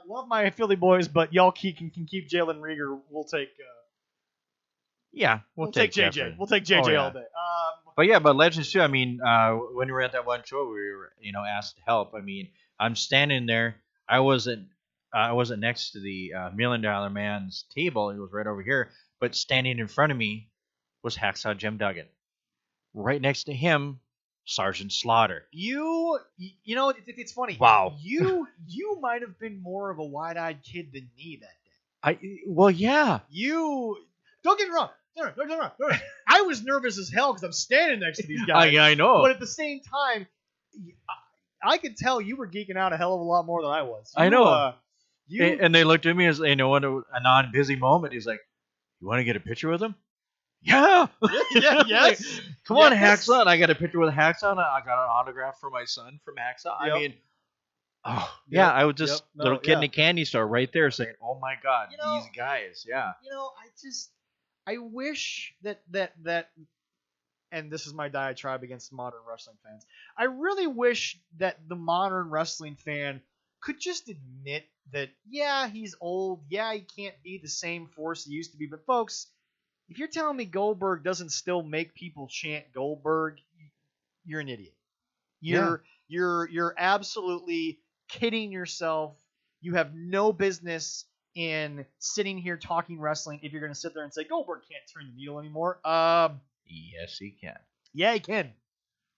love my Philly boys, but y'all can keep Jalen Reagor. We'll take. We'll take JJ. Jefferson. We'll take JJ Oh, yeah. all day. But Legends too. I mean, when we were at that one show, we were asked to help. I mean, I'm standing there. I wasn't next to the $1 Million Man's table. He was right over here. But standing in front of me was Hacksaw Jim Duggan. Right next to him, Sergeant Slaughter. You know, it's funny. Wow. You might have been more of a wide-eyed kid than me that day. Yeah. You don't get me wrong. No. I was nervous as hell because I'm standing next to these guys. I know. But at the same time, I could tell you were geeking out a hell of a lot more than I was. I know. And they looked at me as a non-busy moment. He's like, "You want to get a picture with him?" Yeah. Yes. Come on, Hacksaw. And I got a picture with Hacksaw. And I got an autograph for my son from Hacksaw. Yep. I mean, I was just little kid in yeah. a candy store right there saying, "Oh my God, these guys." Yeah. I wish that, and this is my diatribe against modern wrestling fans. I really wish that the modern wrestling fan could just admit that, yeah, he's old. Yeah, he can't be the same force he used to be. But folks, if you're telling me Goldberg doesn't still make people chant Goldberg, you're an idiot. You're absolutely kidding yourself. You have no business in sitting here talking wrestling if you're going to sit there and say Goldberg can't turn the needle anymore. Yes, he can. Yeah, he can.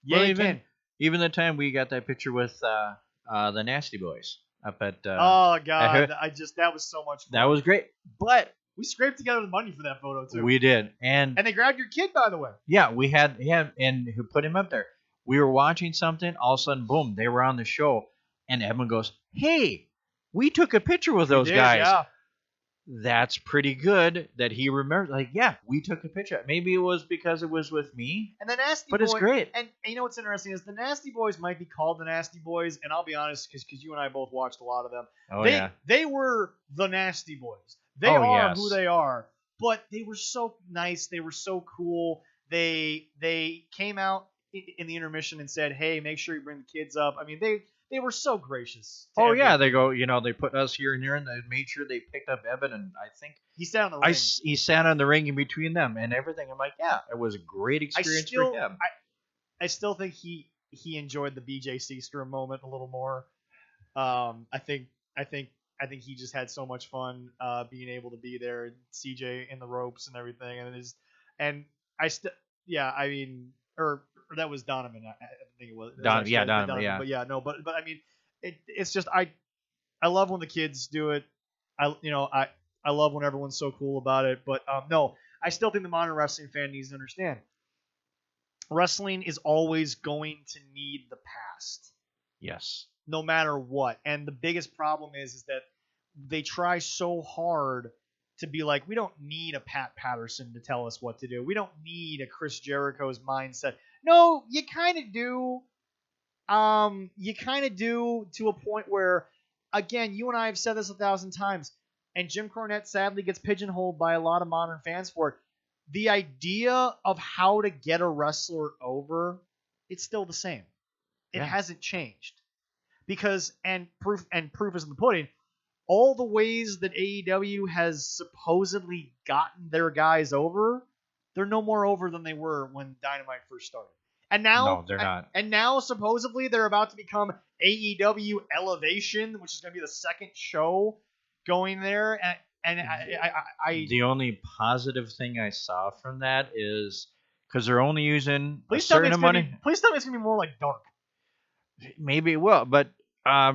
Yeah, Well, he can. Even the time we got that picture with the Nasty Boys up at. Oh God, that was so much fun. That was great, but we scraped together the money for that photo too. we did, and they grabbed your kid, by the way. yeah, we had him, and who put him up there. We were watching something, all of a sudden, boom, they were on the show, and Edmund goes, "Hey, we took a picture with those guys." Yeah. That's pretty good that he remembers. Like, yeah, we took a picture. Maybe it was because it was with me. And the Nasty But Boys, it's great. And you know what's interesting is the Nasty Boys might be called the Nasty Boys, and I'll be honest, because you and I both watched a lot of them. They were the Nasty Boys. They are who they are. But they were so nice. They were so cool. They came out in the intermission and said, "Hey, make sure you bring the kids up." I mean, they were so gracious. Oh yeah, they go. They put us here and there, and they made sure they picked up Evan, and I think he sat on the ring. He sat on the ring in between them and everything. I'm like, yeah, it was a great experience for him. I still think he enjoyed the BJ Seaster moment a little more. I think he just had so much fun being able to be there, CJ in the ropes and everything, or that was Donovan. I think it was. Donovan, yeah. But yeah, no, but I mean, it's just I love when the kids do it. I love when everyone's so cool about it. But no, I still think the modern wrestling fan needs to understand. Wrestling is always going to need the past. Yes. No matter what. And the biggest problem is that they try so hard to be like, we don't need a Pat Patterson to tell us what to do. We don't need a Chris Jericho's mindset. No, you kind of do. You kind of do to a point where, again, you and I have said this 1,000 times, and Jim Cornette sadly gets pigeonholed by a lot of modern fans for it. The idea of how to get a wrestler over, it's still the same. It hasn't changed. Because, and proof is in the pudding, all the ways that AEW has supposedly gotten their guys over, they're no more over than they were when Dynamite first started. And now, no, they're not. And now, supposedly, they're about to become AEW Elevation, which is going to be the second show going there. And I the only positive thing I saw from that is because they're only using a certain certain amount of. Please tell me it's going to be more like Dark. Maybe it will, but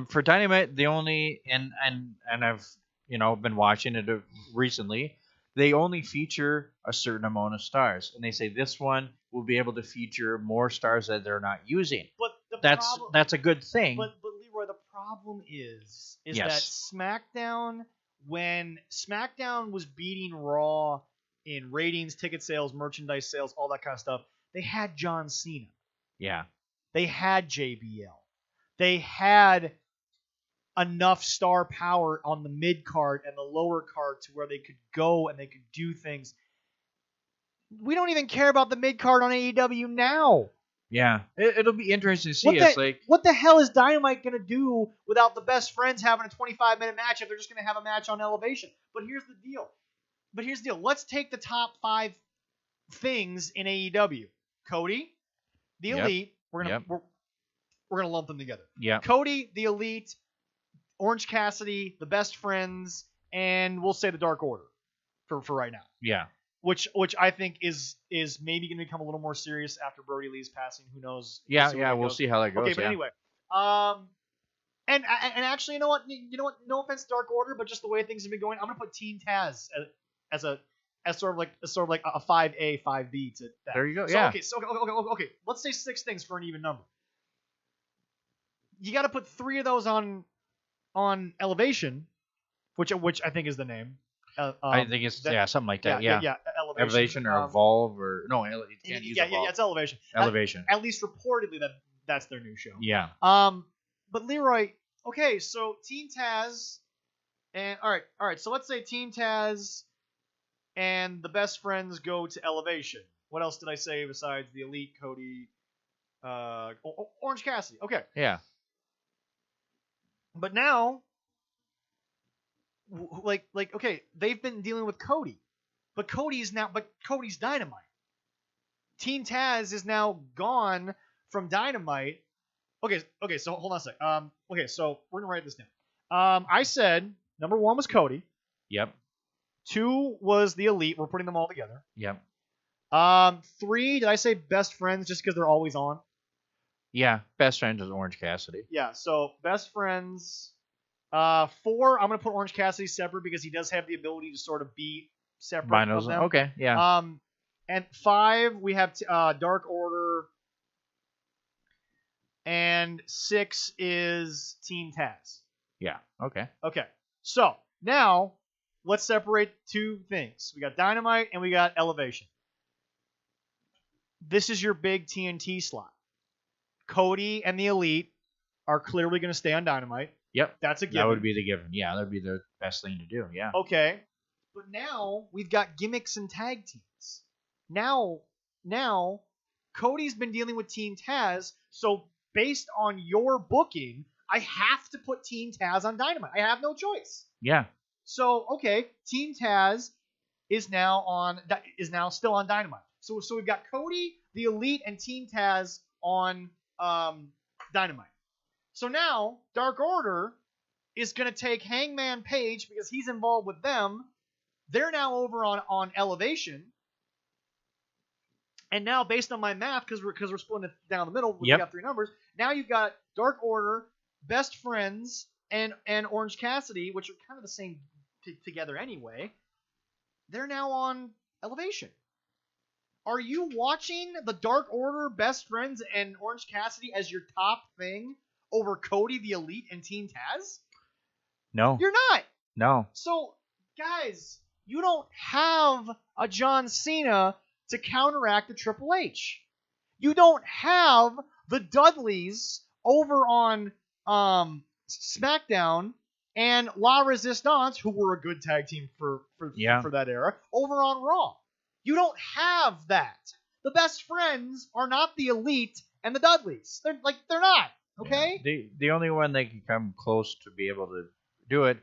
For Dynamite, the only and I've been watching it recently. They only feature a certain amount of stars, and they say this one will be able to feature more stars that they're not using. But That's a good thing. But Leroy, the problem is that Yes. SmackDown, when SmackDown was beating Raw in ratings, ticket sales, merchandise sales, all that kind of stuff, they had John Cena. Yeah. They had JBL. They had enough star power on the mid card and the lower card to where they could go and they could do things. We don't even care about the mid card on AEW now. Yeah, it'll be interesting to see. What the hell is Dynamite going to do without the best friends having a 25-minute match if they're just going to have a match on Elevation? But here's the deal. Let's take the top 5 things in AEW. Cody, the Elite. We're gonna lump them together. Yeah. Cody, the Elite, Orange Cassidy, the best friends, and we'll say the Dark Order for right now. Yeah. Which I think is maybe going to become a little more serious after Brodie Lee's passing. Who knows? We'll see how that goes. Okay, but anyway, and actually, you know what? No offense, to Dark Order, but just the way things have been going, I'm going to put Team Taz as sort of like a 5A 5B to that. There you go. So, yeah. Okay. Let's say 6 things for an even number. You got to put 3 of those on Elevation, which I think is the name. I think it's something like that. Yeah. Elevation or Evolve or no, you can't use Evolve. Yeah, it's Elevation. Elevation. At least reportedly that's their new show. Yeah. But Leroy, okay, so Team Taz, and all right. So let's say Team Taz and the best friends go to Elevation. What else did I say besides the Elite, Cody, Orange Cassidy? Okay. Yeah. But now, okay, they've been dealing with Cody, but Cody's Dynamite. Team Taz is now gone from Dynamite. Okay, so hold on a sec. Okay, so we're gonna write this down. I said number 1 was Cody. Yep. 2 was the Elite. We're putting them all together. Yep. 3, did I say best friends just because they're always on? Yeah, best friends is Orange Cassidy. Yeah, so best friends. 4, I'm gonna put Orange Cassidy separate because he does have the ability to sort of be separate of them. Okay, yeah. And 5, we have Dark Order, and 6 is Team Taz. Yeah. Okay. Okay. So now let's separate 2 things. We got Dynamite and we got Elevation. This is your big TNT slot. Cody and the Elite are clearly going to stay on Dynamite. Yep. That's a given. That would be the given. Yeah, that would be the best thing to do. Yeah. Okay. But now we've got gimmicks and tag teams. Now Cody's been dealing with Team Taz, so based on your booking, I have to put Team Taz on Dynamite. I have no choice. Yeah. So, okay, Team Taz is now still on Dynamite. So we've got Cody, the Elite, and Team Taz on Dynamite. So now Dark Order is going to take Hangman Page because he's involved with them. They're now over on Elevation. And now, based on my math, because we're splitting it down the middle, we got 3 numbers. Now you've got Dark Order, Best Friends, and Orange Cassidy, which are kind of the same together anyway. They're now on Elevation. Are you watching the Dark Order, Best Friends, and Orange Cassidy as your top thing over Cody, the Elite, and Team Taz? No. You're not. No. So, guys, you don't have a John Cena to counteract the Triple H. You don't have the Dudleys over on SmackDown and La Resistance, who were a good tag team for that era, over on Raw. You don't have that. The Best Friends are not the Elite and the Dudleys. They're not. Okay. Yeah. The only one that can come close to be able to do it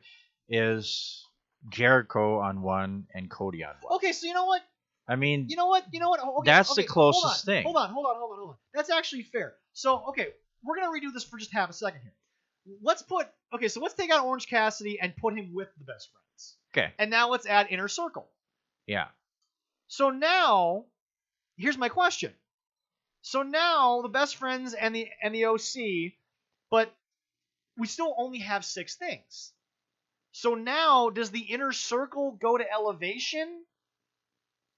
is Jericho on one and Cody on one. Okay, so you know what? I mean, you know what? Okay, that's the closest thing. Hold on. That's actually fair. So, okay, we're gonna redo this for just half a second here. Let's take out Orange Cassidy and put him with the Best Friends. Okay. And now let's add Inner Circle. Yeah. So now, here's my question. So now the Best Friends and the OC, but we still only have 6 things. So now, does the Inner Circle go to Elevation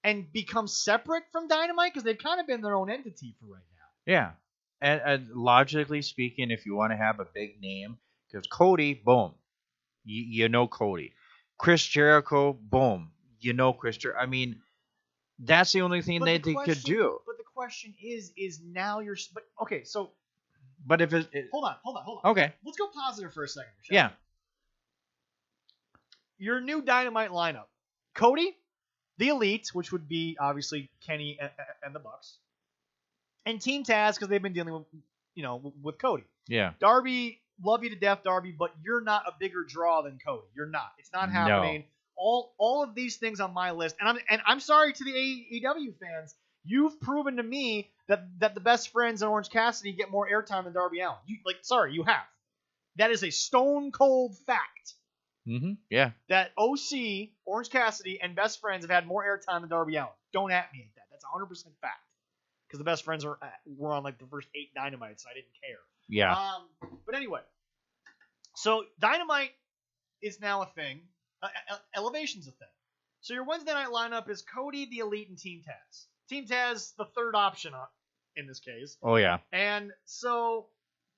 and become separate from Dynamite? Because they've kind of been their own entity for right now. Yeah. And logically speaking, if you want to have a big name, because Cody, boom, you know Cody. Chris Jericho, boom, you know Chris Jericho. I mean, that's the only thing they could do. But the question is now you're. But okay, so. But if hold on. Okay. Let's go positive for a second. Yeah. Your new Dynamite lineup: Cody, the Elite, which would be obviously Kenny and the Bucks, and Team Taz because they've been dealing with Cody. Yeah. Darby, love you to death, Darby, but you're not a bigger draw than Cody. You're not. It's not happening. No. All of these things on my list, and I'm sorry to the AEW fans. You've proven to me that the best friends in Orange Cassidy get more airtime than Darby Allin. You have. That is a stone cold fact. Mm-hmm. Yeah. That OC, Orange Cassidy, and Best Friends have had more airtime than Darby Allin. Don't at me at that. That's 100% fact. Because the Best Friends were on like the first 8 Dynamites, so I didn't care. Yeah. But anyway, so Dynamite is now a thing. Elevation's a thing. So your Wednesday night lineup is Cody, the Elite, and Team Taz. Team Taz, the third option in this case. Oh yeah. And so.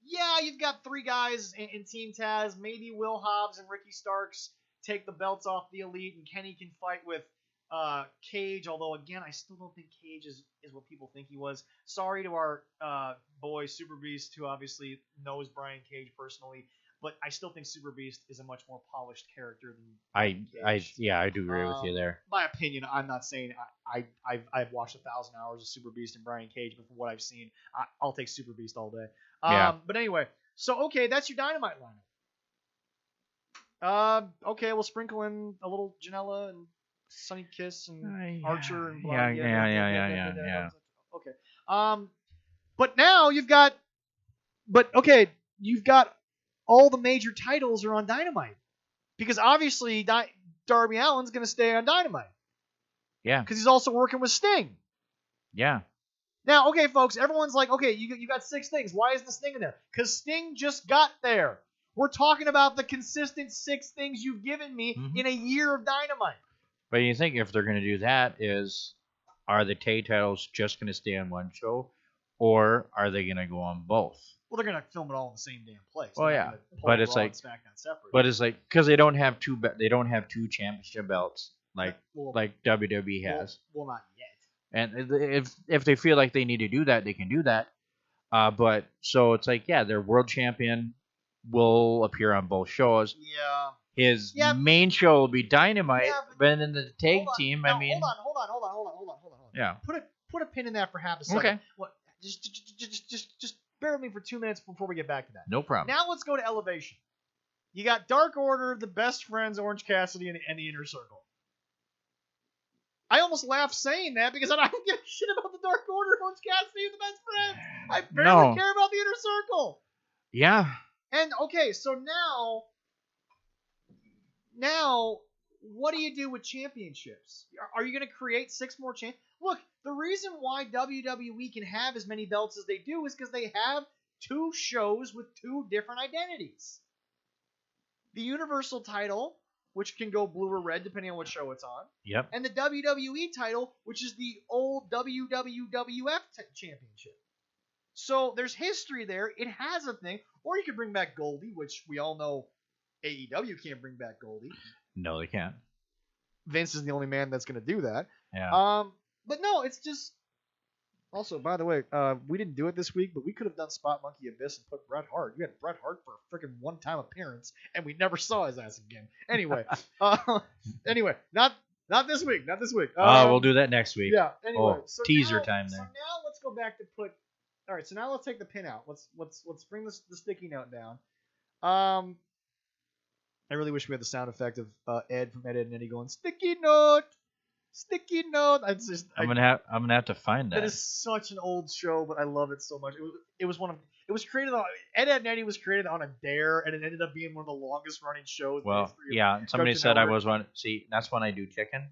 Yeah, you've got 3 guys in Team Taz. Maybe Will Hobbs and Ricky Starks take the belts off the Elite, and Kenny can fight with Cage. Although, again, I still don't think Cage is what people think he was. Sorry to our boy Super Beast, who obviously knows Brian Cage personally, but I still think Super Beast is a much more polished character than Cage. I do agree with you there. My opinion, I'm not saying I've watched 1,000 hours of Super Beast and Brian Cage, but from what I've seen, I'll take Super Beast all day. But anyway, so okay, that's your Dynamite lineup. Okay, we'll sprinkle in a little Janela and Sunny Kiss and Archer and blah, yeah. Okay. But now you've got all the major titles are on Dynamite because obviously Darby Allin's going to stay on Dynamite. Yeah. Because he's also working with Sting. Yeah. Now, okay, folks, everyone's like, okay, you got 6 things. Why isn't Sting in there? Because Sting just got there. We're talking about the consistent 6 things you've given me in a year of Dynamite. But you think if they're going to do that are the tag titles just going to stay on one show, or are they going to go on both? Well, they're going to film it all in the same damn place. Oh yeah, but it's like because they don't have 2 championship belts like WWE has. Well, not yet. And if they feel like they need to do that, they can do that. But so it's like, their world champion will appear on both shows. Yeah. His main show will be Dynamite, but in the tag team, hold on. Yeah. Put a pin in that for half a second. Okay. What? Just bear with me for 2 minutes before we get back to that. No problem. Now let's go to Elevation. You got Dark Order, the Best Friends, Orange Cassidy, and the Inner Circle. I almost laughed saying that because I don't give a shit about the Dark Order, Orange Cassidy, and the Best Friends. I barely care about the Inner Circle. Yeah. And okay, so now, what do you do with championships? Are you going to create 6 more champions? Look, the reason why WWE can have as many belts as they do is because they have 2 shows with 2 different identities. The Universal title, which can go blue or red depending on what show it's on. Yep. And the WWE title, which is the old WWF championship. So there's history there. It has a thing. Or you could bring back Goldie, which we all know AEW can't bring back Goldie. No, they can't. Vince is the only man that's going to do that. Yeah. But no, it's just. Also, by the way, we didn't do it this week, but we could have done Spot Monkey Abyss and put Bret Hart. You had Bret Hart for a freaking one-time appearance, and we never saw his ass again. Anyway, not this week. Not this week. We'll do that next week. Yeah. Anyway, so teaser now, time there. So now let's go back to put. All right. So now let's take the pin out. Let's bring the sticky note down. I really wish we had the sound effect of Ed from Ed, and Eddie going sticky note. Sticky note. I'm gonna have to find that. That is such an old show, but I love it so much. It was created on Ed and Eddie was created on a dare, and it ended up being one of the longest running shows. Well, yeah. Somebody said I was one. See, that's when I do chicken.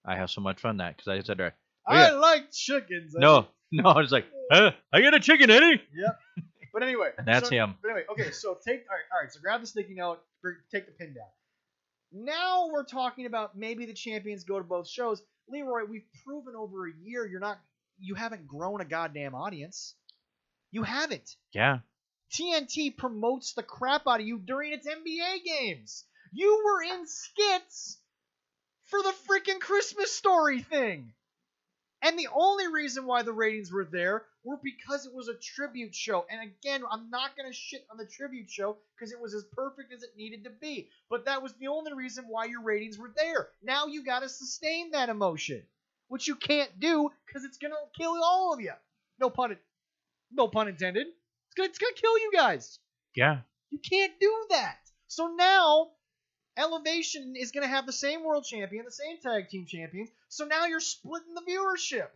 I have so much fun because I said, I like chickens. No, it's like, I got a chicken, Eddie. Yep. But anyway, And that's him. But anyway, okay. So all right. So grab the sticky note. Take the pin down. Now we're talking about maybe the champions go to both shows. Leroy, we've proven over a year you haven't grown a goddamn audience. You haven't. Yeah. TNT promotes the crap out of you during its NBA games. You were in skits for the freaking Christmas Story thing. And the only reason why the ratings were there were because it was a tribute show. And again, I'm not going to shit on the tribute show because it was as perfect as it needed to be. But that was the only reason why your ratings were there. Now you got to sustain that emotion, which you can't do because it's going to kill all of you. No pun intended. It's going to kill you guys. Yeah. You can't do that. So now Elevation is going to have the same world champion, the same tag team champions. So now you're splitting the viewership.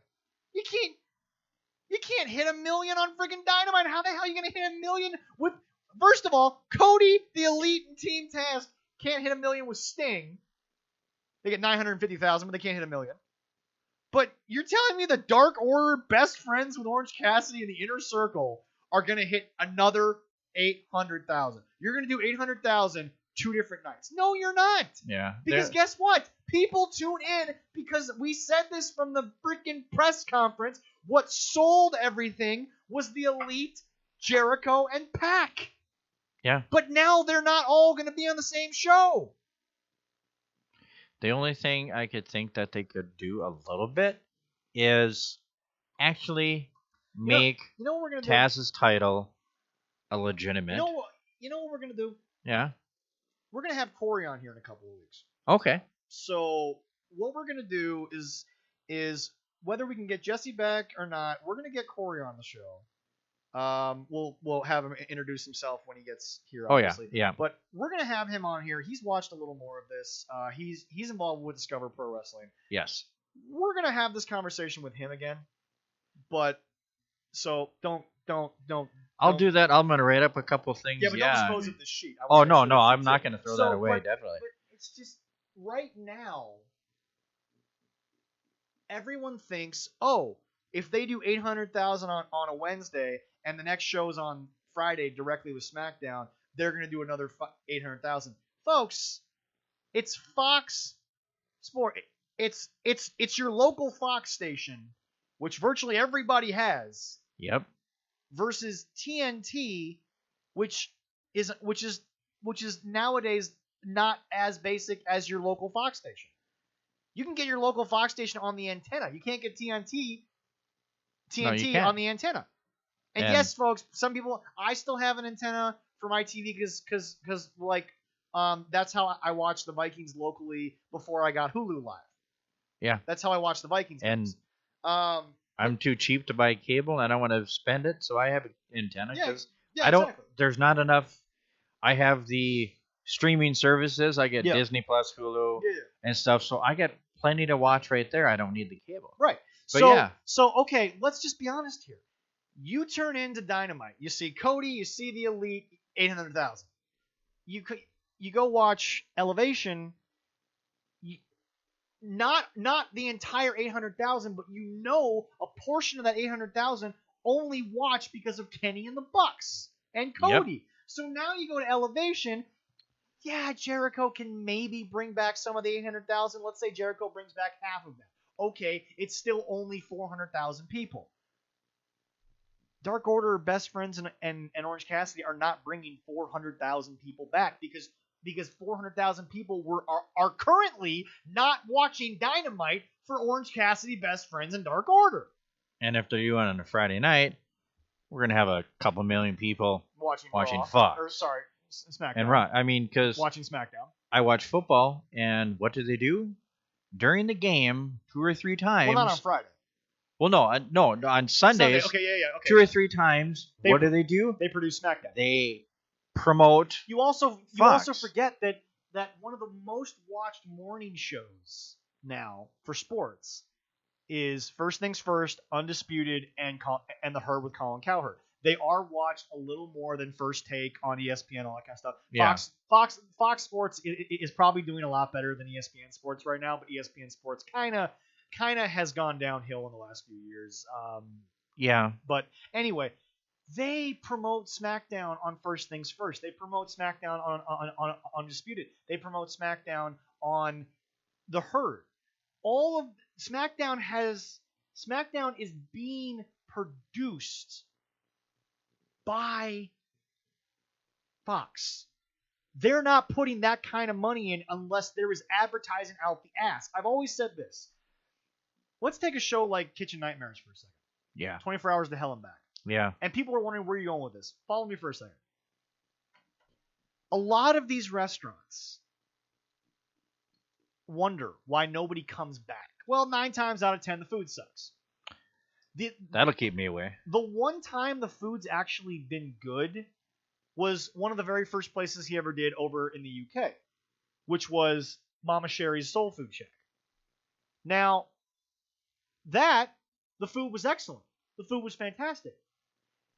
You can't hit 1 million on friggin' Dynamite. How the hell are you going to hit 1 million with... First of all, Cody, the Elite, and Team Taz can't hit 1 million with Sting. They get 950,000, but they can't hit 1 million. But you're telling me the Dark Order, best friends with Orange Cassidy and the Inner Circle, are going to hit another 800,000. You're going to do 800,000 2 different nights. No, you're not. Yeah. Because guess what? People tune in because we said this from the freaking press conference. What sold everything was the Elite, Jericho, and Pac. Yeah. But now they're not all going to be on the same show. The only thing I could think that they could do a little bit is actually make you know what we're gonna Taz's title a legitimate. You know what we're going to do? Yeah. We're going to have Corey on here in a couple of weeks. Okay. So what we're going to do is whether we can get Jesse back or not, we're going to get Corey on the show. We'll have him introduce himself when he gets here, obviously. Oh, yeah. But we're going to have him on here. He's watched a little more of this. He's involved with Discover Pro Wrestling. Yes. We're going to have this conversation with him again. But so don't I'll do that. I'm going to write up a couple things. Yeah, but don't dispose of the sheet. Oh, no, I'm not going to throw that away, definitely. But it's just, right now, everyone thinks, oh, if they do 800,000 on a Wednesday and the next show's on Friday directly with SmackDown, they're going to do another 800,000. Folks, it's Fox Sport. It's your local Fox station, which virtually everybody has. Yep. Versus TNT, which is nowadays not as basic as your local Fox station. You can get your local Fox station on the antenna. You can't get TNT on the antenna. And yes, folks, some people, I still have an antenna for my TV because that's how I watch the Vikings locally before I got Hulu Live. Yeah. That's how I watch the Vikings games. And I'm too cheap to buy cable, and I want to spend it, so I have an antenna because exactly. There's not enough. I have the streaming services. I get Disney Plus, Hulu, and stuff, so I get plenty to watch right there. I don't need the cable. Right. But So okay, let's just be honest here. You turn into Dynamite. You see Cody. You see the Elite. 800,000. You go watch Elevation. Not the entire 800,000, but a portion of that 800,000 only watch because of Kenny and the Bucks and Cody. Yep. So now you go to Elevation. Yeah, Jericho can maybe bring back some of the 800,000. Let's say Jericho brings back half of that. Okay, it's still only 400,000 people. Dark Order, Best Friends, and Orange Cassidy are not bringing 400,000 people back because 400,000 people are currently not watching Dynamite for Orange Cassidy, Best Friends, and Dark Order. And if they're doing it on a Friday night, we're going to have a couple million people watching Fox. Or, sorry, SmackDown. And Raw. I mean, because watching SmackDown. I watch football, and what do they do? During the game, 2 or 3 times. Well, not on Friday. Well, no, on Sundays. Okay, yeah. Okay. 2 or 3 times. What do? They produce SmackDown. They promote. You also forget that one of the most watched morning shows now for sports is First Things First, Undisputed, and the Herd with Colin Cowherd. They are watched a little more than First Take on ESPN, all that kind of stuff. Yeah. Fox Sports is probably doing a lot better than ESPN Sports right now, but ESPN Sports kind of has gone downhill in the last few years. Yeah. But anyway, They promote SmackDown on First Things First. They promote SmackDown on Undisputed. They promote SmackDown on The Herd. All of SmackDown is being produced by Fox. They're not putting that kind of money in unless there is advertising out the ass. I've always said this. Let's take a show like Kitchen Nightmares for a second. Yeah. 24 Hours to Hell and Back. Yeah. And people are wondering where you're going with this. Follow me for a second. A lot of these restaurants wonder why nobody comes back. Well, 9 times out of 10, the food sucks. That'll keep me away. The one time the food's actually been good was one of the very first places he ever did over in the UK, which was Mama Sherry's Soul Food Shack. Now, the food was excellent. The food was fantastic.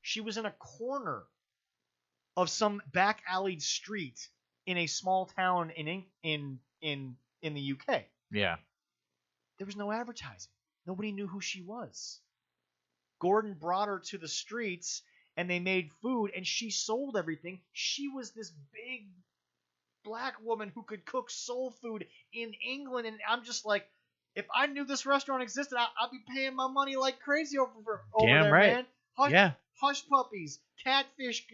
She was in a corner of some back alleyed street in a small town in the UK. Yeah. There was no advertising. Nobody knew who she was. Gordon brought her to the streets, and they made food, and she sold everything. She was this big black woman who could cook soul food in England, and I'm just like, if I knew this restaurant existed, I'd be paying my money like crazy over Damn there, right. man. Hush puppies, catfish,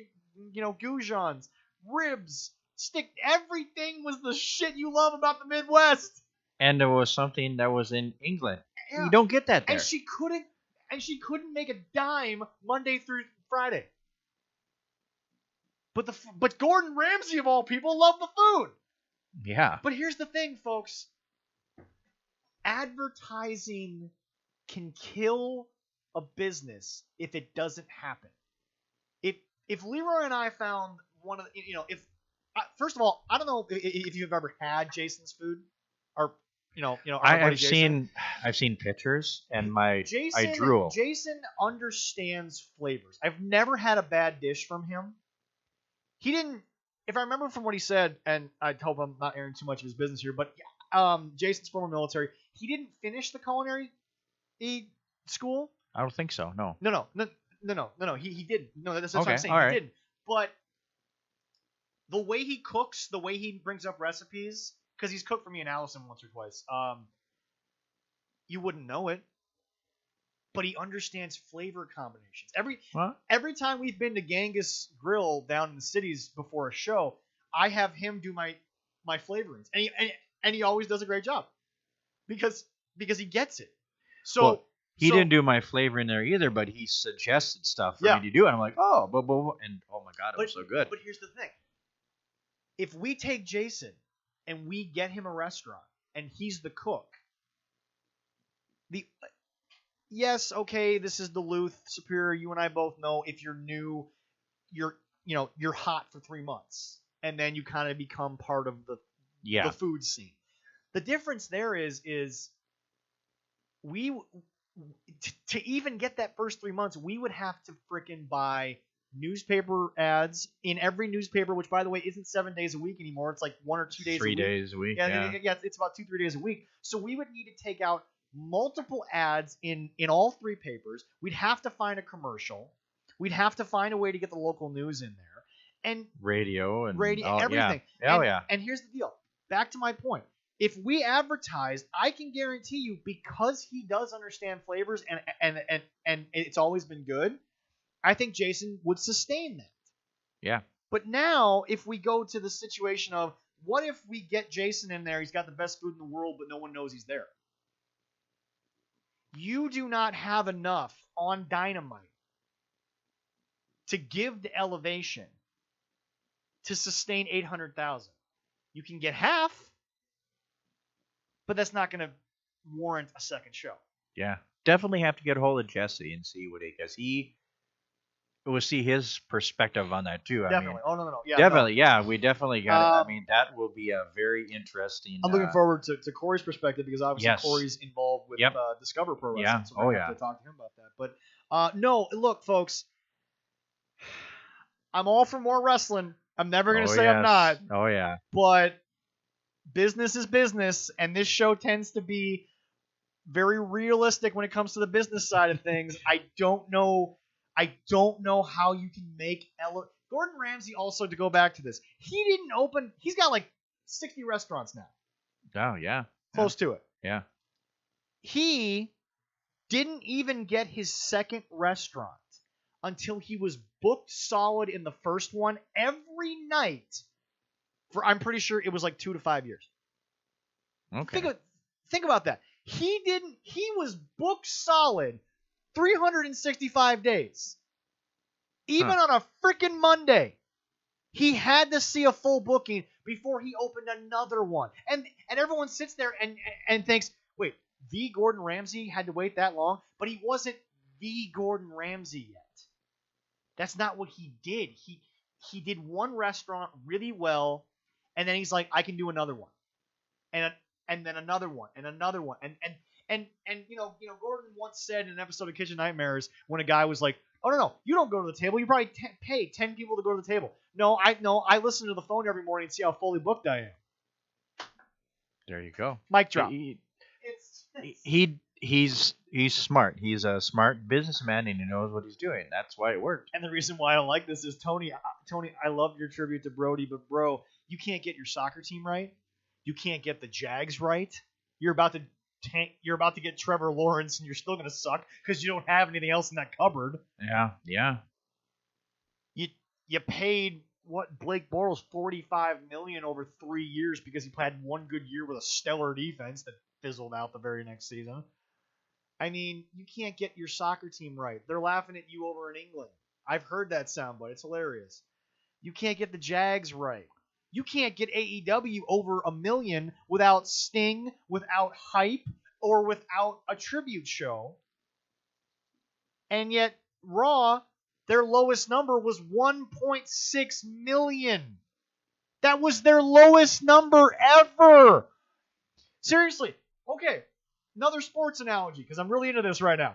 goujons, ribs, stick. Everything was the shit you love about the Midwest. And there was something that was in England. Yeah. You don't get that there. And she couldn't make a dime Monday through Friday. But Gordon Ramsay of all people loved the food. Yeah. But here's the thing, folks. Advertising can kill a business if it doesn't happen. If Leroy and I found one of the, first of all, I don't know if you've ever had Jason's food or I've seen pictures and I drool. Jason understands flavors. I've never had a bad dish from him. He didn't, if I remember from what he said, and I hope I'm not airing too much of his business here, but Jason's former military. He didn't finish the culinary school. I don't think so. No. No. He didn't. No, that's what I'm saying. All right. He didn't. But the way he cooks, the way he brings up recipes, because he's cooked for me and Allison once or twice. You wouldn't know it, but he understands flavor combinations. Every time we've been to Genghis Grill down in the cities before a show, I have him do my flavorings, and he always does a great job because he gets it. So he didn't do my flavor in there either, but he suggested stuff for me to do, and I'm like, oh, and oh my god, it was so good. But here's the thing: if we take Jason and we get him a restaurant, and he's the cook, yes, okay, this is Duluth, Superior. You and I both know if you're new, you're hot for 3 months, and then you kind of become part of the food scene. The difference there is we to even get that first 3 months, we would have to frickin' buy newspaper ads in every newspaper, which by the way isn't 7 days a week anymore. It's like 1 or 2 days. 3 days a week. Yeah, it's about 2-3 days a week. So we would need to take out multiple ads in all 3 papers. We'd have to find a commercial. We'd have to find a way to get the local news in there, and radio, everything. Yeah. And here's the deal. Back to my point. If we advertise, I can guarantee you, because he does understand flavors and it's always been good, I think Jason would sustain that. Yeah. But now, if we go to the situation of, what if we get Jason in there, he's got the best food in the world, but no one knows he's there? You do not have enough on Dynamite to give the elevation to sustain 800,000. You can get half, but that's not going to warrant a second show. Yeah. Definitely have to get a hold of Jesse and see what we'll see his perspective on that too. Definitely. No. Yeah, definitely. No. Yeah, we definitely got it. I mean, that will be a very interesting. I'm looking forward to Corey's perspective, because obviously Corey's involved with Discover Pro Wrestling. Yeah. So we're have to talk to him about that. But no, look, folks, I'm all for more wrestling. I'm never going to say I'm not. Oh yeah. But business is business, and this show tends to be very realistic when it comes to the business side of things. I don't know. I don't know how you can make Gordon Ramsay also, to go back to this, he's got like 60 restaurants now. Oh, yeah. Close to it. Yeah. He didn't even get his second restaurant until he was booked solid in the first one every night for, I'm pretty sure it was like 2 to 5 years. Okay. Think about that. He was booked solid 365 days. Even on a freaking Monday. He had to see a full booking before he opened another one. And everyone sits there and thinks, wait, the Gordon Ramsay had to wait that long? But he wasn't the Gordon Ramsay yet. That's not what he did. He did one restaurant really well, and then he's like, I can do another one. And then another one, and another one. And Gordon once said in an episode of Kitchen Nightmares when a guy was like, oh, no, you don't go to the table. You probably pay 10 people to go to the table. No, I listen to the phone every morning and see how fully booked I am. There you go. Mic drop. He's smart. He's a smart businessman, and he knows what he's doing. That's why it worked. And the reason why I don't like this is, Tony, I love your tribute to Brodie, but bro, you can't get your soccer team right. You can't get the Jags right. You're about to get Trevor Lawrence, and you're still going to suck because you don't have anything else in that cupboard. Yeah. You paid Blake Bortles $45 million over 3 years because he had one good year with a stellar defense that fizzled out the very next season. I mean, you can't get your soccer team right. They're laughing at you over in England. I've heard that soundbite. It's hilarious. You can't get the Jags right. You can't get AEW over $1 million without Sting, without hype, or without a tribute show. And yet, Raw, their lowest number was 1.6 million. That was their lowest number ever. Seriously. Okay. Another sports analogy, because I'm really into this right now.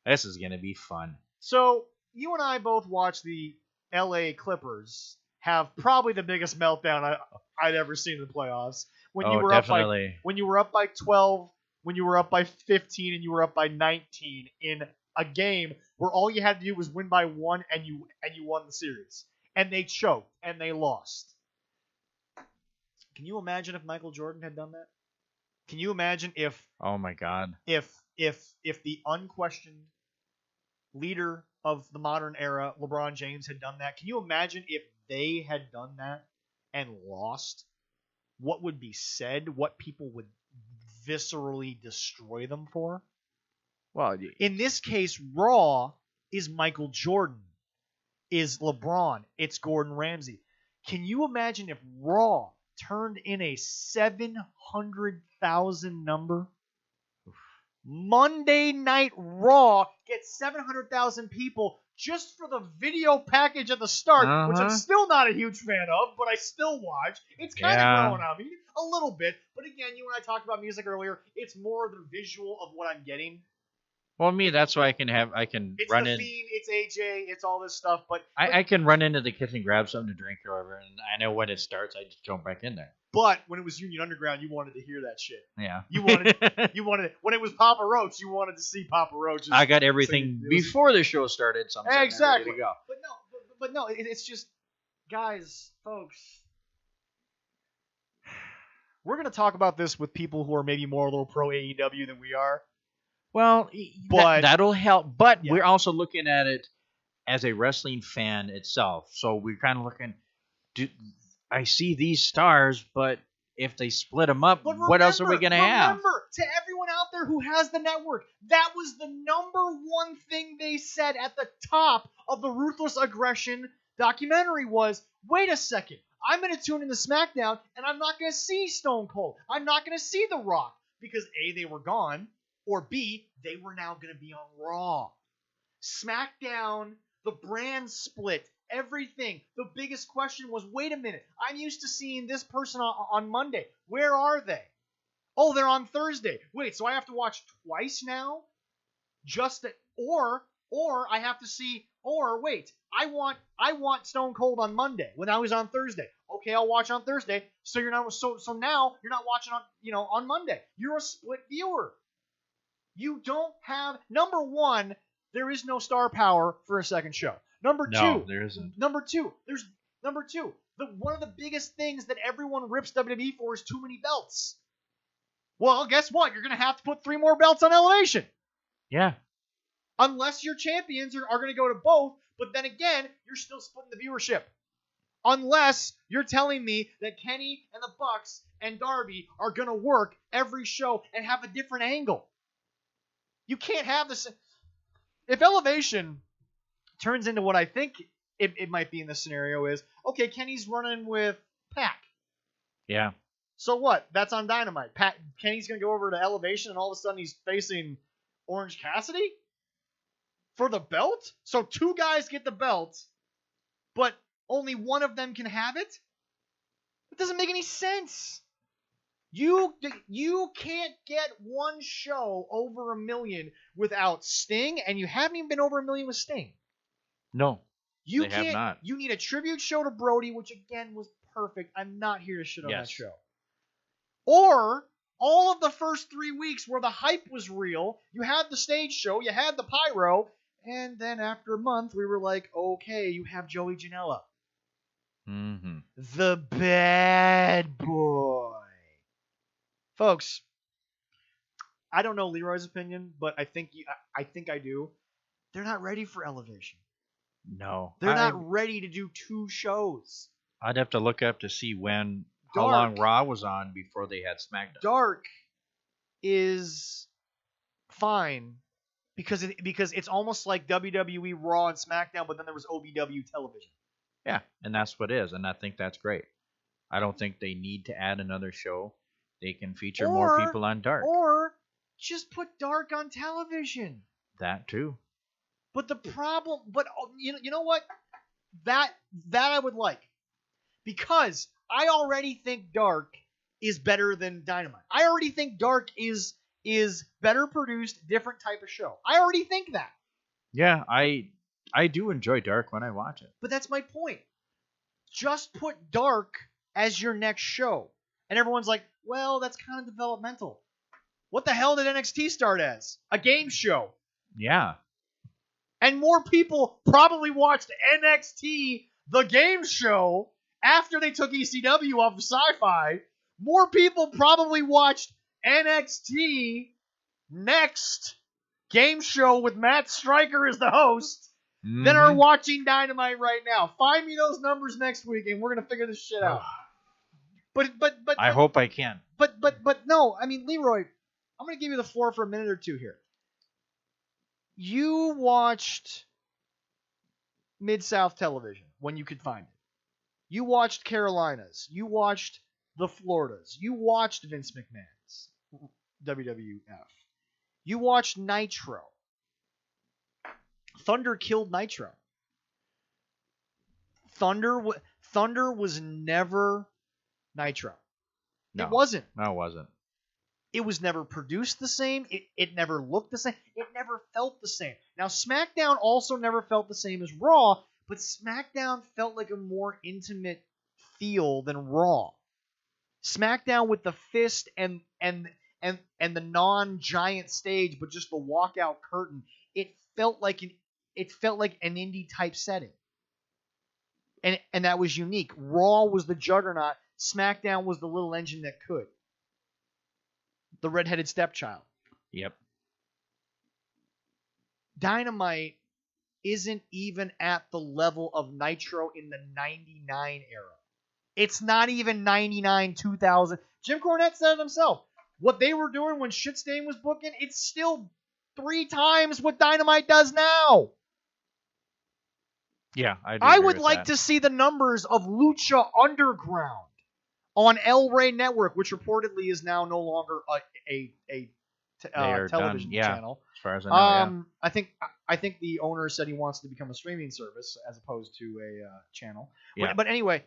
This is going to be fun. So, you and I both watched the LA Clippers have probably the biggest meltdown I'd ever seen in the playoffs. When you were definitely. When you were up by 12, when you were up by 15, and you were up by 19 in a game where all you had to do was win by 1 and you won the series. And they choked and they lost. Can you imagine if Michael Jordan had done that? Can you imagine if Oh my God. If the unquestioned leader of the modern era, LeBron James, had done that? Can you imagine if they had done that and lost? What would be said? What people would viscerally destroy them for? Well, in this case, Raw is Michael Jordan, is LeBron, it's Gordon Ramsay. Can you imagine if Raw turned in a 700,000 number? Monday Night Raw gets 700,000 people just for the video package at the start, which I'm still not a huge fan of, but I still watch. It's kind of growing on me a little bit. But again, you and I talked about music earlier. It's more the visual of what I'm getting. Well, me, that's why I can it's run the in. theme, it's AJ, it's all this stuff. But I can run into the kitchen, grab something to drink or whatever, and I know when it starts, I just jump back in there. But when it was Union Underground, you wanted to hear that shit. Yeah. You wanted when it was Papa Roach, you wanted to see Papa Roach. I got everything before the show started, so I'm exactly. ready to go. But no, it's just, guys, folks. We're gonna talk about this with people who are maybe more a little pro AEW than we are. Well, but that'll help. But we're also looking at it as a wrestling fan itself. So we're kind of looking, I see these stars, but if they split them up, what else are we going to have? Remember, to everyone out there who has the network, that was the number one thing they said at the top of the Ruthless Aggression documentary was, wait a second, I'm going to tune into SmackDown, and I'm not going to see Stone Cold. I'm not going to see The Rock, because A, they were gone, or B, they were now going to be on Raw. SmackDown, the brand split, everything. The biggest question was, wait a minute, I'm used to seeing this person on Monday. Where are they? Oh, they're on Thursday. Wait, so I have to watch twice now? Or I have to see, or wait, I want Stone Cold on Monday when I was on Thursday. Okay, I'll watch on Thursday. So you're not so now you're not watching on Monday. You're a split viewer. You don't have, number one, there is no star power for a second show. Number No, two, there isn't. Number two, one of the biggest things that everyone rips WWE for is too many belts. Well, guess what? You're going to have to put 3 more belts on Elevation. Yeah. Unless your champions are going to go to both, but then again, you're still splitting the viewership. Unless you're telling me that Kenny and the Bucks and Darby are going to work every show and have a different angle. You can't have this. If Elevation turns into what I think it might be in this scenario is, okay, Kenny's running with Pac. Yeah. So what? That's on Dynamite. Kenny's going to go over to Elevation and all of a sudden he's facing Orange Cassidy for the belt? So 2 guys get the belt, but only one of them can have it? It doesn't make any sense. You can't get one show over 1 million without Sting, and you haven't even been over 1 million with Sting. No, You they can't. have not. You need a tribute show to Brodie, which again was perfect. I'm not here to shit on that show. Or all of the first 3 weeks where the hype was real, you had the stage show, you had the pyro, and then after a month we were like, okay, you have Joey Janela. Mm-hmm. The bad boy. Folks, I don't know Leroy's opinion, but I think I do. They're not ready for Elevation. No. They're not ready to do 2 shows. I'd have to look up to see how long Raw was on before they had SmackDown. Dark is fine because it's almost like WWE Raw and SmackDown, but then there was OVW television. Yeah, and that's what it is, and I think that's great. I don't think they need to add another show. They can feature more people on Dark. Or just put Dark on television. That too. But the problem, you know what? That I would like. Because I already think Dark is better than Dynamite. I already think Dark is better produced, different type of show. I already think that. Yeah, I do enjoy Dark when I watch it. But that's my point. Just put Dark as your next show. And everyone's like, well, that's kind of developmental. What the hell did NXT start as? A game show. Yeah. And more people probably watched NXT, the game show, after they took ECW off of Sci-Fi. More people probably watched NXT Next game show with Matt Stryker as the host than are watching Dynamite right now. Find me those numbers next week, and we're gonna figure this shit out. But I hope I can. But no, I mean, Leroy, I'm gonna give you the floor for a minute or two here. You watched Mid-South television when you could find it. You watched Carolinas. You watched the Floridas. You watched Vince McMahon's WWF. You watched Nitro. Thunder killed Nitro. Thunder was never Nitro. No, it wasn't. No, it wasn't. It was never produced the same. It never looked the same. It never felt the same. Now, SmackDown also never felt the same as Raw, but SmackDown felt like a more intimate feel than Raw. SmackDown with the fist and the non-giant stage, but just the walkout curtain. It felt like an indie type setting, and that was unique. Raw was the juggernaut. SmackDown was the little engine that could. The redheaded stepchild. Yep. Dynamite isn't even at the level of Nitro in the 99 era. It's not even 99, 2000. Jim Cornette said it himself. What they were doing when Shitstain was booking, it's still 3 times what Dynamite does now. Yeah, I would like to see the numbers of Lucha Underground on El Rey Network, which reportedly is now no longer a television channel. As far as I know, I think the owner said he wants to become a streaming service as opposed to a channel. Yeah. But anyway,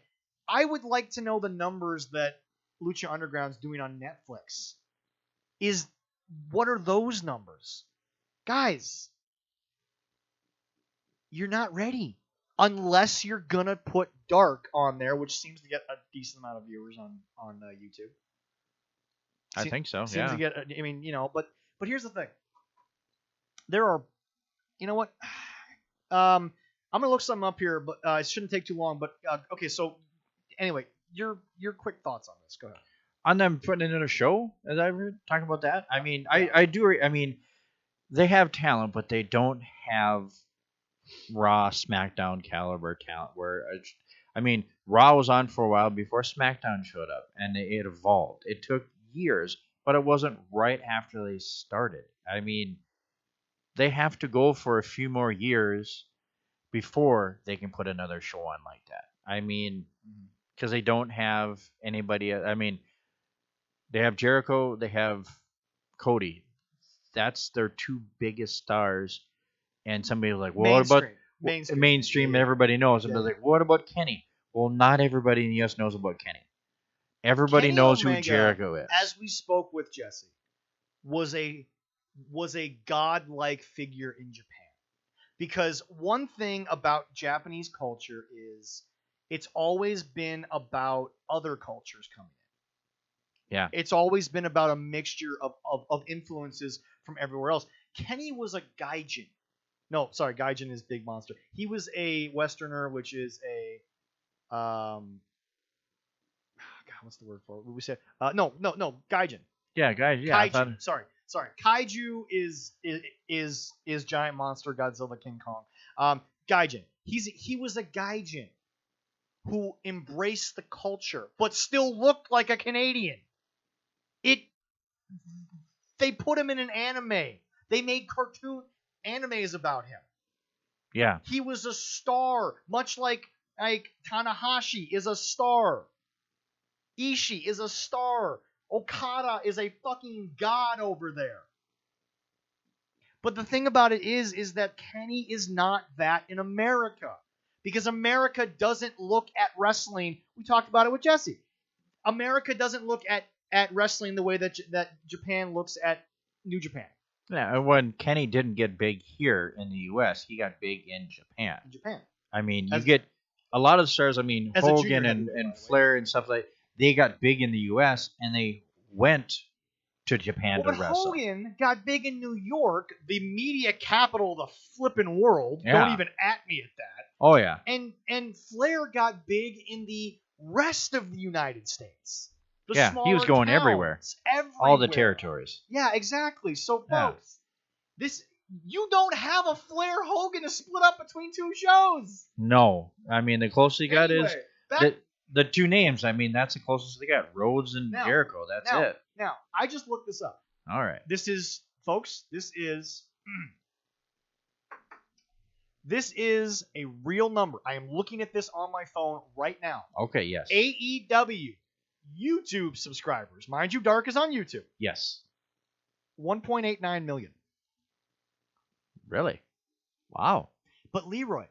I would like to know the numbers that Lucha Underground's doing on Netflix. What are those numbers? Guys, you're not ready. Unless you're going to put Dark on there, which seems to get a decent amount of viewers on YouTube. I think so, seems to get, I mean, but here's the thing. There are You know what? I'm gonna look something up here, but it shouldn't take too long. But okay, so anyway, your quick thoughts on this. Go ahead. On them putting it in a show, as I were talking about that. I mean, I do. I mean, they have talent, but they don't have Raw, SmackDown caliber talent. I mean, Raw was on for a while before SmackDown showed up, and it evolved. It took years, but it wasn't right after they started. I mean, they have to go for a few more years before they can put another show on like that. I mean, because they don't have anybody. I mean, they have Jericho, they have Cody. That's their two biggest stars. And somebody was like, well, what about mainstream? Yeah. Everybody knows. And Yeah. they're like, what about Kenny? Well, not everybody in the U.S. knows about Kenny. Everybody Kenny knows Omega, who Jericho is. As we spoke with Jesse, was a godlike figure in Japan. Because one thing about Japanese culture is it's always been about other cultures coming in. Yeah. It's always been about a mixture of influences from everywhere else. Kenny was a gaijin. No, sorry, gaijin is big monster. He was a Westerner, which is a God, what's the word for it? What we say? No, gaijin. Yeah, guys. Yeah. Kaiju. Sorry. Kaiju is giant monster, Godzilla, King Kong. Gaijin. He was a gaijin who embraced the culture, but still looked like a Canadian. They put him in an anime. They made cartoon animes about him. Yeah. He was a star, much like Tanahashi is a star. Ishii is a star. Okada is a fucking god over there. But the thing about it is that Kenny is not that in America. Because America doesn't look at wrestling. We talked about it with Jesse. America doesn't look at wrestling the way that Japan looks at New Japan. Yeah, and when Kenny didn't get big here in the U.S., he got big in Japan. I mean, you get a lot of stars. I mean, Hogan and Flair and stuff like they got big in the U.S. and they went to Japan to wrestle. Hogan got big in New York, the media capital of the flipping world. Yeah. Don't even at me at that. Oh yeah. And Flair got big in the rest of the United States. He was going everywhere. All the territories. Yeah, exactly. So folks, you don't have a Flair Hogan to split up between two shows. No, I mean the closest you got is the two names. I mean that's the closest they got. Rhodes and Jericho. That's it. Now I just looked this up. All right. This is a real number. I am looking at this on my phone right now. Okay. Yes. AEW. YouTube subscribers. Mind you, Dark is on YouTube. Yes. 1.89 million. Really? Wow. But Leroy,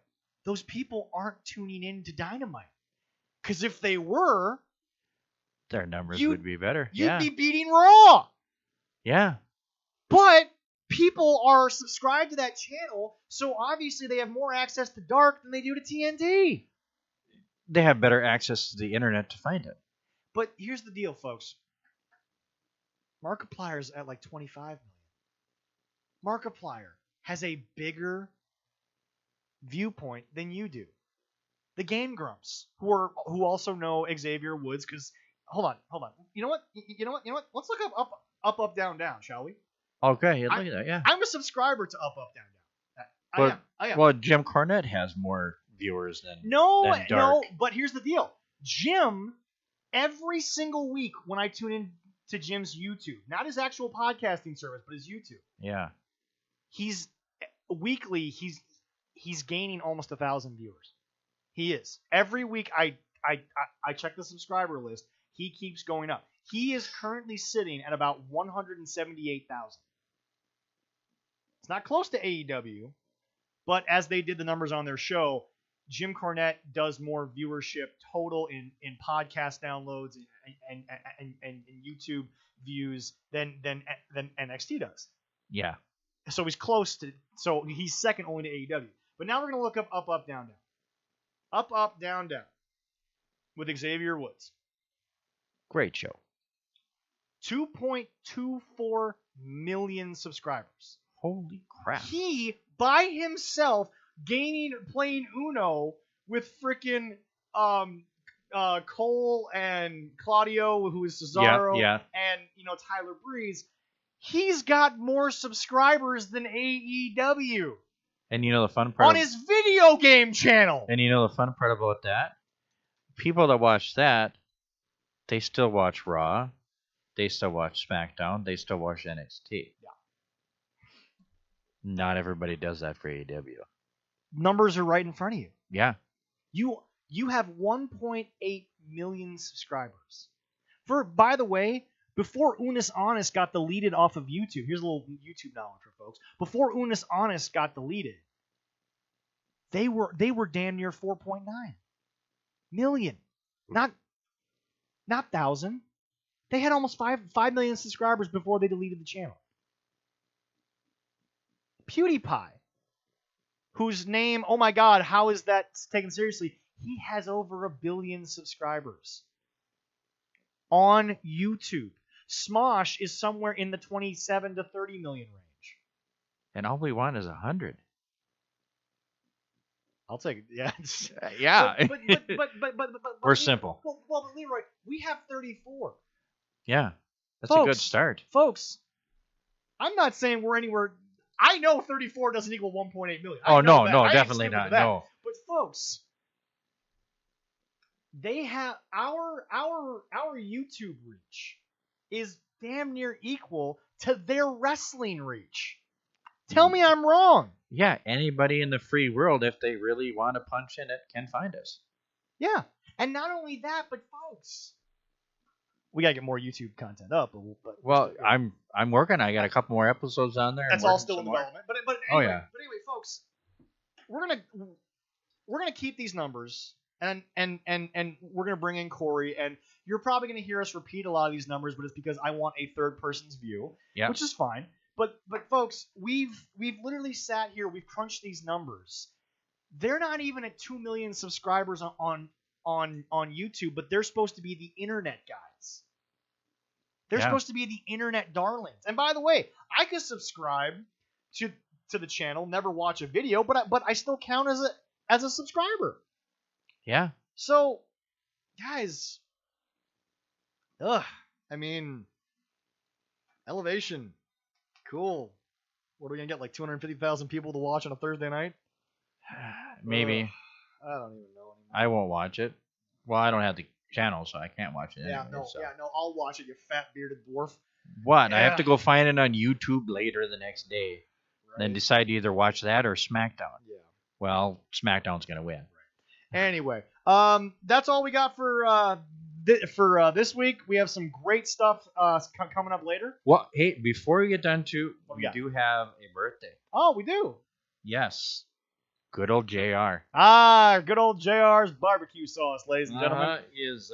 those people aren't tuning in to Dynamite. Because if they were, their numbers would be better. You'd be beating Raw. Yeah. But people are subscribed to that channel, so obviously they have more access to Dark than they do to TNT. They have better access to the internet to find it. But here's the deal, folks. Markiplier's at like 25 million. Markiplier has a bigger viewpoint than you do. The Game Grumps, who also know Xavier Woods, because hold on. You know what? Let's look up, down, down, shall we? Okay, look at that. Yeah. I'm a subscriber to up, down, down. I am. Well, Jim Cornette has more viewers than Dark. No. But here's the deal. Jim. Every single week when I tune in to Jim's YouTube, not his actual podcasting service, but his YouTube. Yeah. He's gaining almost 1,000 viewers. He is. Every week I check the subscriber list. He keeps going up. He is currently sitting at about 178,000. It's not close to AEW, but as they did the numbers on their show, Jim Cornette does more viewership total in podcast downloads and YouTube views than NXT does. Yeah. So he's close to. So he's second only to AEW. But now we're gonna look up down, down, up, down, down, with Xavier Woods. Great show. 2.24 million subscribers. Holy crap. He by himself, playing Uno with freaking Cole and Claudio, who is Cesaro, and Tyler Breeze. He's got more subscribers than AEW. And the fun part on his video game channel. And the fun part about that, people that watch that, they still watch Raw, they still watch SmackDown, they still watch NXT. Yeah. Not everybody does that for AEW. Numbers are right in front of you. Yeah. You have 1.8 million subscribers. By the way, before Unis Honest got deleted off of YouTube, here's a little YouTube knowledge for folks. Before Unis Honest got deleted, they were damn near 4.9 million. Not 1,000. They had almost 5 million subscribers before they deleted the channel. PewDiePie, whose name, oh my god, how is that taken seriously? He has over 1 billion subscribers on YouTube. Smosh is somewhere in the 27 to 30 million range. And all we want is 100. I'll take it. Yeah. Yeah. But we're simple. Well, Leroy, we have 34. Yeah. That's a good start. Folks, I'm not saying we're anywhere. I know 34 doesn't equal 1.8 million. Oh, no, definitely not. No. But folks, they have our YouTube reach is damn near equal to their wrestling reach. Tell me I'm wrong. Yeah, anybody in the free world, if they really want to punch in it, can find us. Yeah, and not only that, but folks, we gotta get more YouTube content up. Well, I'm working. I got a couple more episodes on there. That's all still in development. But anyway, folks, we're gonna keep these numbers. And we're gonna bring in Corey, and you're probably gonna hear us repeat a lot of these numbers, but it's because I want a third person's view, which is fine. But folks, we've literally sat here, we've crunched these numbers. They're not even at 2 million subscribers on YouTube, but they're supposed to be the internet guys. They're supposed to be the internet darlings. And by the way, I could subscribe to the channel, never watch a video, but I still count as a subscriber. Yeah. So, guys, I mean, Elevation, cool. What are we gonna get? Like 250,000 people to watch on a Thursday night? Maybe. I don't even know anymore. I won't watch it. Well, I don't have the channel, so I can't watch it. Yeah, anyway, no, I'll watch it. You fat bearded dwarf. What? Yeah. I have to go find it on YouTube later the next day, then decide to either watch that or SmackDown. Yeah. Well, SmackDown's gonna win. Anyway, that's all we got for this week. We have some great stuff coming up later. Well, hey, before we get done too, we do have a birthday. Oh, we do? Yes. Good old JR. Good old JR's barbecue sauce, ladies and gentlemen. Is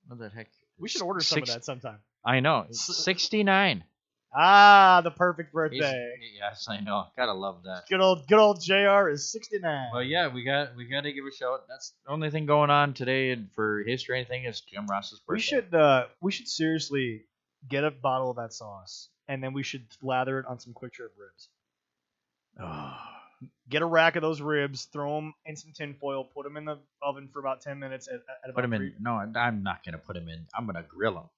what the heck? We should order some of that sometime. I know. It's 69. The perfect birthday. Yes, I know. Gotta love that. Good old JR is 69. Well, yeah, we got to give a shout. That's the only thing going on today, and for history, anything is Jim Ross's birthday. We should seriously get a bottle of that sauce, and then we should lather it on some quick serve ribs. Oh. Get a rack of those ribs, throw them in some tin foil, put them in the oven for about 10 minutes. Put them in. No, I'm not gonna put them in. I'm gonna grill them.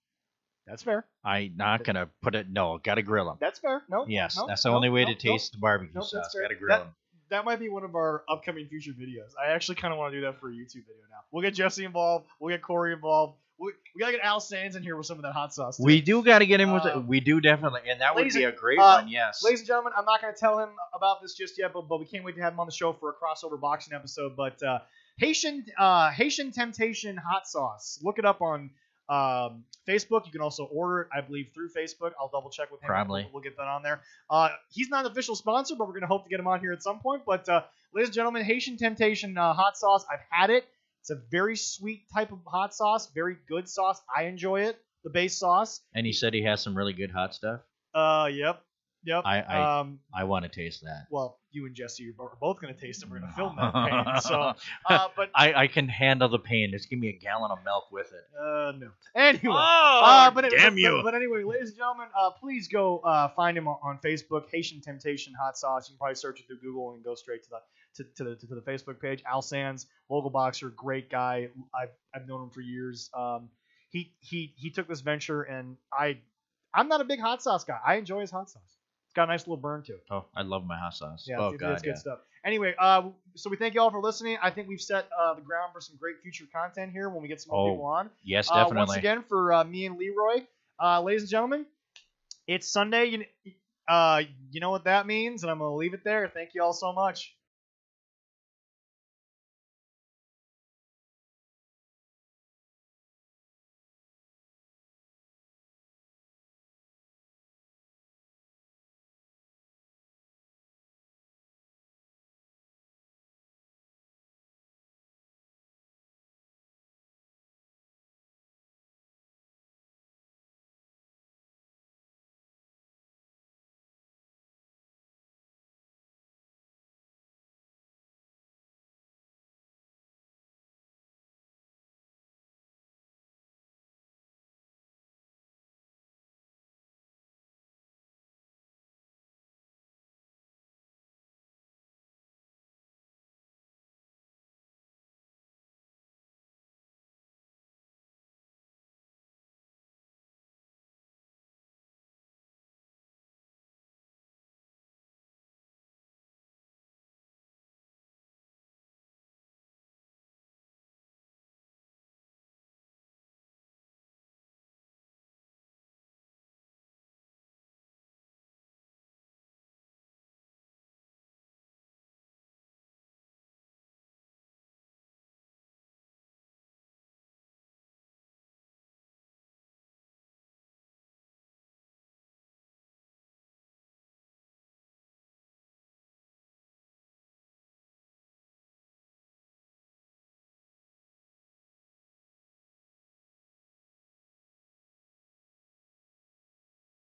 That's fair. I'm not gonna put it. No, gotta grill them. That's fair. No. Yes, no, that's the only way to taste the barbecue sauce. Gotta grill them. That might be one of our upcoming future videos. I actually kind of want to do that for a YouTube video now. We'll get Jesse involved. We'll get Corey involved. We gotta get Al Sands in here with some of that hot sauce too. We do gotta get him with it. We do definitely, and that would be a great one. Yes. Ladies and gentlemen, I'm not gonna tell him about this just yet, but we can't wait to have him on the show for a crossover boxing episode. But Haitian Temptation hot sauce. Look it up on Facebook. You can also order it, I believe, through Facebook. I'll double check with him. Probably. We'll get that on there. He's not an official sponsor, but we're gonna hope to get him on here at some point. But ladies and gentlemen, Haitian Temptation hot sauce. I've had it. It's a very sweet type of hot sauce, very good sauce. I enjoy it, the base sauce. And he said he has some really good hot stuff. Yep. Yep. I want to taste that. Well, you and Jesse are both going to taste it. We're going to film that pain. So, but I can handle the pain. Just give me a gallon of milk with it. no. Anyway, Damn you! But anyway, ladies and gentlemen, please go find him on Facebook, Haitian Temptation Hot Sauce. You can probably search it through Google and go straight to the Facebook page. Al Sands, local boxer, great guy. I've known him for years. He took this venture, and I'm not a big hot sauce guy. I enjoy his hot sauce. It's got a nice little burn to it. Oh, I love my hot sauce. Yeah, oh, God, it's good stuff. Anyway, so we thank you all for listening. I think we've set the ground for some great future content here when we get some more people on. Yes, definitely. Once again, for me and Leroy, ladies and gentlemen, it's Sunday. You know what that means, and I'm going to leave it there. Thank you all so much.